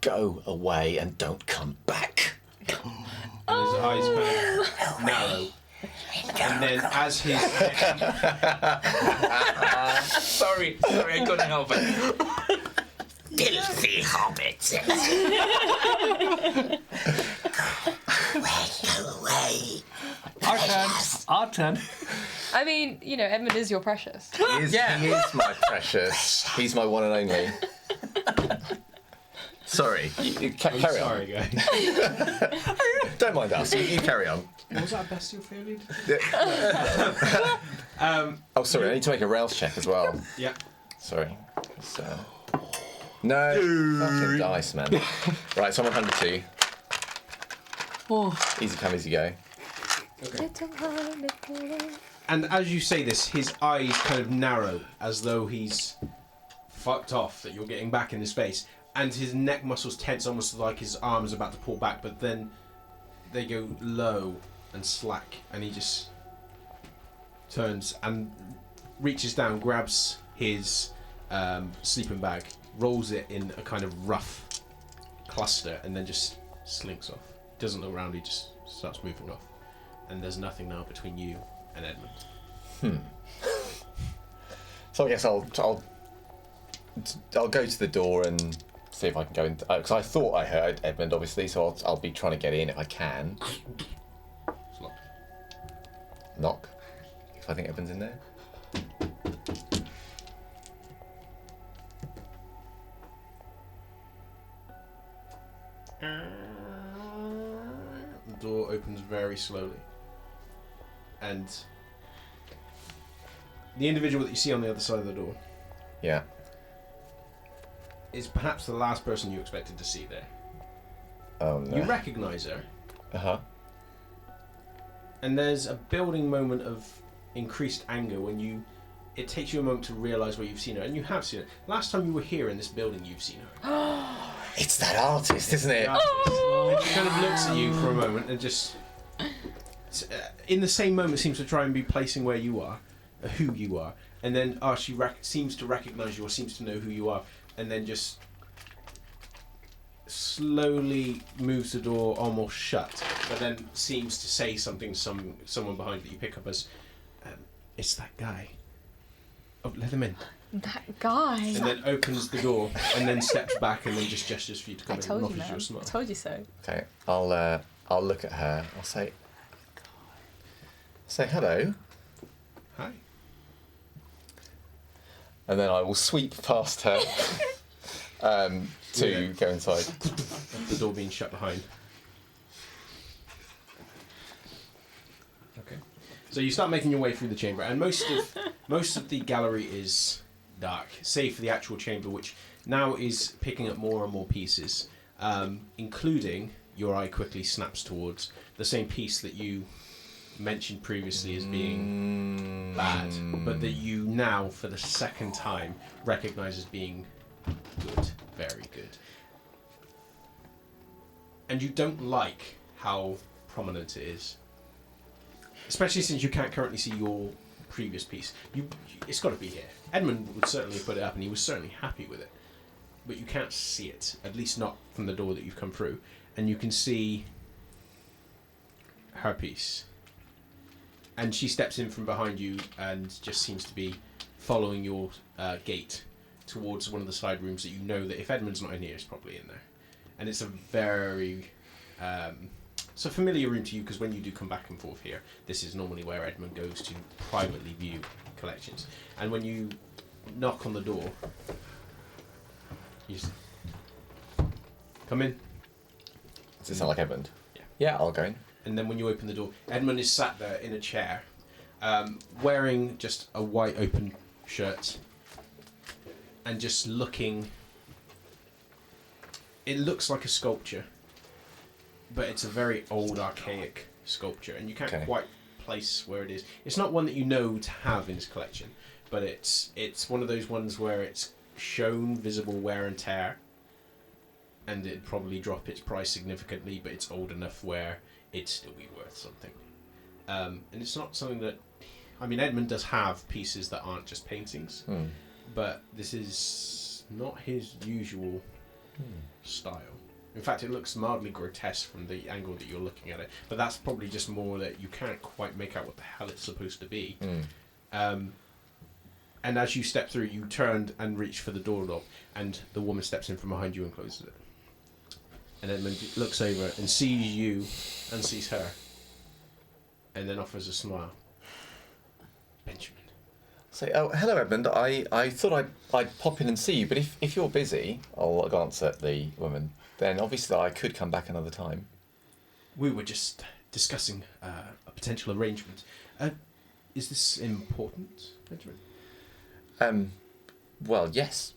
go away and don't come back. And his eyes kind of narrow. And then as his Sorry, I couldn't help it. Filthy hobbits. Go away. Our turn. I mean, Edmund is your precious. He is my precious. He's my one and only. Sorry, you carry on. Sorry, guys. Don't mind us. You carry on. Was that a bestial failure? Oh, sorry. I need to make a rails check as well. Yeah. Sorry. No, fucking dice, man. Right, so I'm 102. Easy come, easy go. Okay. And as you say this, his eyes kind of narrow, as though he's fucked off that you're getting back in his face, and his neck muscles tense, almost like his arm is about to pull back, but then they go low and slack, and he just turns and reaches down, grabs his sleeping bag, rolls it in a kind of rough cluster, and then just slinks off. Doesn't look around, he just starts moving off. And there's nothing now between you and Edmund. So I guess I'll go to the door and see if I can go in. Because I thought I heard Edmund, obviously, so I'll be trying to get in if I can. It's locked. Knock. If I think Edmund's in there. The door opens very slowly. And the individual that you see on the other side of the door Yeah. is perhaps the last person you expected to see there. Oh no. You recognise her, Uh-huh. and there's a building moment of increased anger when it takes you a moment to realise where you've seen her, and you have seen her. Last time you were here in this building, you've seen her. It's that artist, isn't it? The artist. And she kind of looks at you for a moment and just, in the same moment, seems to try and be placing where you are, who you are, and then she seems to recognise you or seems to know who you are, and then just slowly moves the door almost shut, but then seems to say something to someone behind that you pick up as, it's that guy. Oh, let him in. That guy. And then opens the door and then steps back and then just gestures for you to come I in told and you, offers you a man. smile. I told you so. Okay, I'll look at her. I'll say hello, Hi. and then I will sweep past her to go inside. The door being shut behind. Okay. So you start making your way through the chamber, and most of the gallery is dark, save for the actual chamber, which now is picking up more and more pieces, including your eye quickly snaps towards the same piece that you mentioned previously as being bad, but that you now, for the second time, recognise as being good, very good. And you don't like how prominent it is, especially since you can't currently see your previous piece. It's got to be here. Edmund would certainly put it up, and he was certainly happy with it, but you can't see it, at least not from the door that you've come through, and you can see her piece. And she steps in from behind you and just seems to be following your gate towards one of the side rooms that you know that if Edmund's not in here, it's probably in there. And it's a very... it's a familiar room to you because when you do come back and forth here, this is normally where Edmund goes to privately view collections. And when you knock on the door, you just... Come in. Does it sound like Edmund? Yeah. Yeah, I'll go in. And then when you open the door, Edmund is sat there in a chair, wearing just a white open shirt, and just looking... It looks like a sculpture, but it's a very old, archaic sculpture, and you can't quite place where it is. It's not one that you know to have in his collection, but it's one of those ones where it's shown visible wear and tear, and it'd probably drop its price significantly, but it's old enough where it'd still be worth something. And it's not something that... I mean, Edmund does have pieces that aren't just paintings, but this is not his usual style. In fact, it looks mildly grotesque from the angle that you're looking at it, but that's probably just more that you can't quite make out what the hell it's supposed to be. And as you step through, you turned and reached for the doorknob, and the woman steps in from behind you and closes it. And Edmund looks over and sees you and sees her, and then offers a smile. Benjamin. Say, oh, hello, Edmund. I thought I'd pop in and see you, but if you're busy, I'll glance at the woman, then obviously I could come back another time. We were just discussing a potential arrangement. Is this important, Benjamin? Well, yes.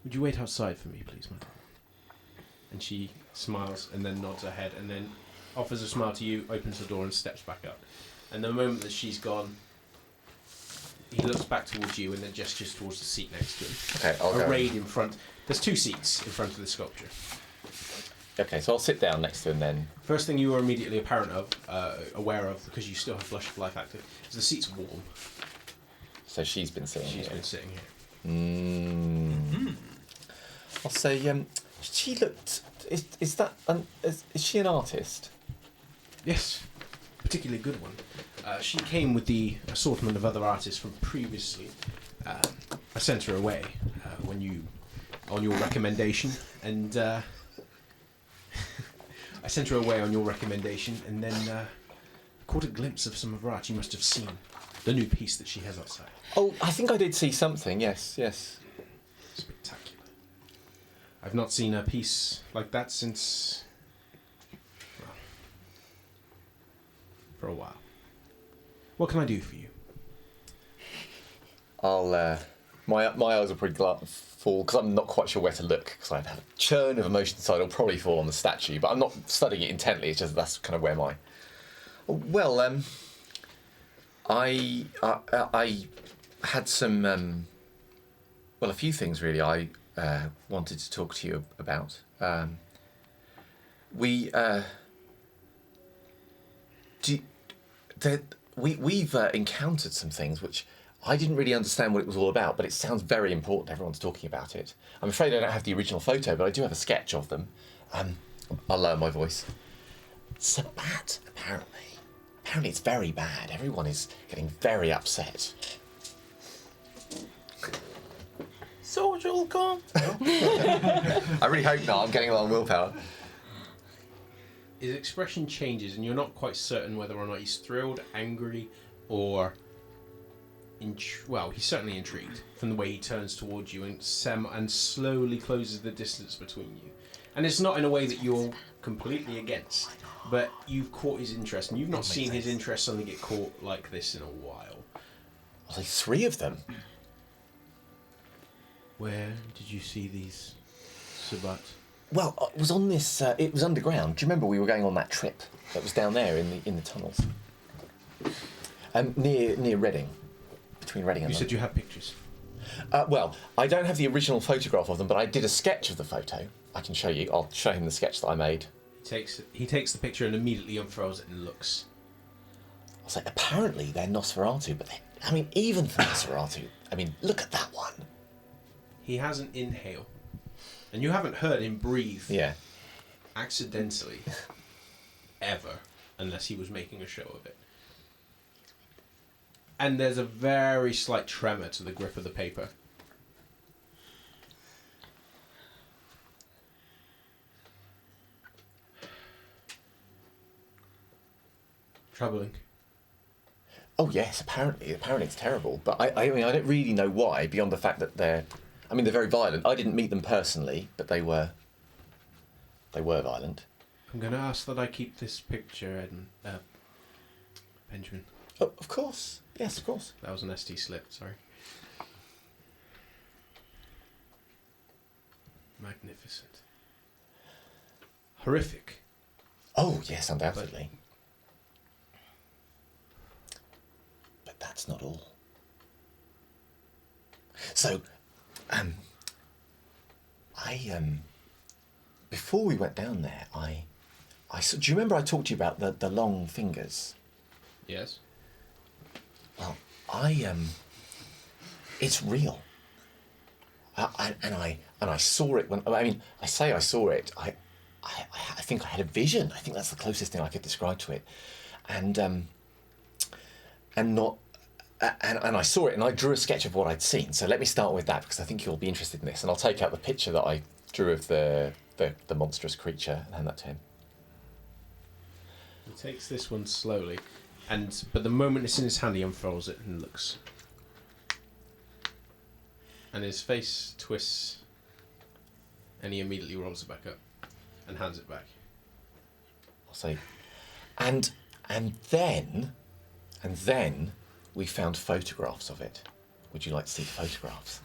Would you wait outside for me, please, madam? And she smiles and then nods her head and then offers a smile to you, opens the door and steps back up. And the moment that she's gone, he looks back towards you and then gestures towards the seat next to him. Okay, I'll go. Arrayed in front. There's 2 seats in front of the sculpture. Okay, so I'll sit down next to him then. First thing you are immediately aware of, because you still have Flush of Life active, is the seat's warm. So she's been sitting here. She's been sitting here. I'll say, she looked... Is she an artist? Yes, particularly good one. She came with the assortment of other artists from previously. I sent her away on your recommendation, and I sent her away on your recommendation, and then caught a glimpse of some of her art. You must have seen the new piece that she has outside. Oh, I think I did see something. Yes. Spectacular. I've not seen a piece like that since... well, for a while. What can I do for you? I'll... My eyes will probably fall, because I'm not quite sure where to look, because I've had a churn of emotion inside. It'll probably fall on the statue, but I'm not studying it intently. It's just that's kind of where my... Well, I had some... well, a few things, really, I wanted to talk to you about. We've encountered some things which I didn't really understand what it was all about, but it sounds very important. Everyone's talking about it. I'm afraid I don't have the original photo, but I do have a sketch of them. I'll lower my voice. It's bad, apparently. Apparently it's very bad. Everyone is getting very upset. Soldier will come. I really hope not. I'm getting a lot of willpower. His expression changes, and you're not quite certain whether or not he's thrilled, angry, or... well, he's certainly intrigued from the way he turns towards you and slowly closes the distance between you. And it's not in a way that you're completely against, but you've caught his interest, and you've not seen his interest suddenly get caught like this in a while. Well, there's 3 of them. Where did you see these, Sabat? Well, it was on this. It was underground. Do you remember we were going on that trip? That was down there in the tunnels. Near Reading, between Reading and. You said you had pictures. Well, I don't have the original photograph of them, but I did a sketch of the photo. I can show you. I'll show him the sketch that I made. He takes the picture and immediately unfurls it and looks. I'll say, apparently they're Nosferatu, but even for Nosferatu, look at that one. He has an inhale, and you haven't heard him breathe. Yeah. Accidentally, ever, unless he was making a show of it. And there's a very slight tremor to the grip of the paper. Troubling. Oh yes, apparently it's terrible. But I don't really know why, beyond the fact that they're very violent. I didn't meet them personally, but they were violent. I'm going to ask that I keep this picture, Benjamin. Oh, of course. Yes, of course. That was an ST slip, sorry. Magnificent. Horrific. Oh, yes, undoubtedly. But that's not all. So, before we went down there, do you remember I talked to you about the long fingers? Yes. Well, it's real. And I saw it when, I say I saw it, I think I had a vision. I think that's the closest thing I could describe to it. And I saw it and I drew a sketch of what I'd seen. So let me start with that because I think you'll be interested in this. And I'll take out the picture that I drew of the monstrous creature and hand that to him. He takes this one slowly. But the moment it's in his hand, he unfurls it and looks. And his face twists, and he immediately rolls it back up and hands it back. I'll say, and then we found photographs of it. Would you like to see the photographs?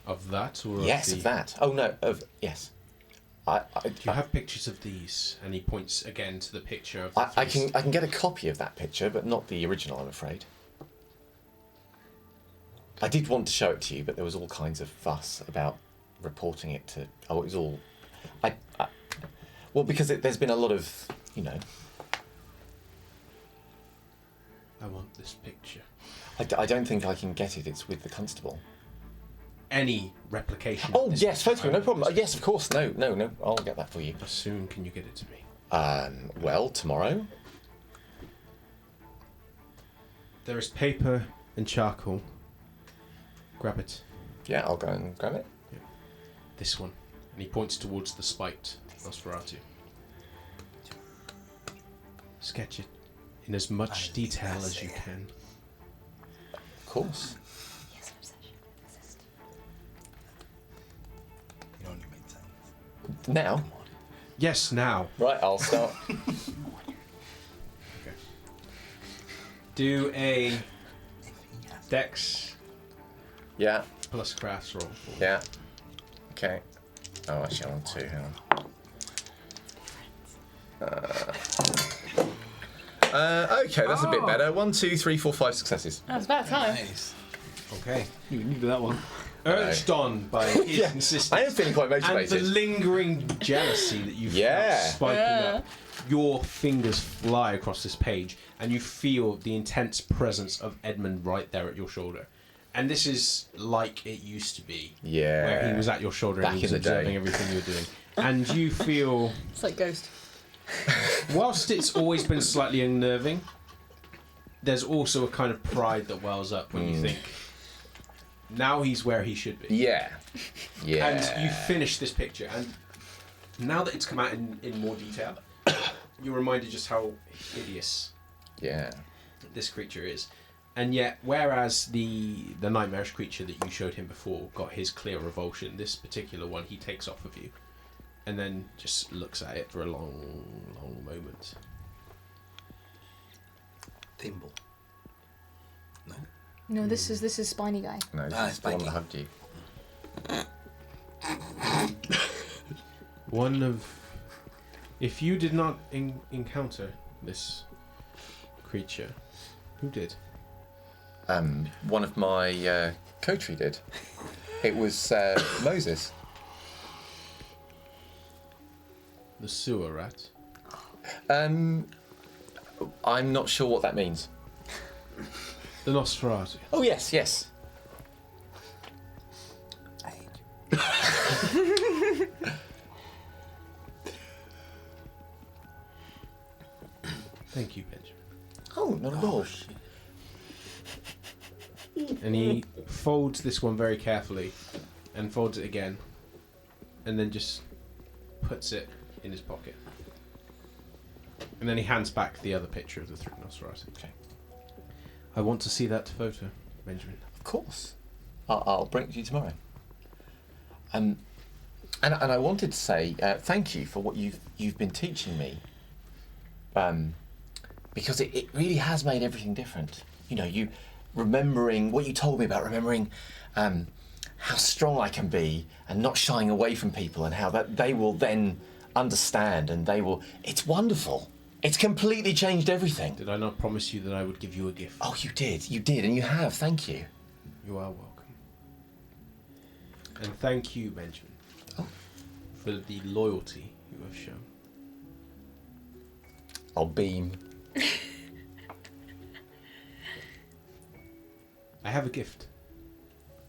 Of that, or yes, of that. Oh no, yes. Do you have pictures of these? And he points again to the picture of. I can get a copy of that picture, but not the original, I'm afraid. I did want to show it to you, but there was all kinds of fuss about reporting it to. Oh, it was all. Well, because there's been a lot of, I want this picture. I don't think I can get it. It's with the constable. Any replication. Oh yes, photograph, no problem. Yes, of course. No. I'll get that for you. How soon can you get it to me? Well, tomorrow. There is paper and charcoal. Grab it. Yeah, I'll go and grab it. Yeah. This one. And he points towards the spiked Nosferatu. Sketch it in as much detail as you can. Of course. Now? Yes, now. Right, I'll start. Okay. Do a Dex. Yeah. Plus crafts roll. Yeah. Okay. Oh, actually, I want two. Hang on. Okay, that's a bit better. 1, 2, 3, 4, 5 successes. That's about time. Nice. Okay. You needed that one. Urged on by his Yeah, insistence. I am feeling quite And motivated. the lingering jealousy that you Yeah. felt spiking up. Your fingers fly across this page, and you feel the intense presence of Edmund right there at your shoulder. And this is like it used to be. Yeah. Where he was at your shoulder Back and he was in the day. observing everything you were doing. And you feel, It's like Ghost. whilst it's always been slightly unnerving, there's also a kind of pride that wells up when you think, now he's where he should be. Yeah. Yeah. And you finish this picture, and now that it's come out in more detail, you're reminded just how hideous Yeah. this creature is. And yet, whereas the nightmarish creature that you showed him before got his clear revulsion, this particular one he takes off of you, and then just looks at it for a long, long moment. Thimble. No. No, this is Spiny Guy. No, Ah, this is the one spiky. that hugged you. One of... If you did not encounter this creature, who did? One of my coterie did. It was Moses. The sewer rat? I'm not sure what that means. The Nosferatu? Oh, yes, yes. I hate you. Thank you, Benjamin. Oh, not at all. And he folds this one very carefully and folds it again and then just puts it in his pocket. And then he hands back the other picture of the three Nosferatu. Okay. I want to see that photo, Benjamin. Of course. I'll bring it to you tomorrow. And I wanted to say thank you for what you've been teaching me. Because it really has made everything different. You know, you remembering what you told me about remembering how strong I can be and not shying away from people, and how that they will then understand and they will. It's wonderful. It's completely changed everything. Did I not promise you that I would give you a gift? Oh, you did, and you have. Thank you. You are welcome. And thank you, Benjamin, for the loyalty you have shown. I'll beam. I have a gift.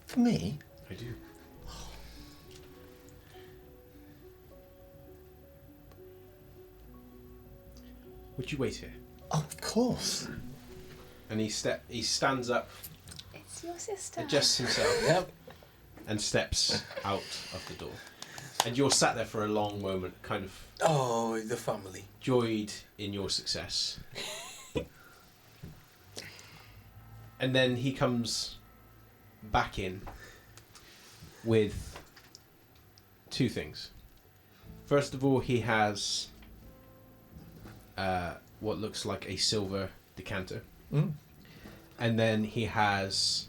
For me? I do. Would you wait here? Oh, of course. And he stands up, It's your sister. adjusts himself, Yep. and steps out of the door. And you're sat there for a long moment, kind of Oh, the family. joyed in your success. And then he comes back in with two things. First of all, he has what looks like a silver decanter. Mm. And then he has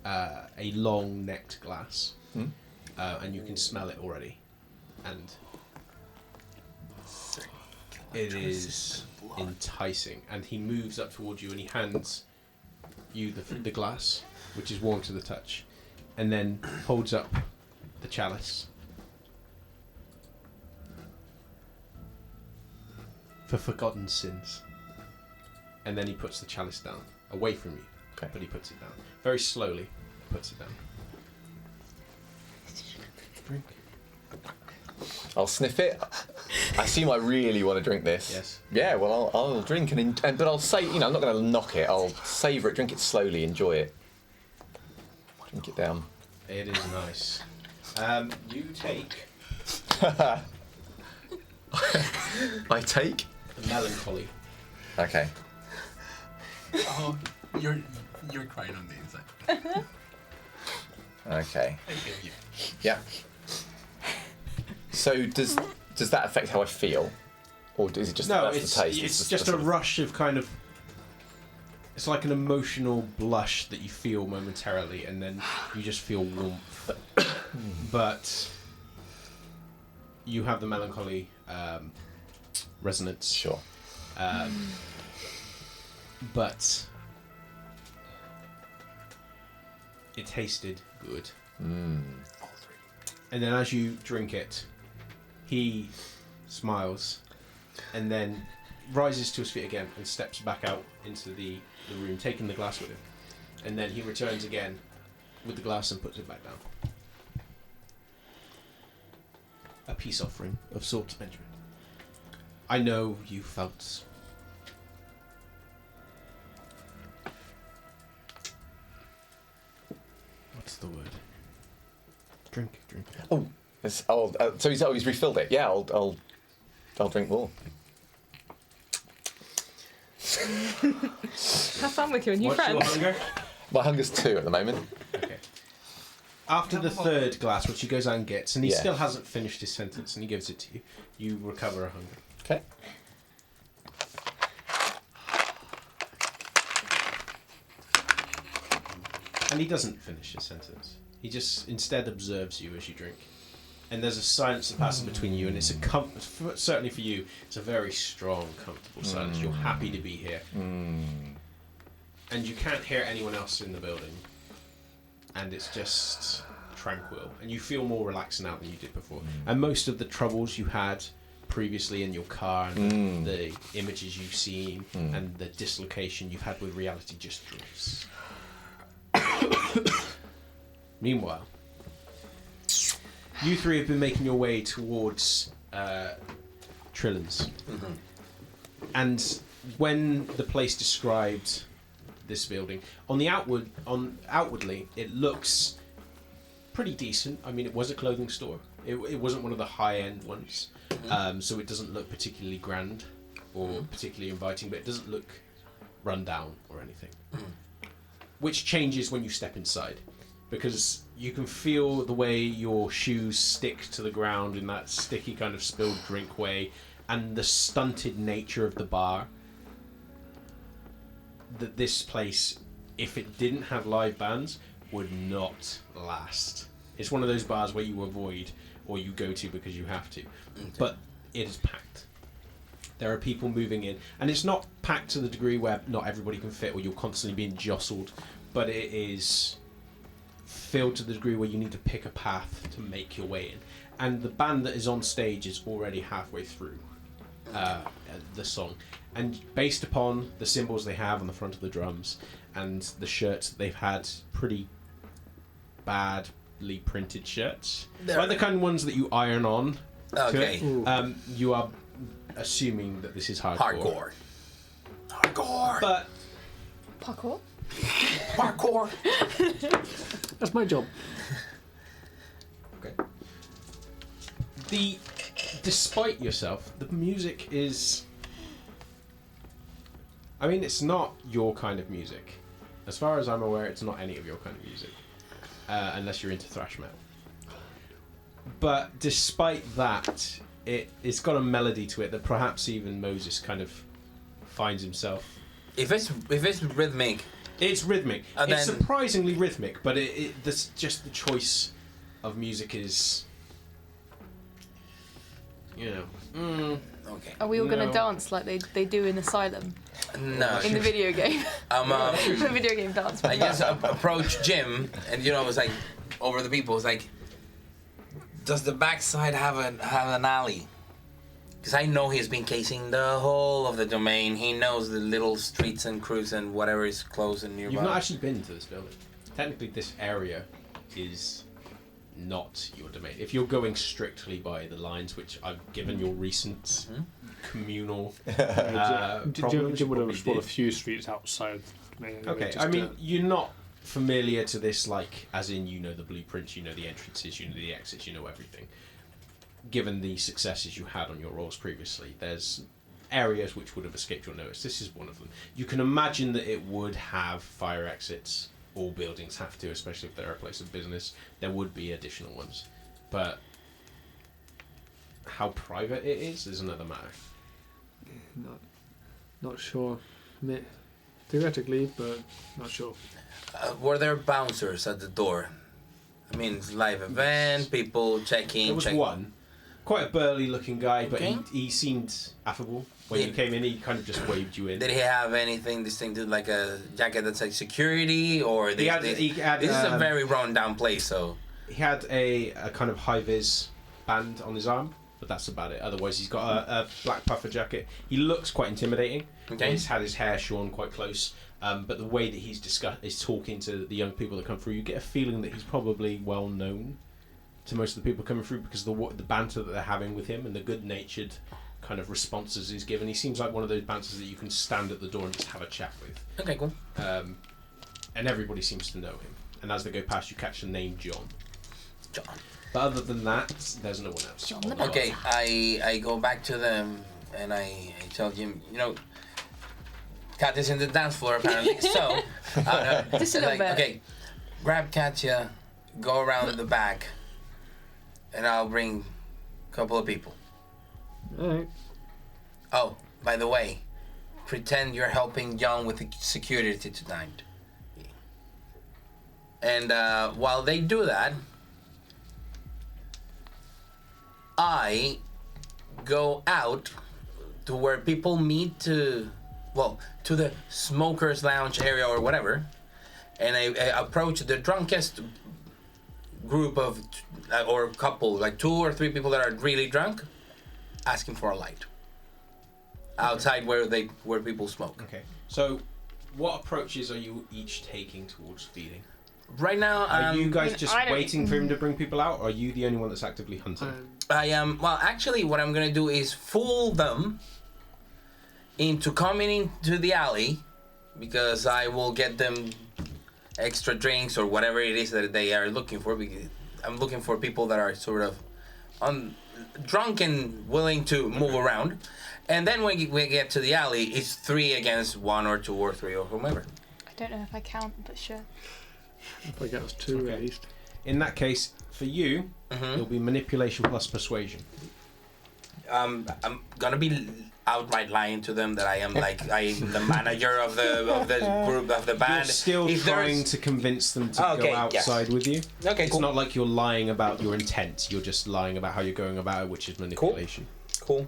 a long-necked glass. Mm. And you can smell it already. And it is enticing. And he moves up towards you and he hands you the glass, which is warm to the touch, and then holds up the chalice. For forgotten sins. And then he puts the chalice down, away from you. Okay. But he puts it down. Very slowly, puts it down. Drink. I'll sniff it. I assume I really want to drink this. Yes. Yeah. Well, I'll drink but I'll say, I'm not going to knock it. I'll savour it, drink it slowly, enjoy it. Drink it down. It is nice. You take I take. melancholy. Okay. Oh, you're crying on the inside. Okay. I hear you. Yeah. So does that affect how I feel, or is it just No, that's it's the taste? it's the just a sort of- rush of kind of. It's like an emotional blush that you feel momentarily, and then you just feel warmth. But you have the melancholy resonance. Sure. But it tasted good. Mm. And then as you drink it, he smiles and then rises to his feet again and steps back out into the room, taking the glass with him. And then he returns again with the glass and puts it back down. A peace offering of sorts, Benjamin. I know you felt... What's the word? Drink. Oh, so he's refilled it. Yeah, I'll drink more. Have fun with your new What's your friends. hunger? My hunger's 2 at the moment. Okay. After the third glass, which he goes out and gets, and he Yeah. still hasn't finished his sentence, and he gives it to you, you recover a hunger. Okay. And he doesn't finish his sentence. He just instead observes you as you drink. and there's a silence that passes between you, and it's certainly for you, it's a very strong, comfortable silence. You're happy to be here, and you can't hear anyone else in the building, and it's just tranquil, and you feel more relaxed now than you did before. And most of the troubles you had previously in your car, and the images you've seen, and the dislocation you've had with reality just drifts. Meanwhile, you three have been making your way towards Trillin's. And when the place described this building, outwardly, it looks pretty decent. I mean, it was a clothing store. It wasn't one of the high-end ones, so it doesn't look particularly grand or particularly inviting, but it doesn't look run down or anything. Which changes when you step inside, because you can feel the way your shoes stick to the ground in that sticky kind of spilled drink way, and the stunted nature of the bar. That this place, if it didn't have live bands, would not last. It's one of those bars where you avoid or you go to because you have to. But it is packed. There are people moving in, and it's not packed to the degree where not everybody can fit or you're constantly being jostled, but it is filled to the degree where you need to pick a path to make your way in. And the band that is on stage is already halfway through the song. And based upon the symbols they have on the front of the drums and the shirts that they've had, pretty badly printed shirts, like the kind of ones that you iron on. Okay. You are assuming that this is hardcore. Hardcore. But Parkour? Hardcore. That's my job. okay. Despite yourself, the music is. I mean, it's not your kind of music. As far as I'm aware, it's not any of your kind of music, unless you're into thrash metal. But despite that, it's got a melody to it that perhaps even Moses kind of finds himself. If it's rhythmic, it's rhythmic. It's then... surprisingly rhythmic, but this just the choice of music is, you know. Okay. Are we all going to dance like they do in Asylum? No. In the video game? The video game dance. I just approached Jim, and it was like over the people. It's like, does the backside have an alley? Because I know he's been casing the whole of the domain. He knows the little streets and crews and whatever is close and nearby. You've not actually been to this building. Technically, this area is not your domain. If you're going strictly by the lines which I've given your recent communal problems, Jim would have explored a few streets outside. Okay, I mean, you're not familiar to this, like, as in you know the blueprints, you know the entrances, you know the exits, you know everything. Given the successes you had on your rolls previously, there's areas which would have escaped your notice. This is one of them. You can imagine that it would have fire exits. All buildings have to, especially if they're a place of business. There would be additional ones. But how private it is another matter. Not sure. Theoretically, but not sure. Were there bouncers at the door? I mean, it's live event, people checking. There was one. Quite a burly looking guy, but Okay. he seemed affable. When you came in, he kind of just waved you in. Did he have anything distinctive, like a jacket that said security, or He had, this is a very run down place, so he had a kind of high vis band on his arm, but that's about it. Otherwise, he's got a black puffer jacket. He looks quite intimidating. Okay. He's had his hair shorn quite close, but the way that he's talking to the young people that come through, you get a feeling that he's probably well known to most of the people coming through because of the banter that they're having with him and the good-natured kind of responses he's given. He seems like one of those banters that you can stand at the door and just have a chat with. okay, cool. And everybody seems to know him. And as they go past, you catch the name John. John. But other than that, there's no one else. John the Okay, I go back to them and I tell Jim, you know, Katia's in the dance floor apparently. So, Just a little bit. Okay, grab Katia, go around the back, and I'll bring a couple of people. Alright. Oh, by the way, pretend you're helping John with the security tonight. And while they do that, I go out to where people meet to the smokers lounge area or whatever, and I approach the drunkest group of or couple, like 2 or 3 people that are really drunk, asking for a light outside where people smoke. Okay. So, what approaches are you each taking towards feeding? Right now, Are you guys just I don't- waiting for him to bring people out, or are you the only one that's actively hunting? I am. Well, actually, what I'm gonna do is fool them into coming into the alley, because I will get them extra drinks or whatever it is that they are looking for. Because I'm looking for people that are sort of drunk and willing to move around. And then when we get to the alley, it's 3 against 1 or 2 or 3 or whomever. I don't know if I count, but sure. If I get us 2 at least. In that case, for you, it'll be manipulation plus persuasion. I'm gonna be outright lying to them that I am the manager of the group of the band. You're still If trying there's- to convince them to Okay, go outside with you. Okay, It's cool. not like you're lying about your intent. You're just lying about how you're going about it, which is manipulation. Cool.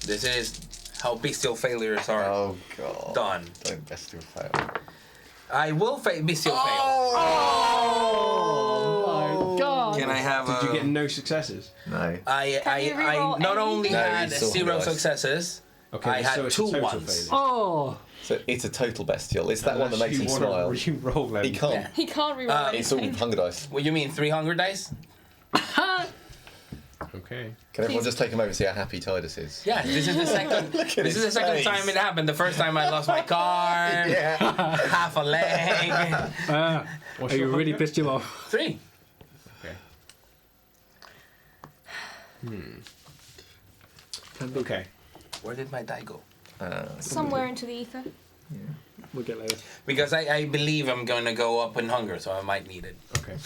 This is how bestial failures are Oh god. done. Don't bestial fail. I will bestial fail. Oh my god! Can I have? Did you get no successes? No. I you reroll not only anything? No, had you still 0 have successes. Okay, I had so it's 2 a total ones. failure. Oh! So it's a total bestial. It's that one that makes you him wanna smile. re-roll them. He can't. Yeah. He can't reroll It's all anything. hunger dice. What you mean 3 hunger dice? Okay. Can everyone just take him over and see how happy Titus is? Yeah, this is the second. This is the his second face. time it happened. The first time I lost my car, half a leg. What's Are your you really hunger? pissed him off? 3. Okay. Okay. Where did my die go? Somewhere into the ether. We'll get later. Because I believe I'm going to go up in hunger, so I might need it. Okay.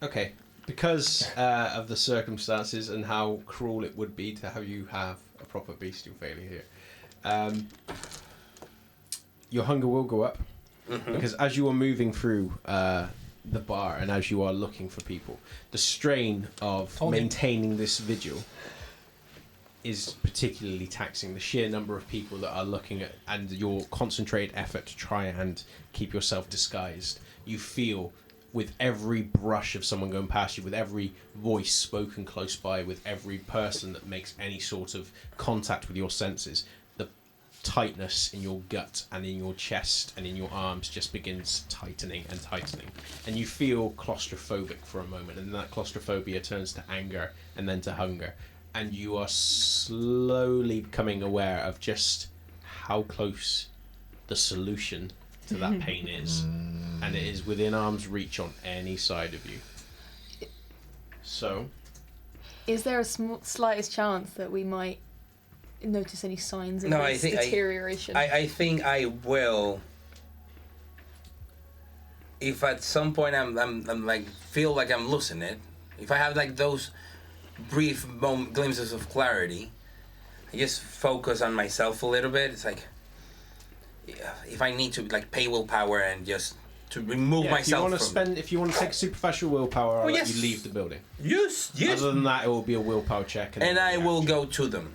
Okay, because of the circumstances and how cruel it would be to have you have a proper bestial failure here, your hunger will go up. Because as you are moving through the bar and as you are looking for people, the strain of maintaining this vigil is particularly taxing. The sheer number of people that are looking at, and your concentrated effort to try and keep yourself disguised, you feel with every brush of someone going past you, with every voice spoken close by, with every person that makes any sort of contact with your senses, the tightness in your gut and in your chest and in your arms just begins tightening and tightening. And you feel claustrophobic for a moment, and that claustrophobia turns to anger and then to hunger. And you are slowly becoming aware of just how close the solution to that pain is. And it is within arm's reach on any side of you. So, Is there a slightest chance that we might notice any signs of No, I this think deterioration? I think I will. If at some point I'm like feel like I'm losing it, if I have like those brief glimpses of clarity, I just focus on myself a little bit. It's like, if I need to like pay willpower and just to remove yeah, myself if you want to take a superficial willpower, I'll let yes. you leave the building. Yes. Other than that, it will be a willpower check. And I then will reaction. go to them.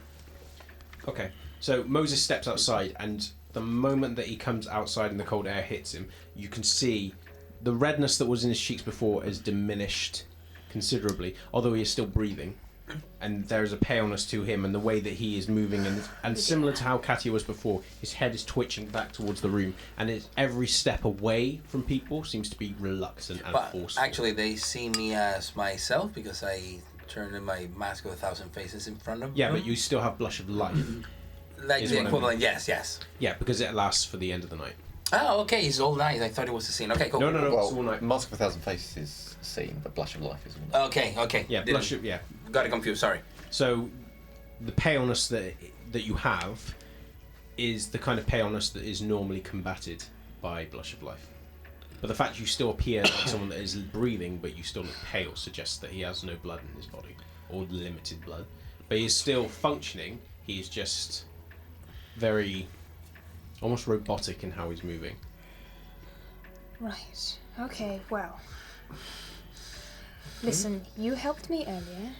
Okay, so Moses steps outside, and the moment that he comes outside and the cold air hits him, you can see the redness that was in his cheeks before is diminished considerably, although he is still breathing. And there is a paleness to him, and the way that he is moving, and similar to how Katia was before, his head is twitching back towards the room, and every step away from people seems to be reluctant and But forceful. actually, they see me as myself because I turned in my mask of 1,000 faces in front of Yeah, them. but you still have blush of life. Like is the what I equivalent, yes. Yeah, because it lasts for the end of the night. Oh, okay, it's all night. I thought it was a scene. Okay, cool. No, it's all Well, night. Mask of a Thousand Faces is seen, but Blush of Life is all night. Okay. Yeah, Didn't- blush of, yeah. Got it confused, sorry. So, the paleness that you have is the kind of paleness that is normally combated by blush of life. But the fact you still appear like someone that is breathing, but you still look pale, suggests that he has no blood in his body, or limited blood. But he is still functioning. He is just very almost robotic in how he's moving. Right. Okay, well. Listen, you helped me earlier.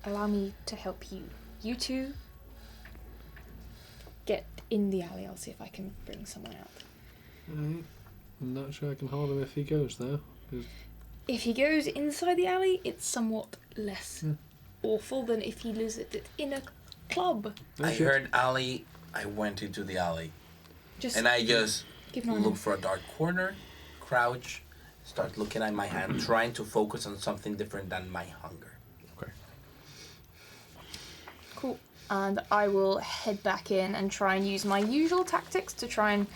Allow me to help you. You two get in the alley. I'll see if I can bring someone out. I'm not sure I can hold him if he goes there. If he goes inside the alley, it's somewhat less awful than if he lives it in a club. I heard alley. I went into the alley. Just I just keep an eye on look him. for a dark corner, crouch, start looking at my hand, trying to focus on something different than my hunger. Okay. Cool. And I will head back in and try and use my usual tactics to try and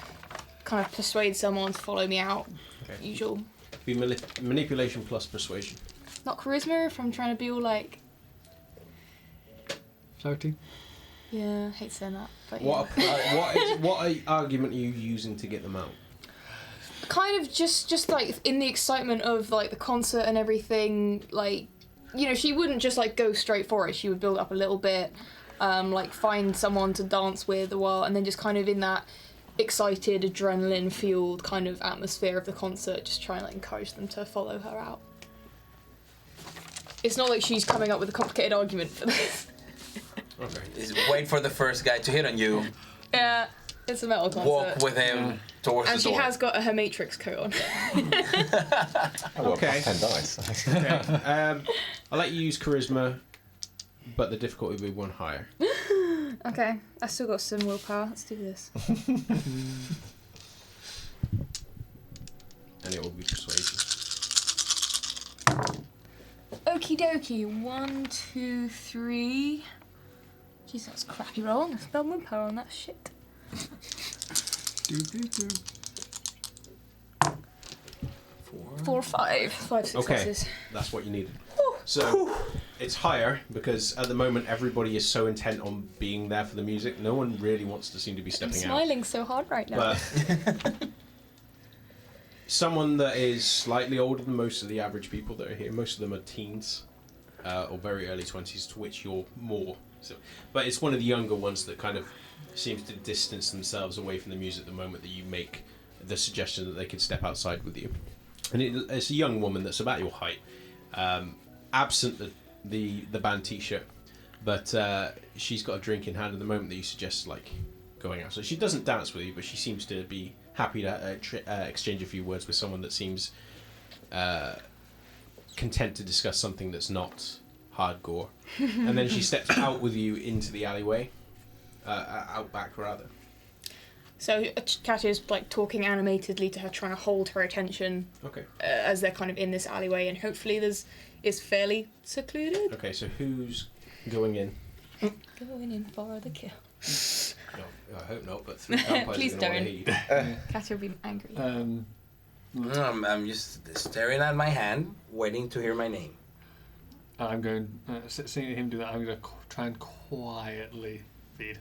kind of persuade someone to follow me out. Okay. Usual. Be manipulation plus persuasion. Not charisma if I'm trying to be all like... Flirty. Yeah, I hate saying that. But What yeah. what argument are you using to get them out? Kind of just like in the excitement of like the concert and everything, like, you know, she wouldn't just like go straight for it. She would build up a little bit, like find someone to dance with a while, and then just kind of in that excited, adrenaline fueled kind of atmosphere of the concert, just try and like encourage them to follow her out. It's not like she's coming up with a complicated argument for this. Okay. Is wait for the first guy to hit on you. Yeah, it's a metal concert. Walk with him towards and the she door. has got her Matrix coat on. Okay. 10 dice. Okay. I'll let you use charisma, but the difficulty will be one higher. Okay, I still got some willpower. Let's do this. And it will be persuasion. Okie dokie. 1, 2, 3. Jeez, that's a crappy roll. I spelled willpower on that shit. 4, 5. 5 successes. Okay, that's what you needed. So it's higher because at the moment everybody is so intent on being there for the music. No one really wants to seem to be I'm stepping out. smiling so hard right now. But someone that is slightly older than most of the average people that are here, most of them are teens or very early 20s, to which you're more. So, but it's one of the younger ones that kind of seems to distance themselves away from the music the moment that you make the suggestion that they can step outside with you. And it's a young woman that's about your height, absent the band t-shirt, but she's got a drink in hand at the moment that you suggest like going out. So she doesn't dance with you, but she seems to be happy to exchange a few words with someone that seems content to discuss something that's not hardcore. And then she steps out with you into the alleyway, out back rather. So Katia's like talking animatedly to her, trying to hold her attention. Okay. As they're kind of in this alleyway, and hopefully it's fairly secluded. Okay, so who's going in? Going in for the kill. No, I hope not, but 3 vampires Please are going to don't. want to heed. Katia will be angry. I'm just staring at my hand, waiting to hear my name. I'm going, seeing him do that, I'm going to try and quietly feed.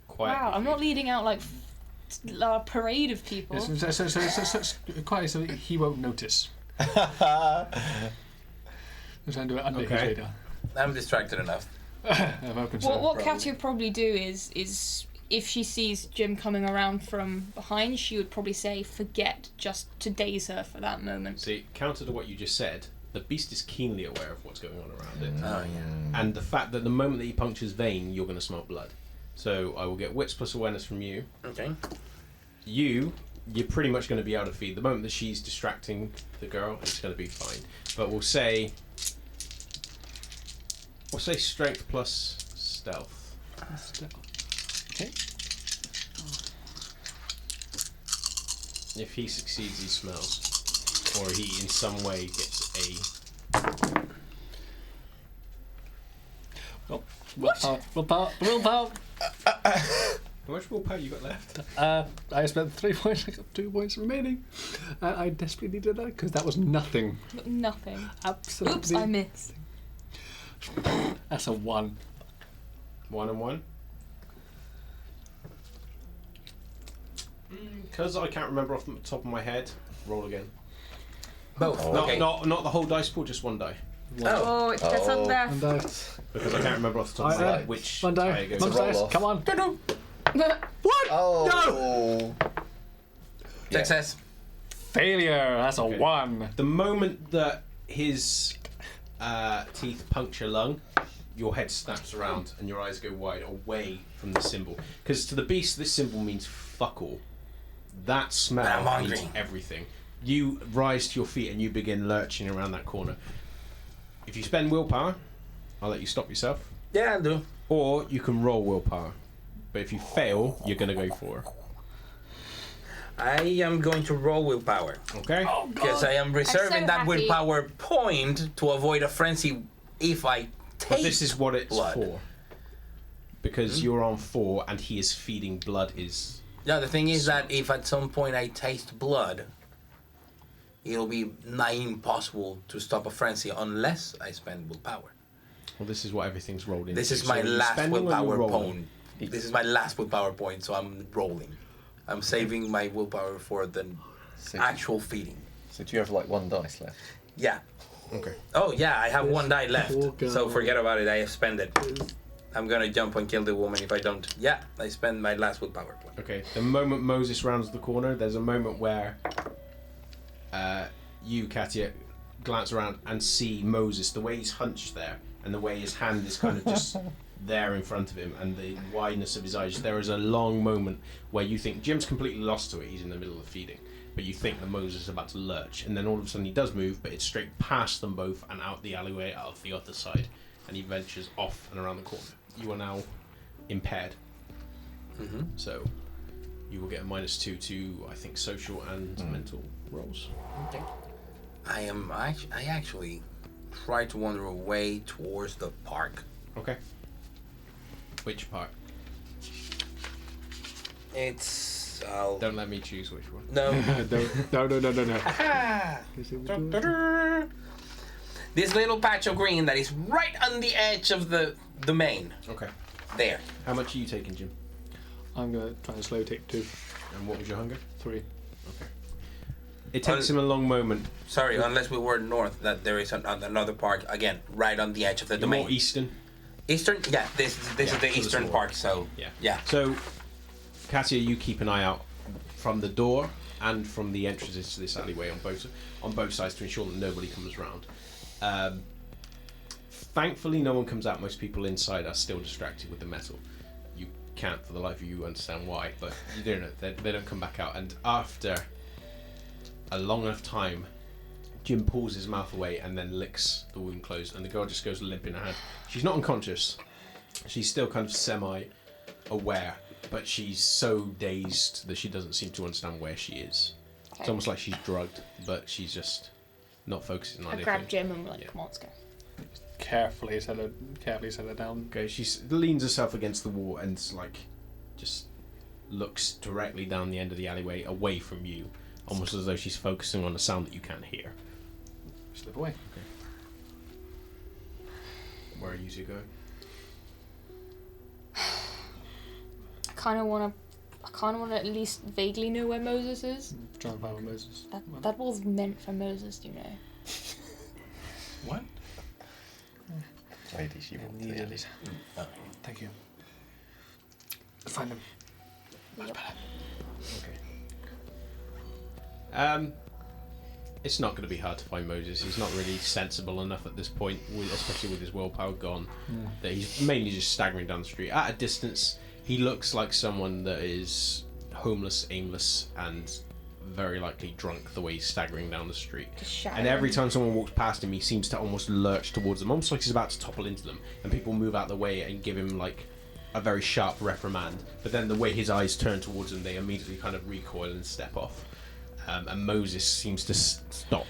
Quiet. Wow, I'm not leading out like a parade of people. Yes, so quietly so he won't notice. I'm trying to do it under his Okay. radar. I'm distracted enough. I'm open to What probably. Katia would probably do is if she sees Jim coming around from behind, she would probably say forget, just to daze her for that moment. See, counter to what you just said, the beast is keenly aware of what's going on around it. Oh yeah. And the fact that the moment that he punctures vein, you're going to smell blood. So I will get wits plus awareness from you. Okay. You're pretty much going to be able to feed. The moment that she's distracting the girl, it's going to be fine. But we'll say strength plus stealth. Okay. If he succeeds, he smells. Or he in some way gets a... Willpower. How much willpower you got left? I spent 3 points, I got 2 points remaining. I desperately needed that because that was nothing. Nothing. Absolutely. Oops, I missed. That's a 1. 1 and 1? Because I can't remember off the top of my head, roll again. Both. Okay. Not the whole dice pool, just one die. Oh, it gets on there. One dice. Because I can't remember off the top of my head which One die die. it goes One on. roll dice. off. Come on. What? Oh. Success. Failure. That's a Okay. 1. The moment that his teeth puncture lung, your head snaps around and your eyes go wide away from the symbol. Because to the beast, this symbol means fuck all. That I'm smell hungry. means everything. You rise to your feet and you begin lurching around that corner. If you spend willpower, I'll let you stop yourself. Yeah, I do. Or you can roll willpower. But if you fail, you're going to go for it. I am going to roll willpower. Okay? Because I am reserving so that happy. willpower point to avoid a frenzy if I But take this is what it's blood. for. Because you're on 4 and he is feeding blood is... Yeah, the thing is that if at some point I taste blood, it'll be nigh impossible to stop a frenzy unless I spend willpower. Well, this is what everything's rolled into. This is So my are you last spending or you willpower rolling? point. This is my last willpower point, so I'm rolling. I'm saving my willpower for the actual feeding. So do you have like 1 dice left? Yeah. Okay. Oh yeah, I have 1 die left. poor girl. So forget about it. I have spent it. I'm gonna jump and kill the woman if I don't. Yeah, I spend my last willpower point. Okay. The moment Moses rounds the corner, there's a moment where you, Katia, glance around and see Moses, the way he's hunched there, and the way his hand is kind of just there in front of him, and the wideness of his eyes. There is a long moment where you think Jim's completely lost to it. He's in the middle of feeding. But you think that Moses is about to lurch, and then all of a sudden he does move, but it's straight past them both and out the alleyway, out of the other side, and he ventures off and around the corner. You are now impaired, so you will get a -2 to, I think, social and mental rolls. Okay. I actually try to wander away towards the park. Okay. Which part? It's Don't let me choose which one. no. No. This little patch of green that is right on the edge of the main. Okay. There. How much are you taking, Jim? I'm going to try and slow tick 2, And what was your hunger? 3. Okay. It takes him a long moment. Sorry, unless we were north, that there is another park again, right on the edge of the You're more domain. eastern. Eastern, yeah. This Yeah, is so the there's eastern more. park. So yeah. So, Katia, you keep an eye out from the door and from the entrances to this alleyway on both sides to ensure that nobody comes around. Thankfully, no one comes out. Most people inside are still distracted with the metal. You can't, for the life of you, understand why, but you don't know. They don't come back out. And after a long enough time, Jim pulls his mouth away and then licks the wound closed, and the girl just goes limp in her hand. She's not unconscious. She's still kind of semi-aware, but she's so dazed that she doesn't seem to understand where she is. It's almost like she's drugged, but she's just not focusing on I anything. grab Jim and I'm like, Yeah. come on, let's go. Carefully set her down. Okay, she leans herself against the wall and just looks directly down the end of the alleyway, away from you, almost as though she's focusing on a sound that you can't hear. Slip away. Where are you two going? I kind of want to at least vaguely know where Moses is. Try and find Moses. That was meant for Moses, do you know? What? Ladies, you want to Ladies. Thank you. Find him. Much Yep. better. Okay. It's not going to be hard to find Moses. He's not really sensible enough at this point, especially with his willpower gone, that he's mainly just staggering down the street. At a distance, he looks like someone that is homeless, aimless, and very likely drunk the way he's staggering down the street. Just shattering. And every time someone walks past him, he seems to almost lurch towards them, almost like he's about to topple into them. And people move out the way and give him like a very sharp reprimand. But then the way his eyes turn towards them, they immediately kind of recoil and step off. And Moses seems to stop,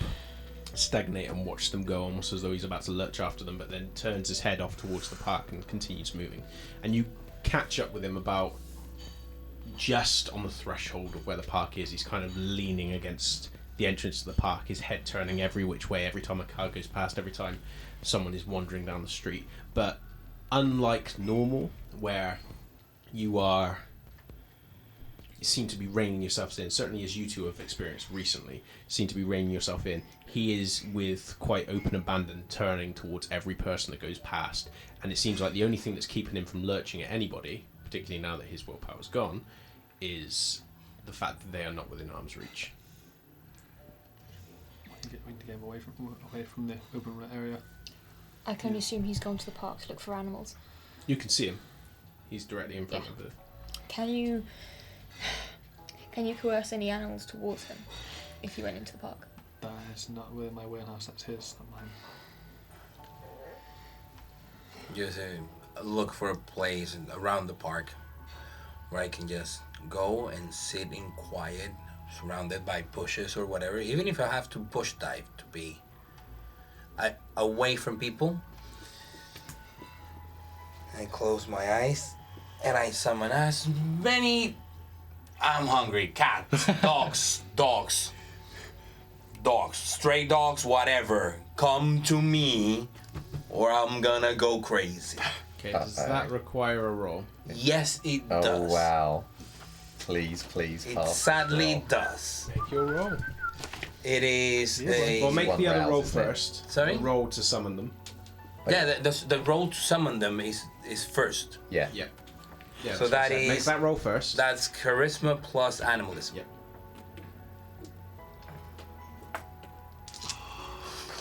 stagnate, and watch them go, almost as though he's about to lurch after them, but then turns his head off towards the park and continues moving. And you catch up with him about just on the threshold of where the park is. He's kind of leaning against the entrance to the park, his head turning every which way every time a car goes past, every time someone is wandering down the street. But unlike normal, where you seem to be reining yourselves in, certainly as you two have experienced recently, seem to be reining yourself in, he is with quite open abandon turning towards every person that goes past, and it seems like the only thing that's keeping him from lurching at anybody, particularly now that his willpower's gone, is the fact that they are not within arm's reach. We need to get him away from the open area. I can only assume he's gone to the park to look for animals. You can see him. He's directly in front of the... Can you coerce any animals towards him if you went into the park? That is not within my wheelhouse. That's his, not mine. Just look for a place around the park where I can just go and sit in quiet, surrounded by bushes or whatever. Even if I have to bush dive to be away from people. I close my eyes and I summon as many. I'm hungry. Cats, dogs, stray dogs, whatever. Come to me, or I'm gonna go crazy. Okay, does that require a roll? Yes, it Oh does. wow! Please, It pass. sadly does. Make your roll. It is a. Well, make One the other rouse, roll isn't it? first. Sorry? A roll to summon them. Yeah, the roll to summon them is first. Yeah. Yeah. Yeah. So that's what I that said. Make is- that roll first. That's charisma plus animalism. Yep.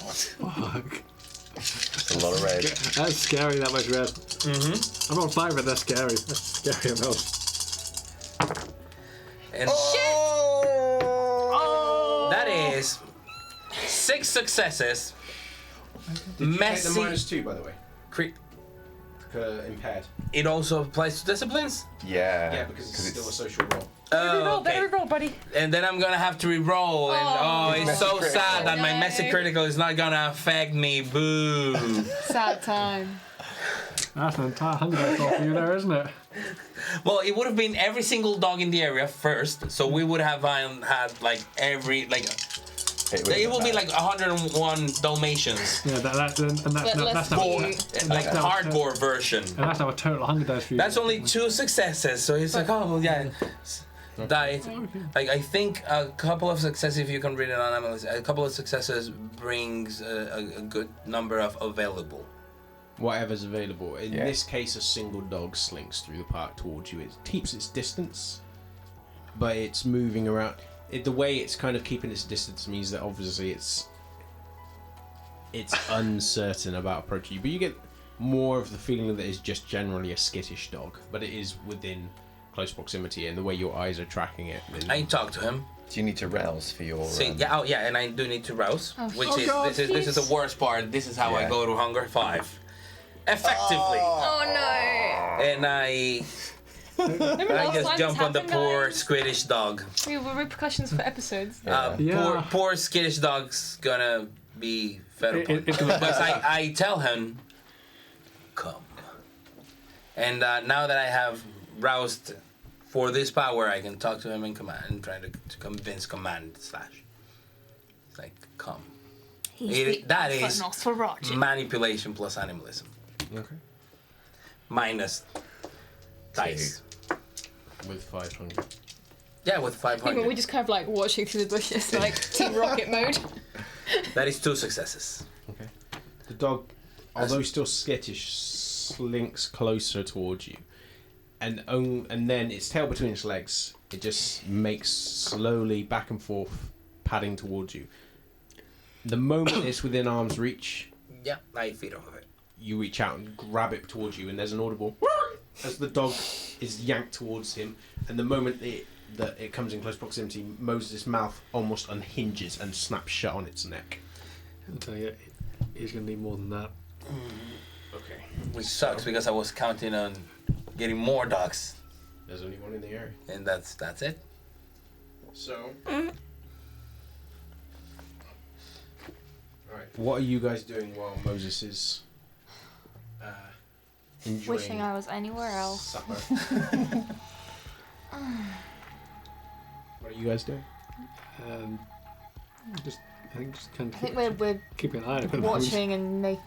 Fuck. It's a lot of red. That's scary, that much red. Mm-hmm. I'm on 5 red, that's scary. That's scary enough. And that is 6 successes. Did you take the Messy. -2, by the way? Impaired. It also applies to disciplines. Yeah. Yeah, because it's still a social roll. Oh, okay. Better roll, buddy. And then I'm gonna have to re-roll, and it's so Messy sad critical. that my No. messy critical is not gonna affect me. Boo. Sad time. That's an entire hunger dice roll for you there, isn't it? Well, it would have been every single dog in the area first, so we would have had like every like. It will be like 101 Dalmatians, Yeah, that's But less cute. like no, hardcore version. And that's our total hunger dice for you. That's only 2 successes, so it's like, oh well, yeah. Die. Like I think a couple of successes, if you can read it on Amazon, a couple of successes brings a good number of available. Whatever's available. In Yeah. this case, a single dog slinks through the park towards you. It keeps its distance, but it's moving around. The way it's kind of keeping its distance means that obviously it's uncertain about approaching you. But you get more of the feeling that it's just generally a skittish dog, but it is within close proximity, and the way your eyes are tracking it. I talk to him. Do you need to rouse for your? See, yeah, oh yeah, and I do need to rouse, which Oh is God, this is the worst part. This is how I Yeah. go to hunger 5, effectively, Oh no. and I Remember last just time jump this on the happened, poor guys? skittish dog. We were repercussions for episodes. Yeah. Poor skittish dog's gonna be fed upon. It's gonna- Because I tell him, come. And now that I have roused for this power, I can talk to him in command and try to convince command / It's like, come. That is manipulation plus animalism. Okay. Minus dice. With 500. Yeah, with We're 500. just kind of like watching through the bushes, like Team Rocket mode. That is 2 successes. Okay. The dog, although still skittish, slinks closer towards you, and then its tail between its legs, it just makes slowly back and forth, padding towards you. The moment it's within arm's reach, Yeah, I feed off of it. you reach out and grab it towards you, and there's an audible as the dog is yanked towards him. And the moment that it comes in close proximity, Moses' mouth almost unhinges and snaps shut on its neck. I'll tell you, he's going to need more than that. Okay. Which sucks because I was counting on getting more dogs, There's only one in the area. and that's it. So. Alright. What are you guys doing while Moses is enjoying Wishing I was anywhere else. supper? What are you guys doing? I think just kind I of think we're keeping an eye on him. watching and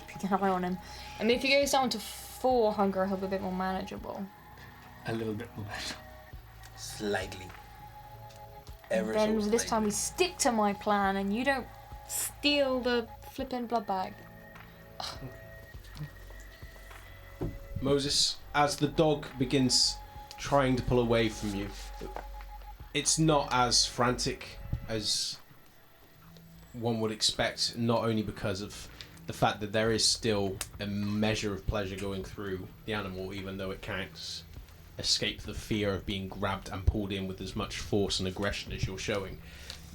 keeping an eye on him. I mean, if he goes down to 4 hunger, he'll be a bit more manageable. A little bit more. Slightly. And Ever then so this time slightly. we stick to my plan, and you don't steal the flippin' blood bag. Moses, as the dog begins trying to pull away from you, it's not as frantic as one would expect, not only because of the fact that there is still a measure of pleasure going through the animal, even though it can't escape the fear of being grabbed and pulled in with as much force and aggression as you're showing.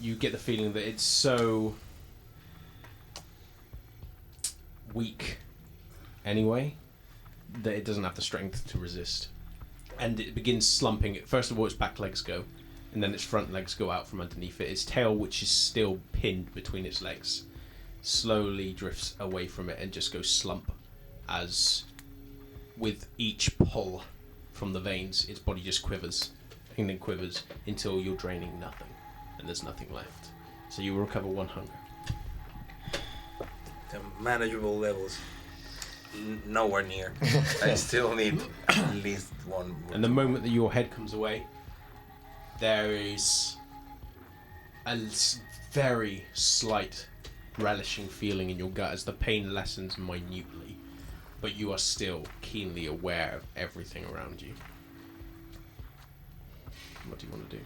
You get the feeling that it's so weak anyway that it doesn't have the strength to resist. And it begins slumping. First of all, its back legs go, and then its front legs go out from underneath it. Its tail, which is still pinned between its legs, slowly drifts away from it and just goes slump, as with each pull from the veins, its body just quivers and then quivers until you're draining nothing and there's nothing left. So you will recover 1 hunger. The manageable levels. Nowhere near. I still need at least 1. And the moment that your head comes away, there is a very slight relishing feeling in your gut as the pain lessens minutely, but you are still keenly aware of everything around you. What do you want to do?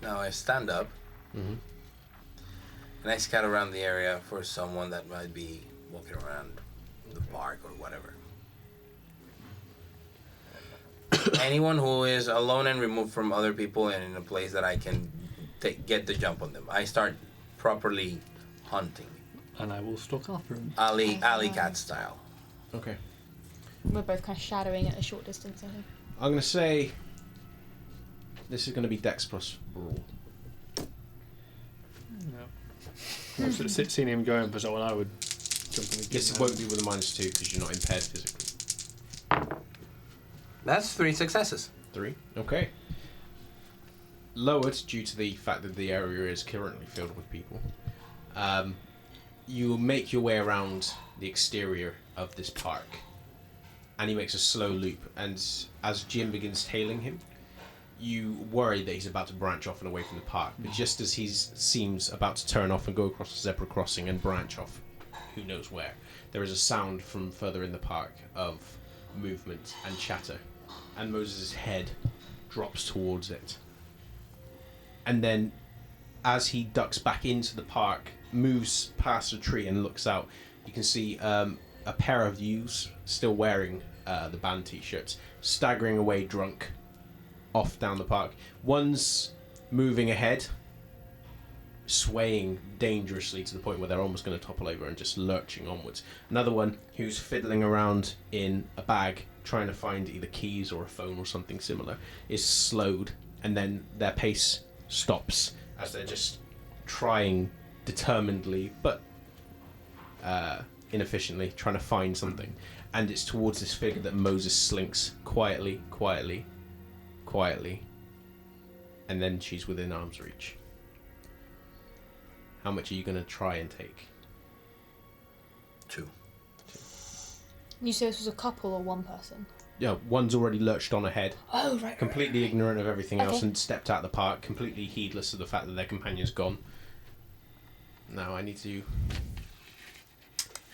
Now I stand up Mm-hmm. and I scout around the area for someone that might be walking around the park or whatever. Anyone who is alone and removed from other people and in a place that I can get the jump on them. I start properly hunting. And I will stalk after him. Alley cat style. Okay. We're both kind of shadowing at a short distance, I think. I'm going to say this is going to be Dex plus Brawl. No. I've seen him going for someone, I would jump on the Yes, it won't be with a -2 because you're not impaired physically. That's 3 successes. 3. Okay. Lowered due to the fact that the area is currently filled with people. You make your way around the exterior of this park, and he makes a slow loop. And as Jim begins tailing him, you worry that he's about to branch off and away from the park. But just as he seems about to turn off and go across the zebra crossing and branch off, who knows where, there is a sound from further in the park of movement and chatter, and Moses' head drops towards it. And then, as he ducks back into the park, moves past a tree and looks out, you can see a pair of youths still wearing the band t-shirts, staggering away drunk, off down the park. One's moving ahead, swaying dangerously to the point where they're almost going to topple over and just lurching onwards. Another one who's fiddling around in a bag, trying to find either keys or a phone or something similar, is slowed, and then their pace stops as they're just trying determinedly but inefficiently trying to find something, and it's towards this figure that Moses slinks quietly, and then she's within arm's reach. How much are you going to try and take? 2. You say this was a couple or one person? Yeah, one's already lurched on ahead, Oh, right. completely ignorant of everything else, Okay. and stepped out of the park, completely heedless of the fact that their companion's gone. Now I need to...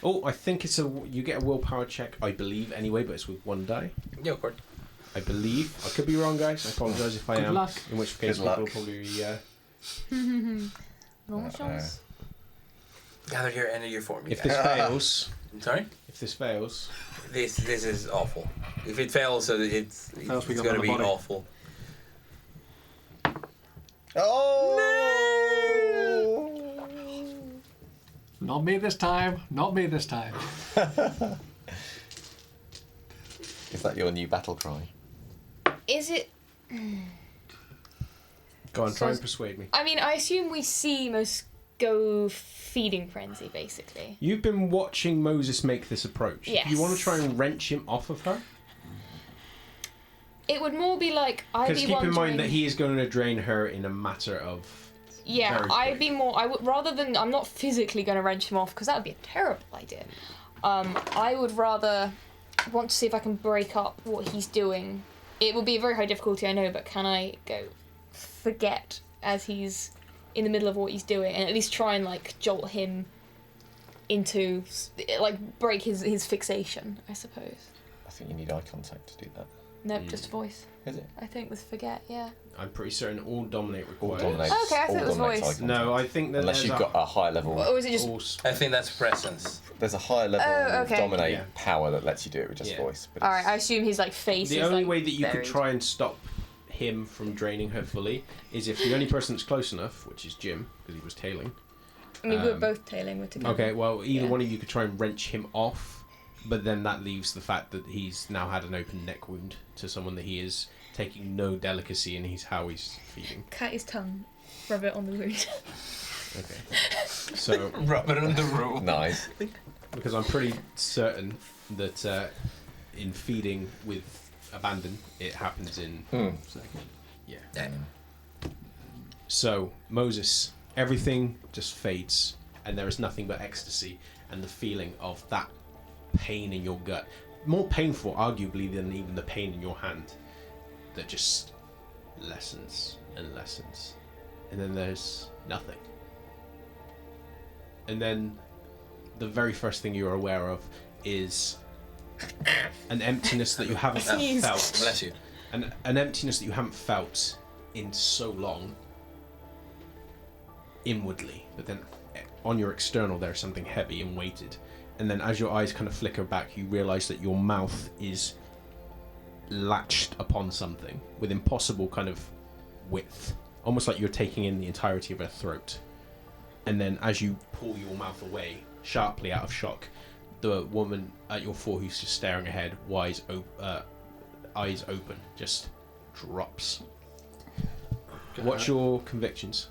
Oh, I think it's you get a willpower check, I believe, anyway, but it's with 1 die. Yeah, of course. I believe. I could be wrong, guys. I apologise if I Good am. luck. In which case, Good luck. people will probably... Normal chance. Gather your energy for me. If this fails... Sorry? If this fails... This is awful. If it fails, so it's Fails, we it's go going to on the be body. awful. Oh! Not me this time. Not me this time. Is that your new battle cry? Is it... Go on, try So- and persuade me. I mean, I assume we see most go feeding frenzy, basically. You've been watching Moses make this approach. Yes. You want to try and wrench him off of her? It would more be like, I'd Because be keep in mind wondering... that he is going to drain her in a matter of... Yeah, very I'd quick. be more... I would rather than... I'm not physically going to wrench him off, because that would be a terrible idea. I would rather want to see if I can break up what he's doing. It would be a very high difficulty, I know, but can I go forget as he's in the middle of what he's doing and at least try and, like, jolt him into, like, break his fixation, I suppose. I think you need eye contact to do that. Nope, just voice. Is it? I think with forget, yeah. I'm pretty certain all dominate requires. All dominates. Okay, I thought it was all dominates voice. eye contact. No, I think that Unless there's you've got a high level. Or is it just... I think that's presence. There's a higher level okay. dominate Yeah. power that lets you do it with just Yeah. voice. But Alright, I assume his, like, face The is, only like, way that you could buried. try and stop him from draining her fully is if the only person that's close enough, which is Jim, because he was tailing. I mean, we're both tailing, we're together. Okay, well, either Yeah. one of you could try and wrench him off, but then that leaves the fact that he's now had an open neck wound to someone that he is taking no delicacy in how he's feeding. Cut his tongue, rub it on the wound. Okay. So, Rub it on the roof. nice. because I'm pretty certain that in feeding with abandon, it happens in... Yeah. Yeah. So, Moses, everything just fades, and there is nothing but ecstasy and the feeling of that pain in your gut. More painful, arguably, than even the pain in your hand. That just lessens and lessens. And then there's nothing. And then the very first thing you're aware of is an emptiness that you haven't Sneeze. felt. Bless you. An emptiness that you haven't felt in so long inwardly, but then on your external there's something heavy and weighted, and then as your eyes kind of flicker back you realize that your mouth is latched upon something with impossible kind of width, almost like you're taking in the entirety of her throat. And then as you pull your mouth away sharply out of shock, the woman at your fore who's just staring ahead, eyes open, just drops. What's your convictions?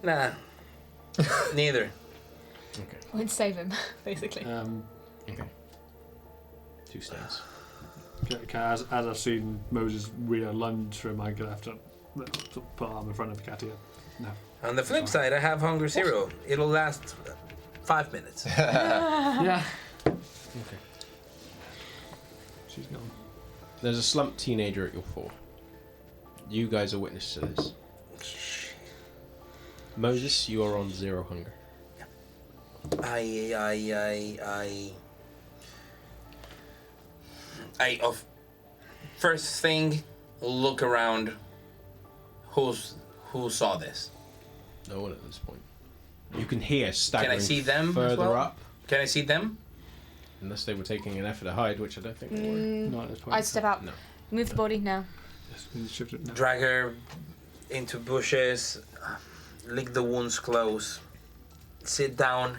Nah. Neither. Okay. We'd save him, basically. Okay. 2 stones. As I've seen Moses really lunge for him, I'm gonna have to put arm in front of Katia. No. On the flip side, I have Hunger Zero. It'll last 5 minutes. Yeah. Okay. She's gone. There's a slumped teenager at your fore. You guys are witness to this. Moses, you are on 0 hunger. First thing, look around. Who saw this? No one at this point. You can hear staggering Can I see them further as well? up, Can I see them? unless they were taking an effort to hide, which I don't think they were. Not at this point. I'd step out. No. Move the body now. Yes, we shift it now. Drag her into bushes, lick the wounds close, sit down,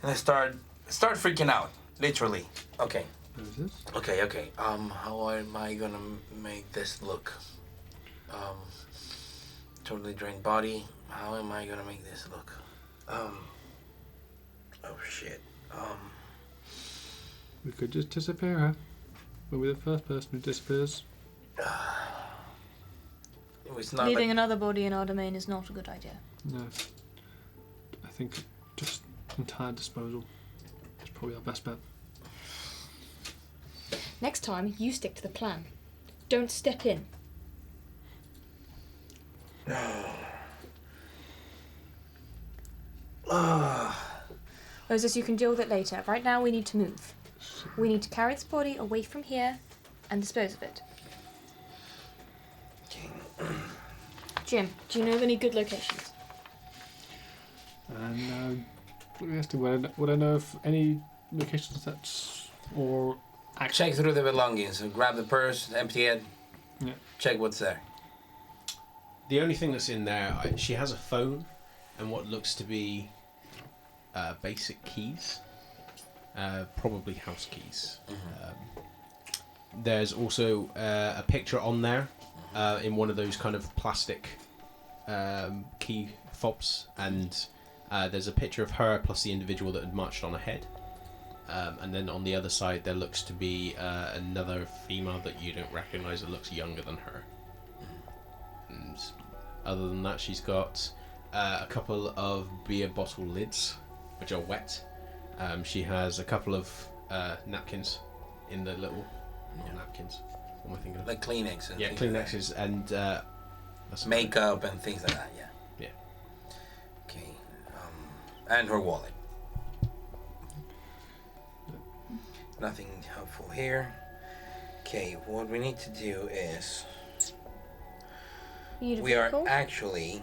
and I start freaking out. Literally. Okay. What is this? Okay. How am I gonna make this look? Totally drained body. How am I gonna make this look? Oh shit. We could just disappear her. We'll be the first person who disappears. It's not Leaving like, another body in our domain is not a good idea. No. I think just entire disposal is probably our best bet. Next time, you stick to the plan. Don't step in. Moses, you can deal with it later. Right now, we need to move. We need to carry this body away from here and dispose of it. Jim, do you know of any good locations? And would I know of any locations that's or check through the belongings. So grab the purse, empty it. Yeah. Check what's there. The only thing that's in there, she has a phone and what looks to be basic keys, probably house keys. There's also a picture on there in one of those kind of plastic key fobs, and there's a picture of her plus the individual that had marched on ahead. And then on the other side there looks to be another female that you don't recognise that looks younger than her. And other than that, she's got a couple of beer bottle lids which are wet. She has a couple of napkins in the little napkins. What am I thinking of? Like Kleenex and Yeah, things like that. Kleenexes and that's about it. Makeup and things like that, yeah. Yeah. Okay. And her wallet. Nothing helpful here. Okay, what we need to do is we are actually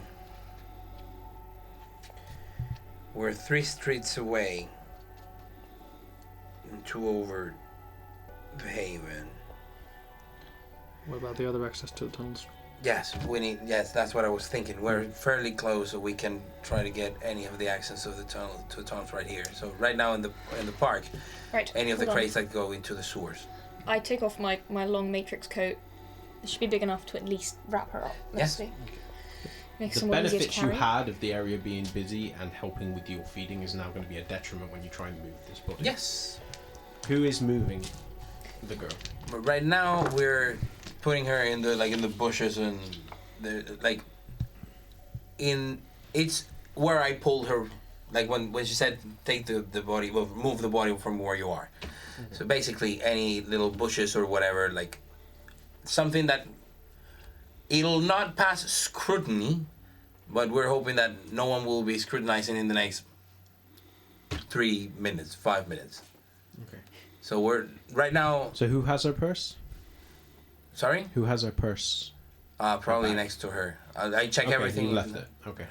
we're 3 streets away and 2 over the Haven. What about the other access to the tunnels? Yes, we need. Yes, that's what I was thinking. We're fairly close, so we can try to get any of the access of the tunnel to the tunnels right here. So right now in the park, Right. any of the hold on. crates that go into the sewers. I take off my long matrix coat. It should be big enough to at least wrap her up. Let's Yes. see. Makes The someone easier to benefits you carry. had of the area being busy and helping with your feeding is now going to be a detriment when you try and move this body. Yes. Who is moving the girl? But right now we're putting her in the bushes and it's where I pulled her, like when she said take the body, well, move the body from where you are. Mm-hmm. So basically any little bushes or whatever, like something that it'll not pass scrutiny, but we're hoping that no one will be scrutinizing in the next 3 minutes, 5 minutes. Okay. So we're right now. So who has her purse? Sorry? Who has her purse? Probably next to her. I check Okay, everything. You left it. Okay.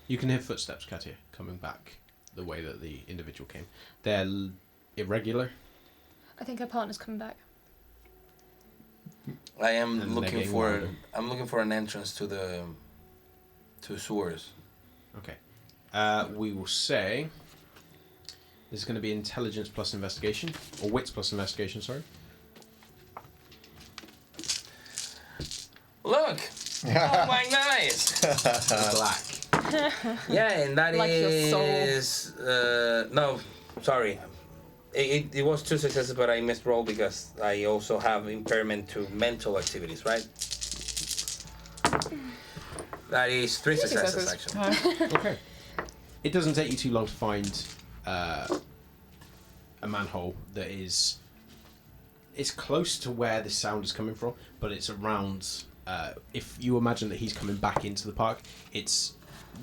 You can hear footsteps, Katia, coming back the way that the individual came. They're irregular. I think her partner's coming back. I am And looking they're getting for. wilder. I'm looking for an entrance to the sewers. Okay. We will say there's going to be intelligence plus investigation, or wits plus investigation. Sorry. Look! Oh my guys! Black. Yeah, and that Like your is no, sorry. It was 2 successes, but I missed roll because I also have impairment to mental activities, right? That is 3 successes actually. Okay. It doesn't take you too long to find a manhole that is. It's close to where the sound is coming from, but it's around. If you imagine that he's coming back into the park, it's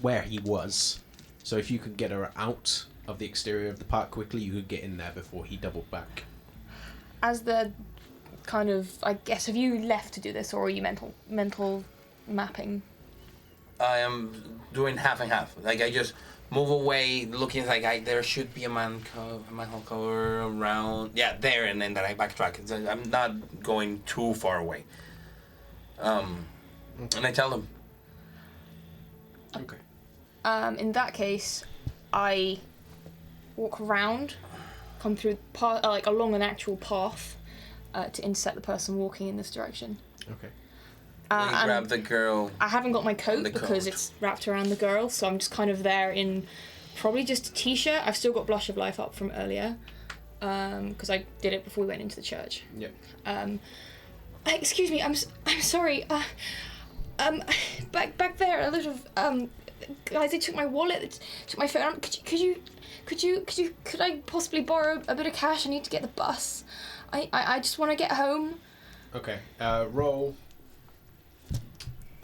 where he was. So if you could get her out of the exterior of the park quickly, you could get in there before he doubled back. As the kind of, I guess, have you left to do this, or are you mental mapping? I am doing half and half. Like I just move away, looking like there should be a manhole cover around. Yeah, there, and then that I backtrack. I'm not going too far away. And I tell them. Okay. In that case, I walk around, come through like along an actual path, to intercept the person walking in this direction. Okay. We And grab the girl. I haven't got my coat The because coat. it's wrapped around the girl, so I'm just kind of there in probably just a t-shirt. I've still got Blush of Life up from earlier, because I did it before we went into the church. Yep. Excuse me, I'm sorry. Back there, a lot of guys. They took my wallet, they took my phone. Could I possibly borrow a bit of cash? I need to get the bus. I just want to get home. Okay. Roll.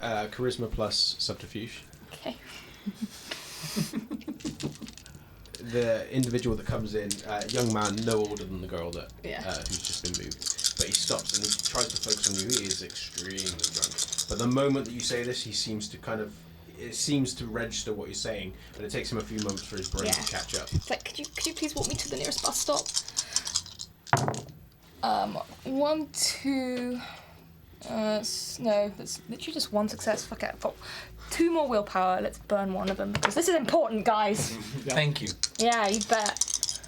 Charisma plus subterfuge. Okay. The individual that comes in, young man, no older than the girl that Yeah. who's just been moved, but he stops and he tries to focus on you. He is extremely drunk. But the moment that you say this, he seems to it seems to register what you're saying, but it takes him a few moments for his brain Yeah. to catch up. It's like, could you please walk me to the nearest bus stop? 1, 2. No, that's literally just 1 success. Fuck it. 2 more willpower. Let's burn one of them because this is important, guys. Thank you. Yeah, you bet.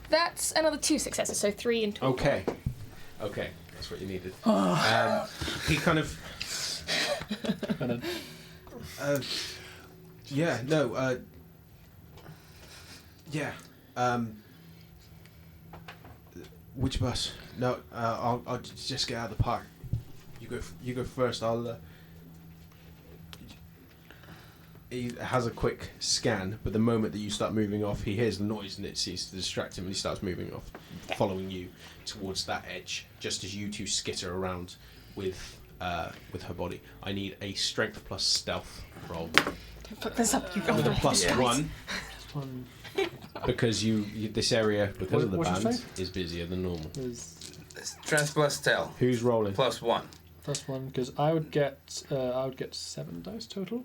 That's another 2 successes, so 3 in total. Okay, that's what you needed. He kind of. Yeah. No. Yeah. Which bus? No. I'll just get out of the park. You go first. He has a quick scan, but the moment that you start moving off, he hears the noise and it seems to distract him, and he starts moving off, following you towards that edge, just as you two skitter around with her body. I need a strength plus stealth roll. Put this up, you with a plus Yeah. 1 One because you this area because of the What's your band strength? is busier than normal. is Strength plus tell. Who's rolling? +1. +1 because I would get 7 dice total.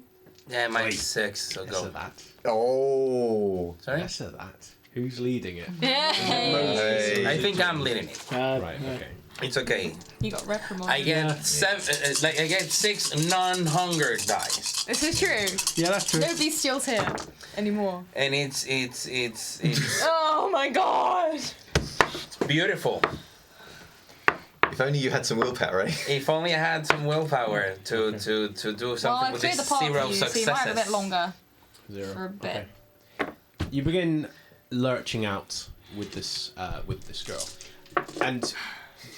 Yeah, mine's 6, so Less go. of that. Oh. Sorry? Less of that. Who's leading it? Hey. I think I'm leading it. Right. yeah. Okay. It's okay. You got reprimanded. I get I get 6 non-hunger dice, This is true. Yeah, that's true. Nobody steals here anymore. and it's Oh my god! beautiful. If only you had some willpower, eh? If only I had some willpower to do Well, something I've with cleared the this path 0 for you, so you might have a bit successes. longer 0. for a bit. Okay. You begin lurching out with this girl, and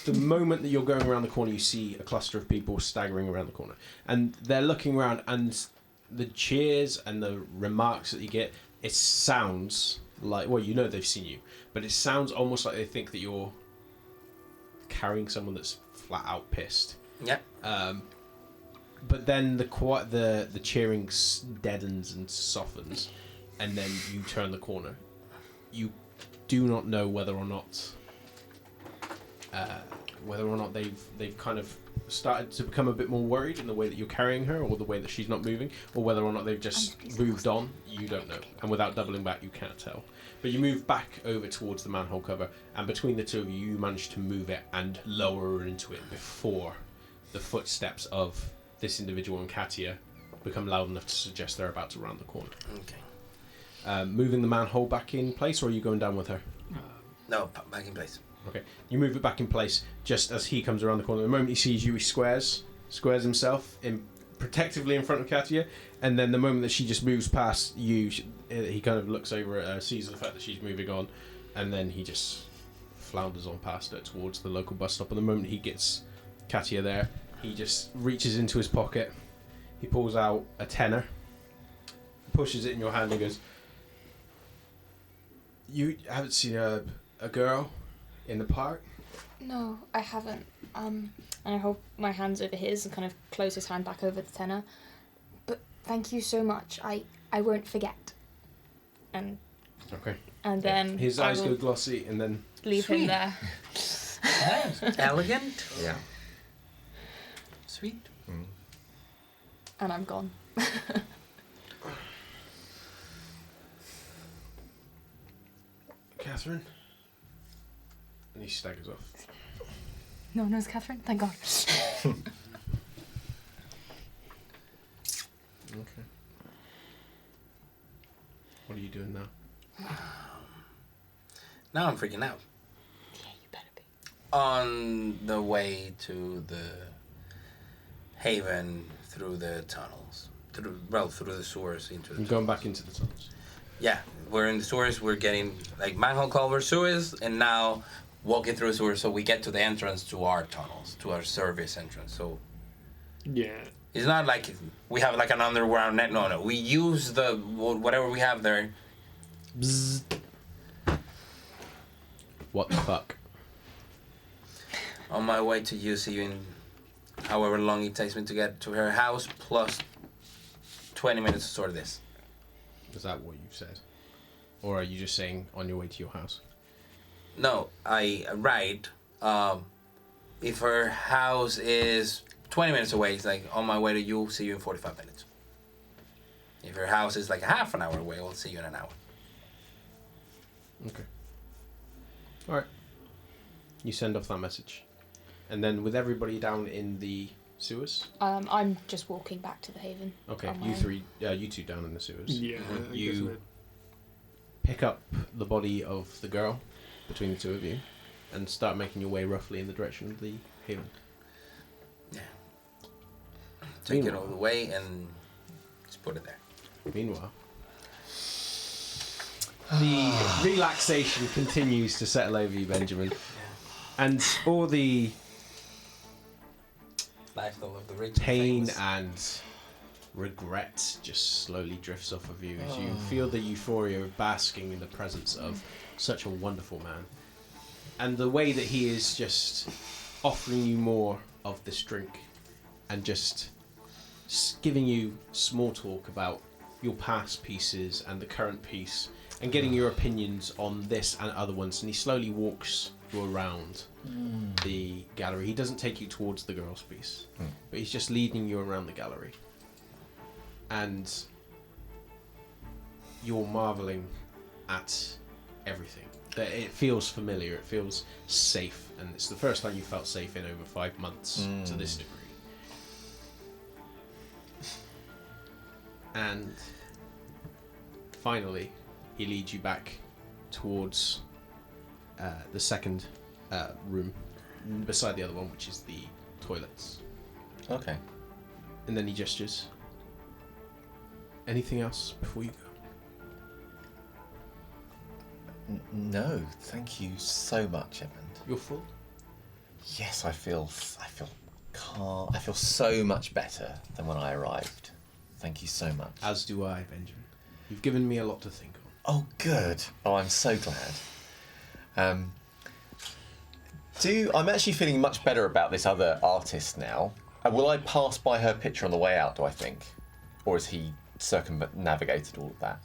the moment that you're going around the corner, you see a cluster of people staggering around the corner, and they're looking around, and the cheers and the remarks that you get, it sounds like, well, you know they've seen you, but it sounds almost like they think that you're carrying someone that's flat out pissed. Yep. But then the cheering deadens and softens, and then you turn the corner. You do not know whether or not they've kind of started to become a bit more worried in the way that you're carrying her, or the way that she's not moving, or whether or not they've just moved on. You don't know, and without doubling back, you can't tell. But you move back over towards the manhole cover, and between the two of you, you manage to move it and lower her into it before the footsteps of this individual and Katia become loud enough to suggest they're about to round the corner. Okay. Moving the manhole back in place, or are you going down with her? No, back in place. Okay. You move it back in place just as he comes around the corner. The moment he sees you, he squares himself protectively in front of Katia, and then the moment that she just moves past you, he kind of looks over at her, sees the fact that she's moving on, and then he just flounders on past her towards the local bus stop. And the moment he gets Katia there, he just reaches into his pocket, he pulls out a tenner, pushes it in your hand and goes, "You haven't seen a girl in the park?" No, I haven't. And I hold my hands over his and kind of close his hand back over the tenor. But thank you so much. I won't forget. And Okay. then His I eyes will go glossy, and then leave him Sweet. there. Elegant. Yeah. Sweet. And I'm gone. Catherine, and he staggers off. No one knows Catherine? Thank God. Okay. What are you doing now? Now I'm freaking out. Yeah, you better be. On the way to the haven through the tunnels, through the sewers into the I'm going back into the tunnels. Yeah, we're in the sewers. We're getting like manhole cover sewers, and now walking through the sewers, so we get to the entrance to our tunnels, to our service entrance. So Yeah. it's not like we have like an underground net. No. We use the whatever we have there. Bzzz. What the fuck? On my way to UC in however long it takes me to get to her house, plus 20 minutes to sort this. Is that what you've said? Or are you just saying on your way to your house? No, I ride. If her house is 20 minutes away, it's like on my way to you, see you in 45 minutes. If her house is like a half an hour away, I'll see you in an hour. Okay. Alright. You send off that message. And then with everybody down in the sewers? I'm just walking back to the haven. Okay, on my you own. you two down in the sewers. Yeah. I You guess pick up the body of the girl between the two of you and start making your way roughly in the direction of the haven. Yeah. Take it Meanwhile- all the way and just put it there. Meanwhile, the relaxation continues to settle over you, Benjamin. And all the Lifestyle of the rich. pain and famous. and regret just slowly drifts off of you as you feel the euphoria of basking in the presence of such a wonderful man. And the way that he is just offering you more of this drink and just giving you small talk about your past pieces and the current piece, and getting your opinions on this and other ones. And he slowly walks you around the gallery. He doesn't take you towards the girl's piece, but he's just leading you around the gallery. And you're marveling at everything. That it feels familiar, it feels safe, and it's the first time you felt safe in over 5 months to this degree. And finally, he leads you back towards the second room, beside the other one, which is the toilets. Okay. And then he gestures. Anything else before you go? No, thank you so much, Edmund. You're full? Yes, I feel calm. I feel so much better than when I arrived. Thank you so much. As do I, Benjamin. You've given me a lot to think on. Oh, good. Oh, I'm so glad. I'm actually feeling much better about this other artist now. Will I pass by her picture on the way out, do I think? Or has he circumnavigated all of that?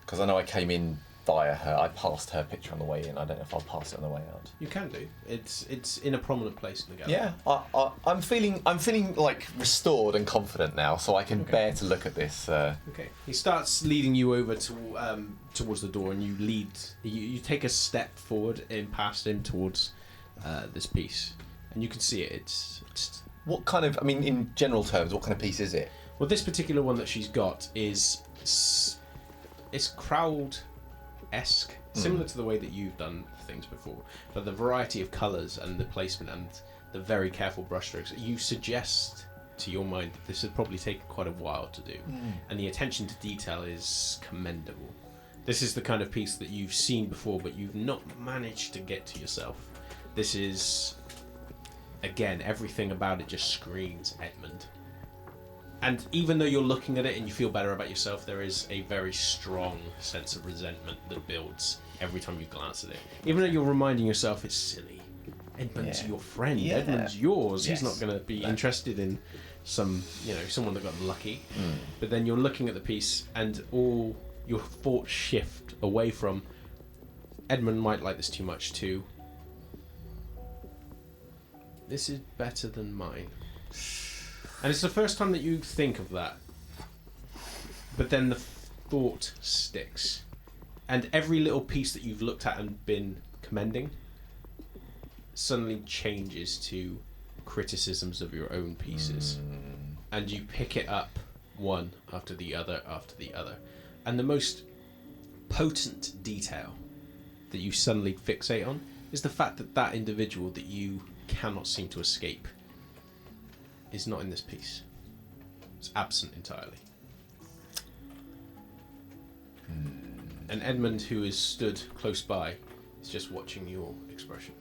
Because I know I came in via her. I passed her picture on the way in. I don't know if I'll pass it on the way out. You can do. It's in a prominent place in the gallery. Yeah, I'm feeling like restored and confident now, so I can bear to look at this. Okay. He starts leading you over to towards the door, and you take a step forward in past him towards this piece, and you can see it. It's What kind of? I mean, in general terms, what kind of piece is it? well, this particular one that she's got is it's crowd-esque, similar to the way that you've done things before, but the variety of colours and the placement and the very careful brushstrokes, you suggest to your mind that this would probably take quite a while to do, and the attention to detail is commendable. This is the kind of piece that you've seen before, but you've not managed to get to yourself. This is, again, everything about it just screams Edmund. And even though you're looking at it and you feel better about yourself, there is a very strong sense of resentment that builds every time you glance at it. Even though you're reminding yourself it's silly. Edmund's your friend. Yeah. Edmund's yours. Yes. He's not going to be interested in someone that got lucky. But then you're looking at the piece and all your thoughts shift away from Edmund might like this too much to this is better than mine. And it's the first time that you think of that. But then the thought sticks. And every little piece that you've looked at and been commending suddenly changes to criticisms of your own pieces. And you pick it up one after the other after the other. And the most potent detail that you suddenly fixate on is the fact that that individual that you cannot seem to escape is not in this piece. It's absent entirely. And Edmund, who is stood close by, is just watching your expression.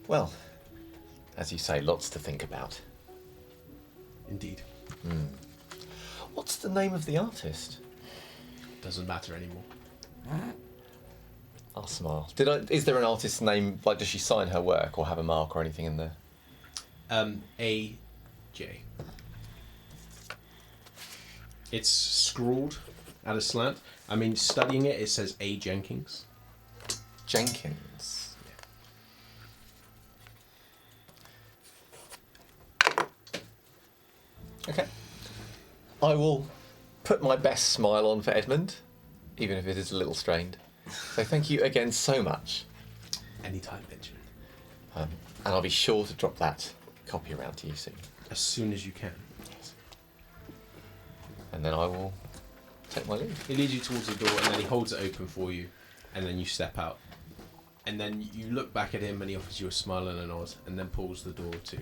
Well, as you say, lots to think about. Indeed. What's the name of the artist? Doesn't matter anymore. I'll smile. Is there an artist's name? Like, does she sign her work or have a mark or anything in there? A.J. It's scrawled at a slant. I mean, studying it, it says A. Jenkins. Jenkins. Okay. I will put my best smile on for Edmund, even if it is a little strained. So thank you again so much. Anytime, Benjamin. And I'll be sure to drop that copy around to you soon. As soon as you can. And then I will take my leave. He leads you towards the door and then he holds it open for you and then you step out. And then you look back at him and he offers you a smile and a nod and then pulls the door to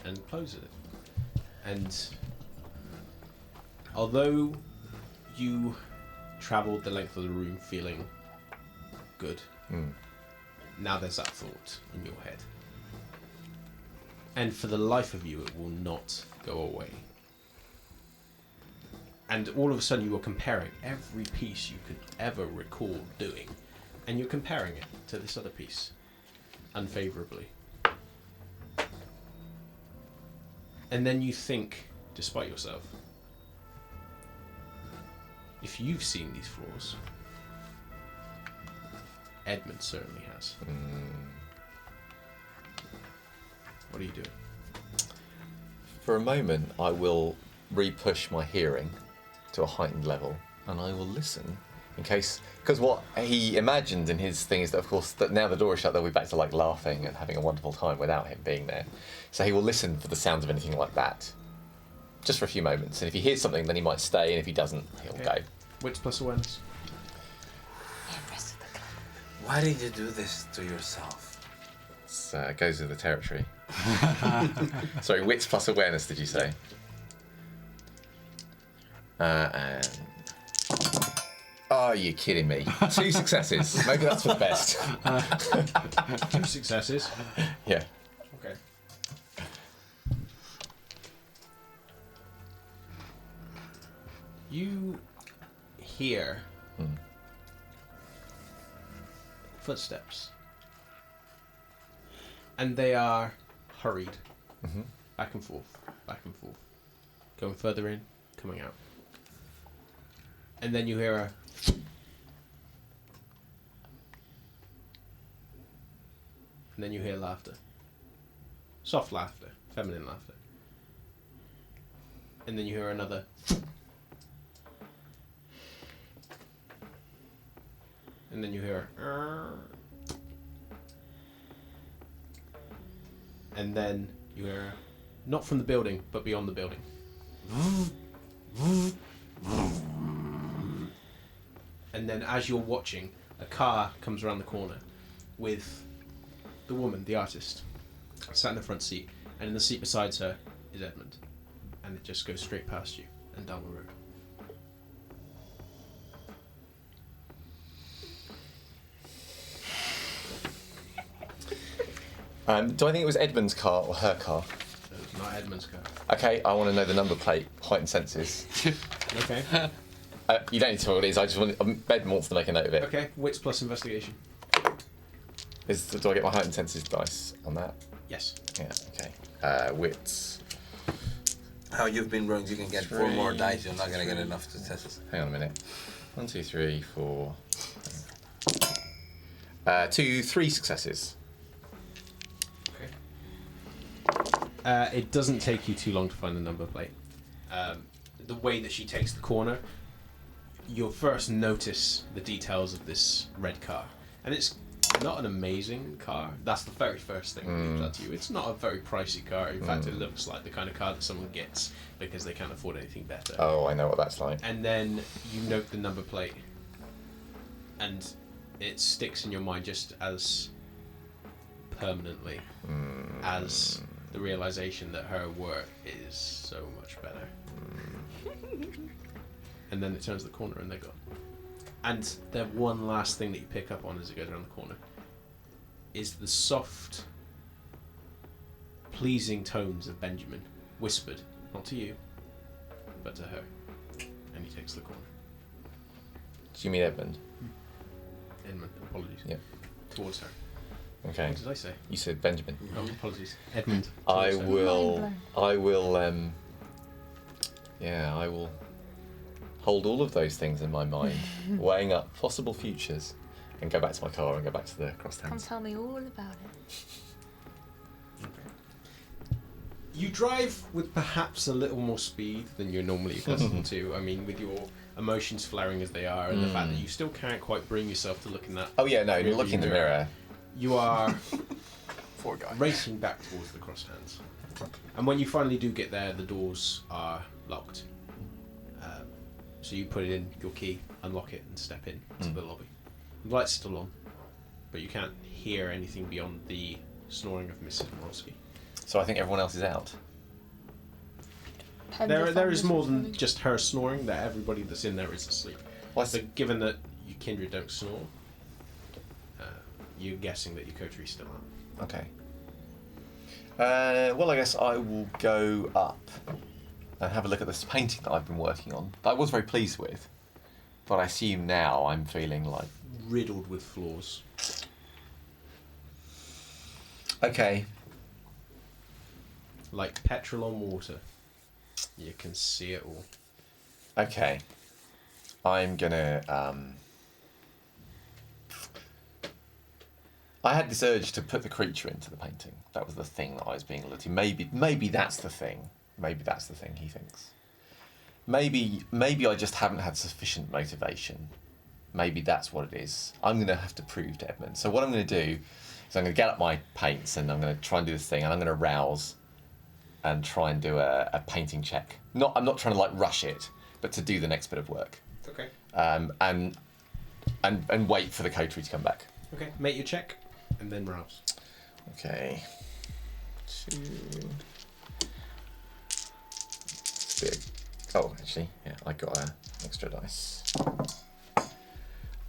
and closes it. And although you travelled the length of the room feeling good, now there's that thought in your head. And for the life of you, it will not go away. And all of a sudden you are comparing every piece you could ever recall doing, and you're comparing it to this other piece, unfavourably. And then you think, despite yourself, if you've seen these floors, Edmund certainly has. What are you doing? For a moment, I will re-push my hearing to a heightened level, and I will listen in case. Because what he imagined in his thing is that, of course, that now the door is shut, they'll be back to like laughing and having a wonderful time without him being there. So he will listen for the sounds of anything like that, just for a few moments. And if he hears something, then he might stay, and if he doesn't, he'll go. Wits plus awareness. Why did you do this to yourself? It goes with the territory. Sorry, wits plus awareness, did you say? And... Are you kidding me? 2 successes. Maybe that's for the best. 2 successes. Yeah. Okay. You hear footsteps, and they are hurried, back and forth, going further in, coming out, and then you hear a and then you hear laughter, soft laughter, feminine laughter, and then you hear another and then you hear and then you hear not from the building but beyond the building. And then as you're watching, a car comes around the corner with the woman, the artist, sat in the front seat, and in the seat beside her is Edmund, and it just goes straight past you and down the road. Do I think it was Edmund's car or her car? It's not Edmund's car. Okay, I want to know the number plate, heightened senses. Okay. You don't need to tell me what it is, I just want... Edmund wants to make a note of it. Okay, wits plus investigation. Do I get my heightened senses dice on that? Yes. Yeah, okay. Wits. How you've been wrong, you can get 4 more dice, you're not going to get enough successes. Hang on a minute. 1, 2, 3, 4... 3 successes. It doesn't take you too long to find the number plate. The way that she takes the corner, you'll first notice the details of this red car. And it's not an amazing car. That's the very first thing that leaps out to you. It's not a very pricey car. In fact, it looks like the kind of car that someone gets because they can't afford anything better. Oh, I know what that's like. And then you note the number plate. And it sticks in your mind just as permanently as the realization that her work is so much better. And then it turns the corner and they're gone. And the one last thing that you pick up on as it goes around the corner is the soft, pleasing tones of Benjamin, whispered, not to you, but to her. And he takes the corner. Do you mean Edmund? Edmund, apologies. Yeah. Towards her. Okay. What did I say? You said Benjamin. Oh, apologies. Edmund. I towards her. will hold all of those things in my mind, weighing up possible futures, and go back to my car and go back to the cross Come towns. tell me all about it. You drive with perhaps a little more speed than you're normally accustomed to. I mean, with your emotions flaring as they are, and the fact that you still can't quite bring yourself to look in that. Oh yeah, no, rearview look in the mirror. You are Poor guy. racing back towards the cross hands. And when you finally do get there, the doors are locked. So you put in your key, unlock it, and step in to the lobby. The light's still on, but you can't hear anything beyond the snoring of Mrs. Morosky. So I think everyone else is out. There is more than just her snoring. That everybody that's in there is asleep. Well, So given that you kindred don't snore, you're guessing that your coterie still out. Okay. Well, I guess I will go up and have a look at this painting that I've been working on. That I was very pleased with, but I assume now I'm feeling like... Riddled with flaws. Okay. like petrol on water. You can see it all. Okay. I'm gonna. I had this urge to put the creature into the painting. That was the thing that I was being alluded to. Maybe that's the thing. Maybe that's the thing he thinks. Maybe I just haven't had sufficient motivation. Maybe that's what it is. I'm going to have to prove to Edmund. So what I'm going to do is I'm going to get up my paints and I'm going to try and do this thing and I'm going to rouse and try and do a painting check. I'm not trying to like rush it, but to do the next bit of work. Okay. And wait for the coterie to come back. Okay. Make your check and then rouse. Okay. 2. It's a bit. Oh, actually, yeah, I got an extra dice.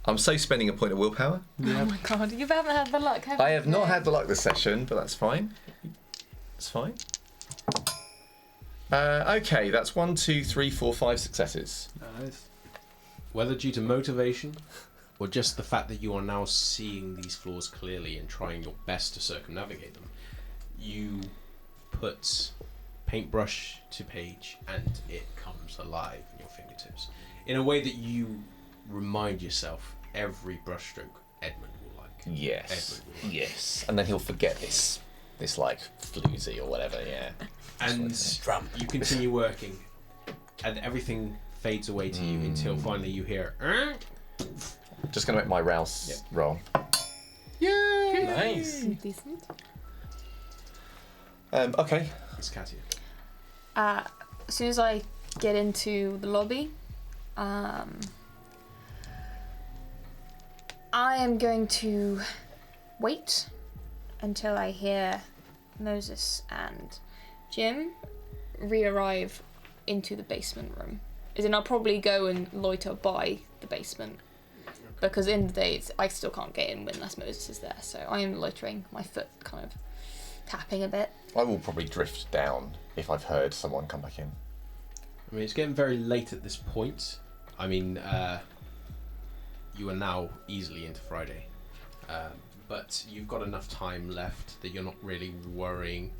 I'm spending a point of willpower. Oh my god, you haven't had the luck, have you? I have not had the luck this session, but that's fine. It's fine. Okay, that's 1, 2, 3, 4, 5 successes. Nice. Whether due to motivation or just the fact that you are now seeing these flaws clearly and trying your best to circumnavigate them, you put paintbrush to page and it comes alive in your fingertips in a way that you remind yourself every brushstroke Edmund will like. Yes. Edmund will like. Yes. And then he'll forget this like floozy or whatever, yeah. And you continue working and everything fades away to you until finally you hear Just gonna make my rouse roll. Yay! Nice. Decent. Okay. It's Katia. As soon as I get into the lobby, I am going to wait until I hear Moses and Jim re-arrive into the basement room. As in, I'll probably go and loiter by the basement. Because in the day, I still can't get in unless Moses is there. So I am loitering, my foot kind of tapping a bit. I will probably drift down if I've heard someone come back in. I mean, it's getting very late at this point. I mean, you are now easily into Friday. But you've got enough time left that you're not really worrying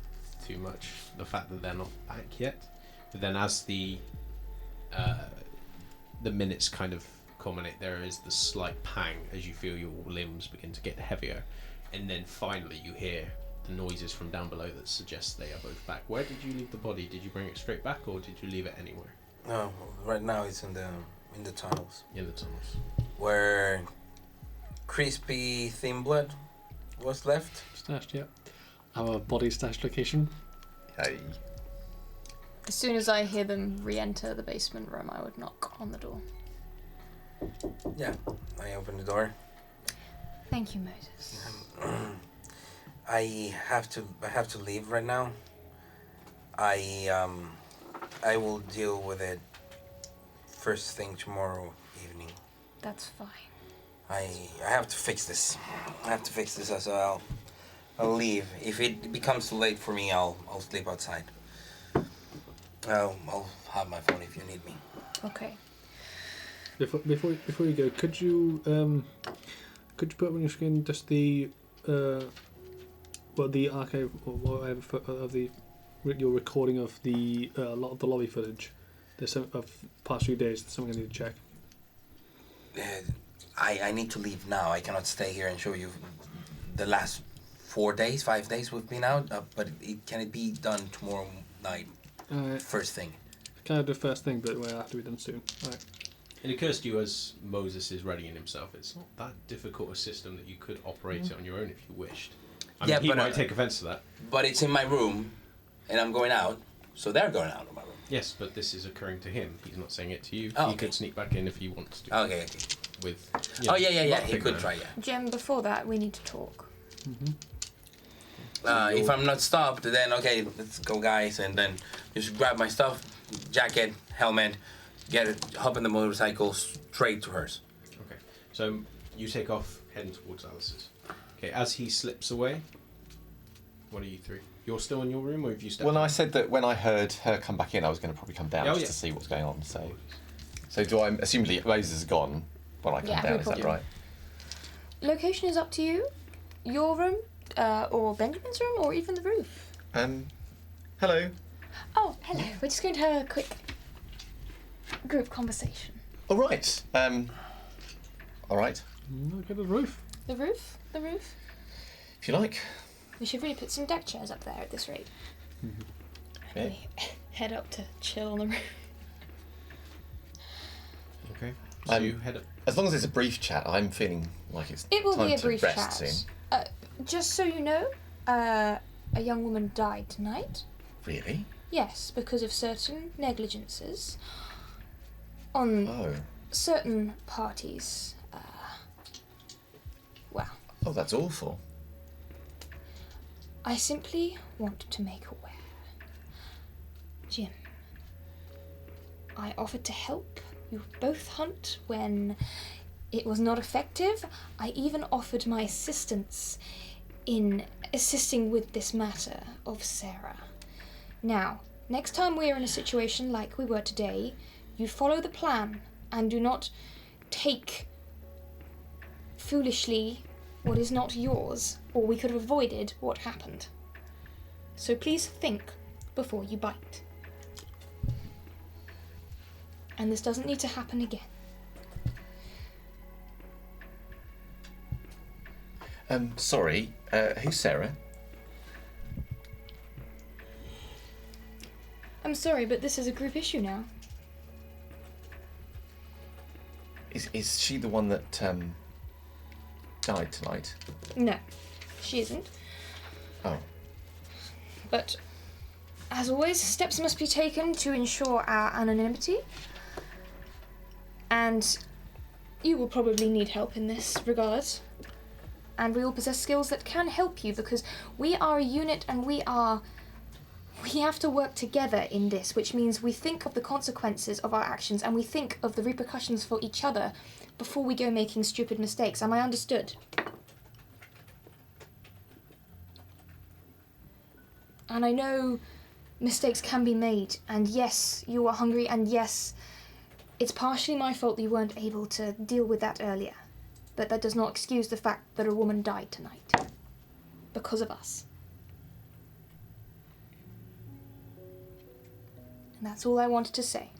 too much. The fact that they're not back yet. But then as the minutes kind of culminate, there is the slight pang as you feel your limbs begin to get heavier. And then finally you hear the noises from down below that suggest they are both back. Where did you leave the body? Did you bring it straight back or did you leave it anywhere? No, right now it's in the tunnels. In the tunnels. Where crispy thin blood was left. Stashed, yeah. Our body stash location. Hey. As soon as I hear them re-enter the basement room, I would knock on the door. Yeah, I open the door. Thank you, Moses. I have to leave right now. I will deal with it first thing tomorrow evening. That's fine. I have to fix this. So I'll leave. If it becomes too late for me, I'll sleep outside. I'll have my phone if you need me. Okay. Before you go, could you put up on your screen just the archive or whatever of your recording of the lot of the lobby footage? There's some of past few days. There's something I need to check. I need to leave now. I cannot stay here and show you the last 5 days we've been out. But can it be done tomorrow night? First thing. Can I do first thing, but it will have to be done soon. All right. It occurs to you as Moses is readying himself, it's not that difficult a system that you could operate it on your own if you wished. I mean, he might take offense to that. But it's in my room, and I'm going out, so they're going out of my room. Yes, but this is occurring to him. He's not saying it to you. Oh, he okay. could sneak back in if he wants to. Okay. With. Yeah. He could try, yeah. Jim, before that, we need to talk. If I'm not stopped, then okay, let's go, guys, and then just grab my stuff, jacket, helmet, hop in the motorcycle straight to hers. Okay, so you take off heading towards Alice's. Okay, as he slips away, what are you three? You're still in your room, or have you stepped? Well, no, I said that when I heard her come back in, I was going to probably come down to see what's going on. So do I assume Moses is gone when I come down? Is that right? Location is up to you. Your room, or Benjamin's room, or even the roof. Hello. Oh, hello. We're just going to have a quick group conversation. All right. All right. Look at the roof. The roof? The roof? If you like. We should really put some deck chairs up there at this rate. Yeah. We head up to chill on the roof. Okay. So you head up. As long as it's a brief chat, I'm feeling like it's It will time be a to brief rest chat. soon. Just so you know, a young woman died tonight. Really? Yes, because of certain negligences on Oh. certain parties. Well, Oh, that's awful. I simply want to make aware. Jim, I offered to help you both hunt when it was not effective. I even offered my assistance in assisting with this matter of Sarah. Now, next time we're in a situation like we were today, you follow the plan and do not take foolishly what is not yours, or we could have avoided what happened. So please think before you bite. And this doesn't need to happen again. Sorry. Who's Sarah? I'm sorry, but this is a group issue now. Is she the one that died tonight? No, she isn't. Oh. But, as always, steps must be taken to ensure our anonymity. And you will probably need help in this regard. And we all possess skills that can help you because we are a unit and we have to work together in this, which means we think of the consequences of our actions and we think of the repercussions for each other before we go making stupid mistakes. Am I understood? And I know mistakes can be made, and yes, you are hungry, and yes, it's partially my fault that you weren't able to deal with that earlier. But that does not excuse the fact that a woman died tonight. Because of us. And that's all I wanted to say.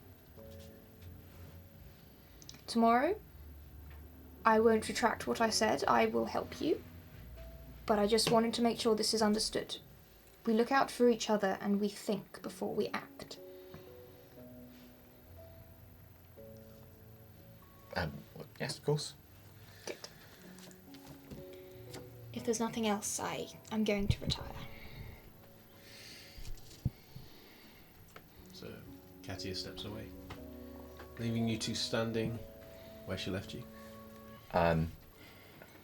Tomorrow, I won't retract what I said. I will help you. But I just wanted to make sure this is understood. We look out for each other and we think before we act. Yes, of course. Good. If there's nothing else, I'm going to retire. So Katia steps away, leaving you two standing where she left you. Well,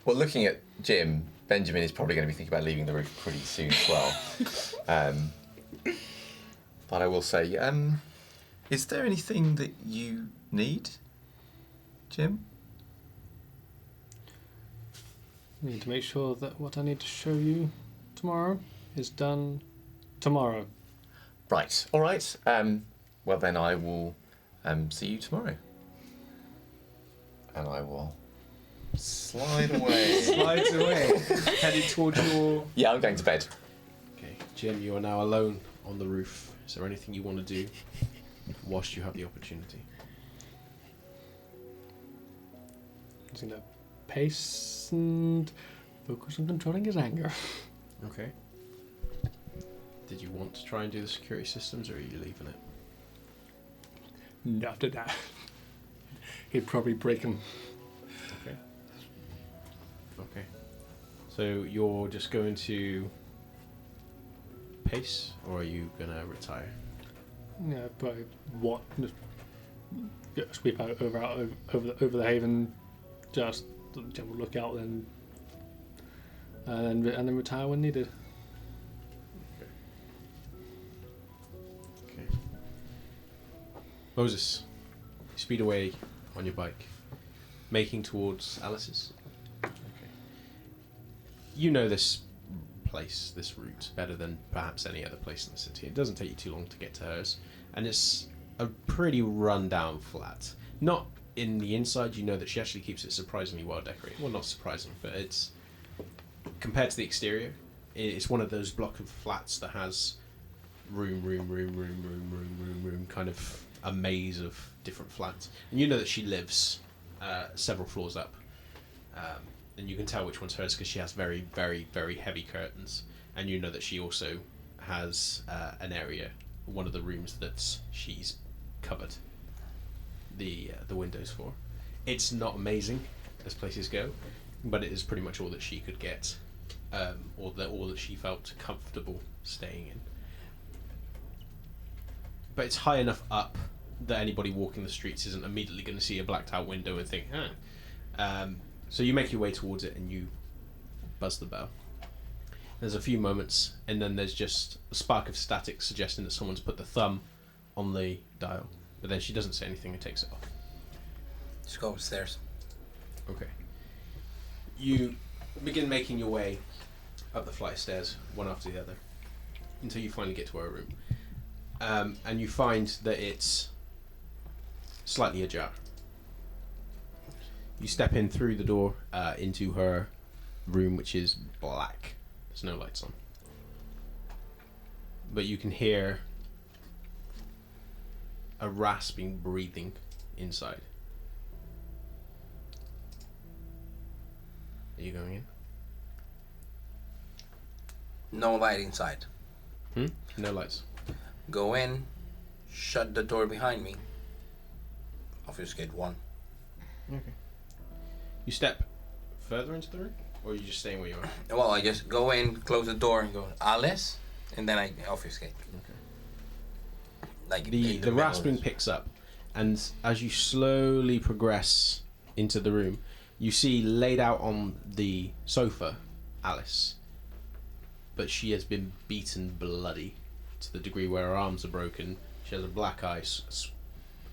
looking at Jim, Benjamin is probably going to be thinking about leaving the roof pretty soon as well. But I will say, is there anything that you need, Jim? I need to make sure that what I need to show you tomorrow is done tomorrow. Right. All right. Well, then I will see you tomorrow. And I will slide away. Slides away, headed towards your... Yeah, I'm going to bed. Okay, Jim, you are now alone on the roof. Is there anything you want to do whilst you have the opportunity? He's going to pace and focus on controlling his anger. Okay. Did you want to try and do the security systems, or are you leaving it? After that, he'd probably break him. Okay. Okay. So you're just going to pace, or are you gonna retire? Yeah, but what? Just sweep out over the haven, just general lookout, and then retire when needed. Okay. Moses, you speed away on your bike, making towards Alice's. Okay. You know this place, this route, better than perhaps any other place in the city. It doesn't take you too long to get to hers, and it's a pretty run-down flat. Not in the inside, you know that she actually keeps it surprisingly well decorated. Well, not surprising, but it's, compared to the exterior, it's one of those block of flats that has room, kind of a maze of different flats. And you know that she lives several floors up. And you can tell which one's hers because she has very, very, very heavy curtains. And you know that she also has an area, one of the rooms that she's covered the windows for. It's not amazing as places go, but it is pretty much all that she could get, or all that she felt comfortable staying in. But it's high enough up that anybody walking the streets isn't immediately going to see a blacked out window and think, huh. So you make your way towards it and you buzz the bell. There's a few moments, and then there's just a spark of static suggesting that someone's put the thumb on the dial. But then she doesn't say anything and takes it off. Just go upstairs. Okay. You begin making your way up the flight of stairs, one after the other, until you finally get to her room. And you find that it's slightly ajar. You step in through the door into her room, which is black. There's no lights on. But you can hear a rasping breathing inside. Are you going in? No light inside. No lights. Go in, shut the door behind me. Obfuscate one. Okay. You step further into the room, or are you just staying where you are? Well, I just go in, close the door, and go, Alice, and then I obfuscate. Okay. Like The middle rasping of it. picks up, and as you slowly progress into the room, you see laid out on the sofa Alice, but she has been beaten bloody to the degree where her arms are broken. She has a black eye,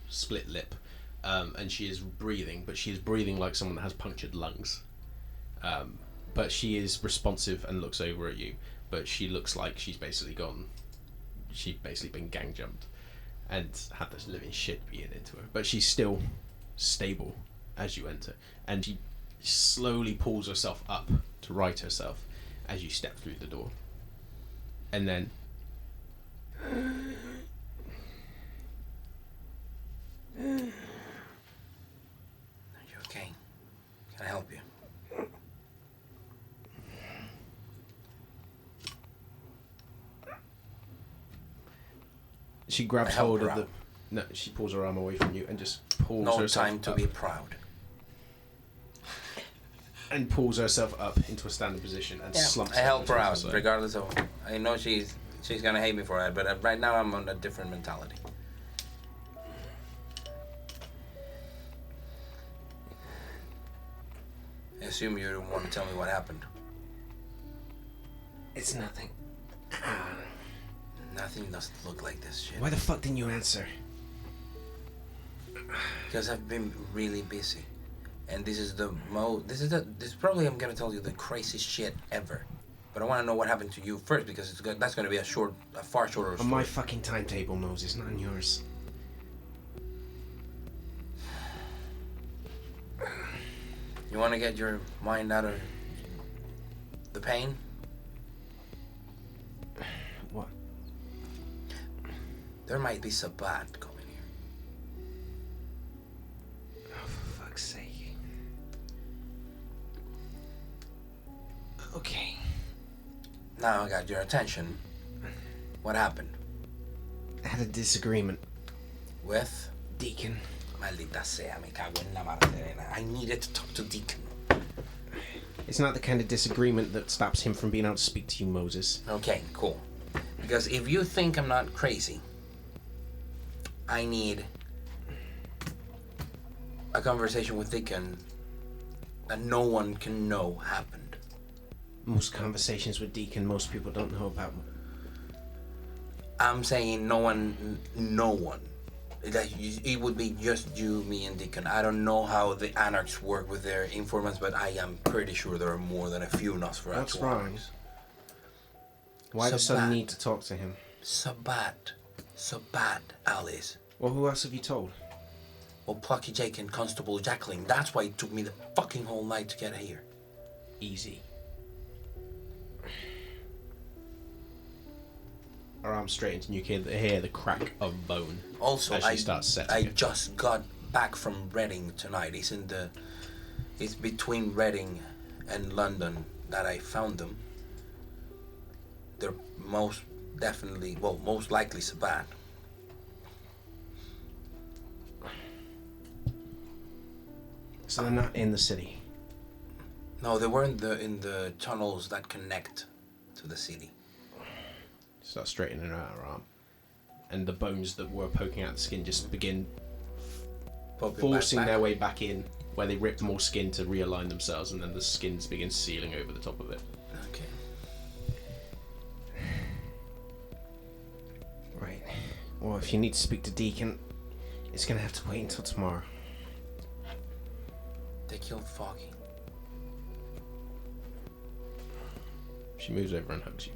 split lip, and she is breathing, but she is breathing like someone that has punctured lungs. But she is responsive and looks over at you, but she looks like she's basically been gang jumped and had this living shit beaten into her. But she's still stable as you enter, and she slowly pulls herself up to right herself as you step through the door. And then Are you okay? Can I help you? she grabs I help hold her of the... out. No, she pulls her arm away from you and just pulls No herself time to up. be proud. And pulls herself up into a standing position and slumps I help onto her the out, side. regardless of. I know she's gonna hate me for that, but right now I'm on a different mentality. I assume you don't want to tell me what happened. It's nothing. Nothing doesn't look like this shit. Why the fuck didn't you answer? Because I've been really busy, and this is probably I'm gonna tell you the craziest shit ever. But I want to know what happened to you first because that's gonna be a far shorter On story. my fucking timetable, Moses, not on yours. You want to get your mind out of the pain? What? There might be Sabat coming here. Oh, for fuck's sake. Okay. Now I got your attention. What happened? I had a disagreement. With? Deacon. Maldita sea, me cago en la madre serena. I needed to talk to Deacon. It's not the kind of disagreement that stops him from being able to speak to you, Moses. Okay, cool. Because if you think I'm not crazy, I need a conversation with Deacon that no one can know happened. Most conversations with Deacon, most people don't know about. I'm saying no one. That it would be just you, me, and Deacon. I don't know how the Anarchs work with their informants, but I am pretty sure there are more than a few Nosferatu. What's wrong? Why the sudden need to talk to him? Sabat, Alice. Well, who else have you told? Well, Plucky Jake and Constable Jacqueline. That's why it took me the fucking whole night to get here. Easy. her arm straightens, and you can hear the crack of bone. Also, as she starts setting I it. just got back from Reading tonight. It's between Reading and London that I found them. They're most likely Sabat. So they're not in the city. No, they were in the tunnels that connect to the city. Start straightening out her arm, and the bones that were poking out the skin just begin forcing their way back in, where they rip more skin to realign themselves, and then the skins begin sealing over the top of it. Okay. Right. Well, if you need to speak to Deacon, it's gonna have to wait until tomorrow. They killed Foggy. She moves over and hugs you.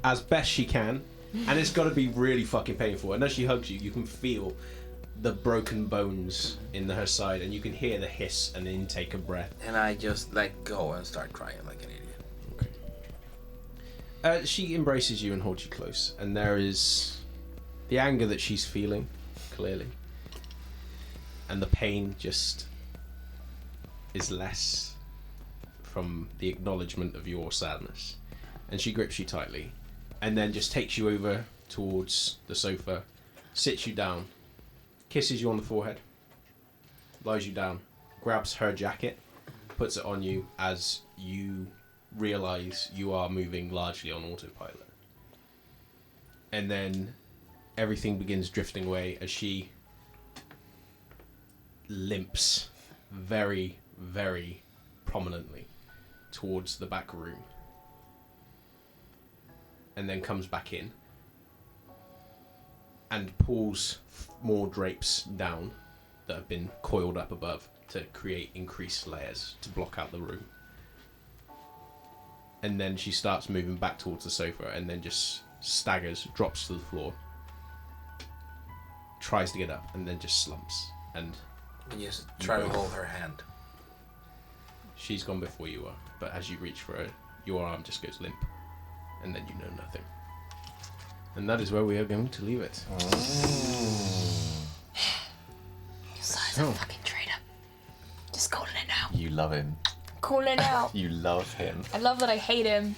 As best she can, and it's got to be really fucking painful. And as she hugs you, you can feel the broken bones in her side, and you can hear the hiss and the intake of breath. And I just let go and start crying like an idiot. Okay. She embraces you and holds you close, and there is the anger that she's feeling, clearly. And the pain just is less from the acknowledgement of your sadness. And she grips you tightly, and then just takes you over towards the sofa, sits you down, kisses you on the forehead, lies you down, grabs her jacket, puts it on you as you realise you are moving largely on autopilot. And then everything begins drifting away as she limps very, very prominently towards the back room. And then comes back in and pulls more drapes down that have been coiled up above to create increased layers to block out the room. And then she starts moving back towards the sofa and then just staggers, drops to the floor, tries to get up, and then just slumps. And just try to hold her hand. She's gone before you are, but as you reach for her, your arm just goes limp. And then you know nothing. And that is where we are going to leave it. Besides a fucking traitor. Just calling it now. You love him. Calling it out. You love him. I love that I hate him.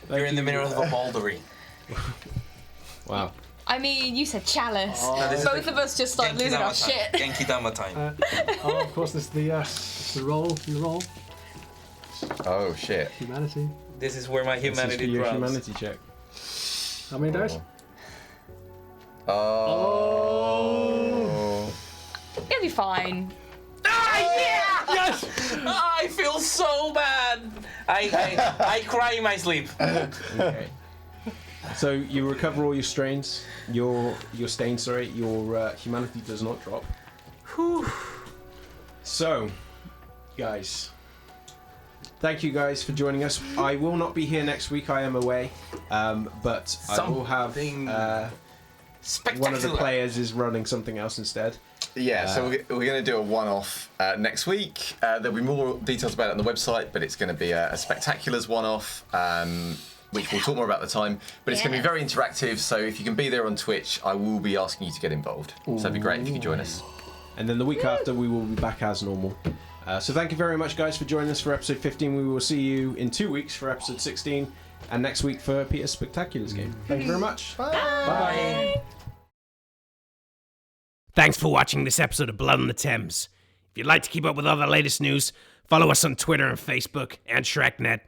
You're in the middle of a bouldery. Wow. I mean, you said chalice. No, this is Both of us just started losing our shit. Genki Dama time. Oh, of course, this is the roll. You roll. Oh shit. Humanity. This is where my humanity your drops. humanity check. How many dice? Oh. It'll be fine. Ah, yeah! Yes! I feel so bad. I cry in my sleep. Okay. So you recover all your strains, your stain, sorry, your humanity does not drop. Whew. So, guys, thank you guys for joining us. I will not be here next week, I am away, but I will have one of the players is running something else instead. Yeah, so we're going to do a one-off next week. There'll be more details about it on the website, but it's going to be a Spectaculars one-off, which we'll talk more about at the time. But it's going to be very interactive, so if you can be there on Twitch, I will be asking you to get involved. So it'd be great if you could join us. And then the week after, we will be back as normal. So thank you very much, guys, for joining us for episode 15. We will see you in 2 weeks for episode 16, and next week for Peter's Spectaculars game. Thank you very much. Bye. Bye. Thanks for watching this episode of Blood on the Thames. If you'd like to keep up with all the latest news, follow us on Twitter and Facebook and ShrekNet,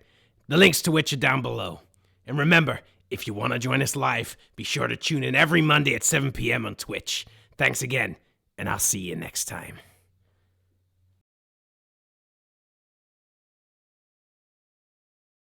the links to which are down below. And remember, if you want to join us live, be sure to tune in every Monday at 7 p.m. on Twitch. Thanks again, and I'll see you next time.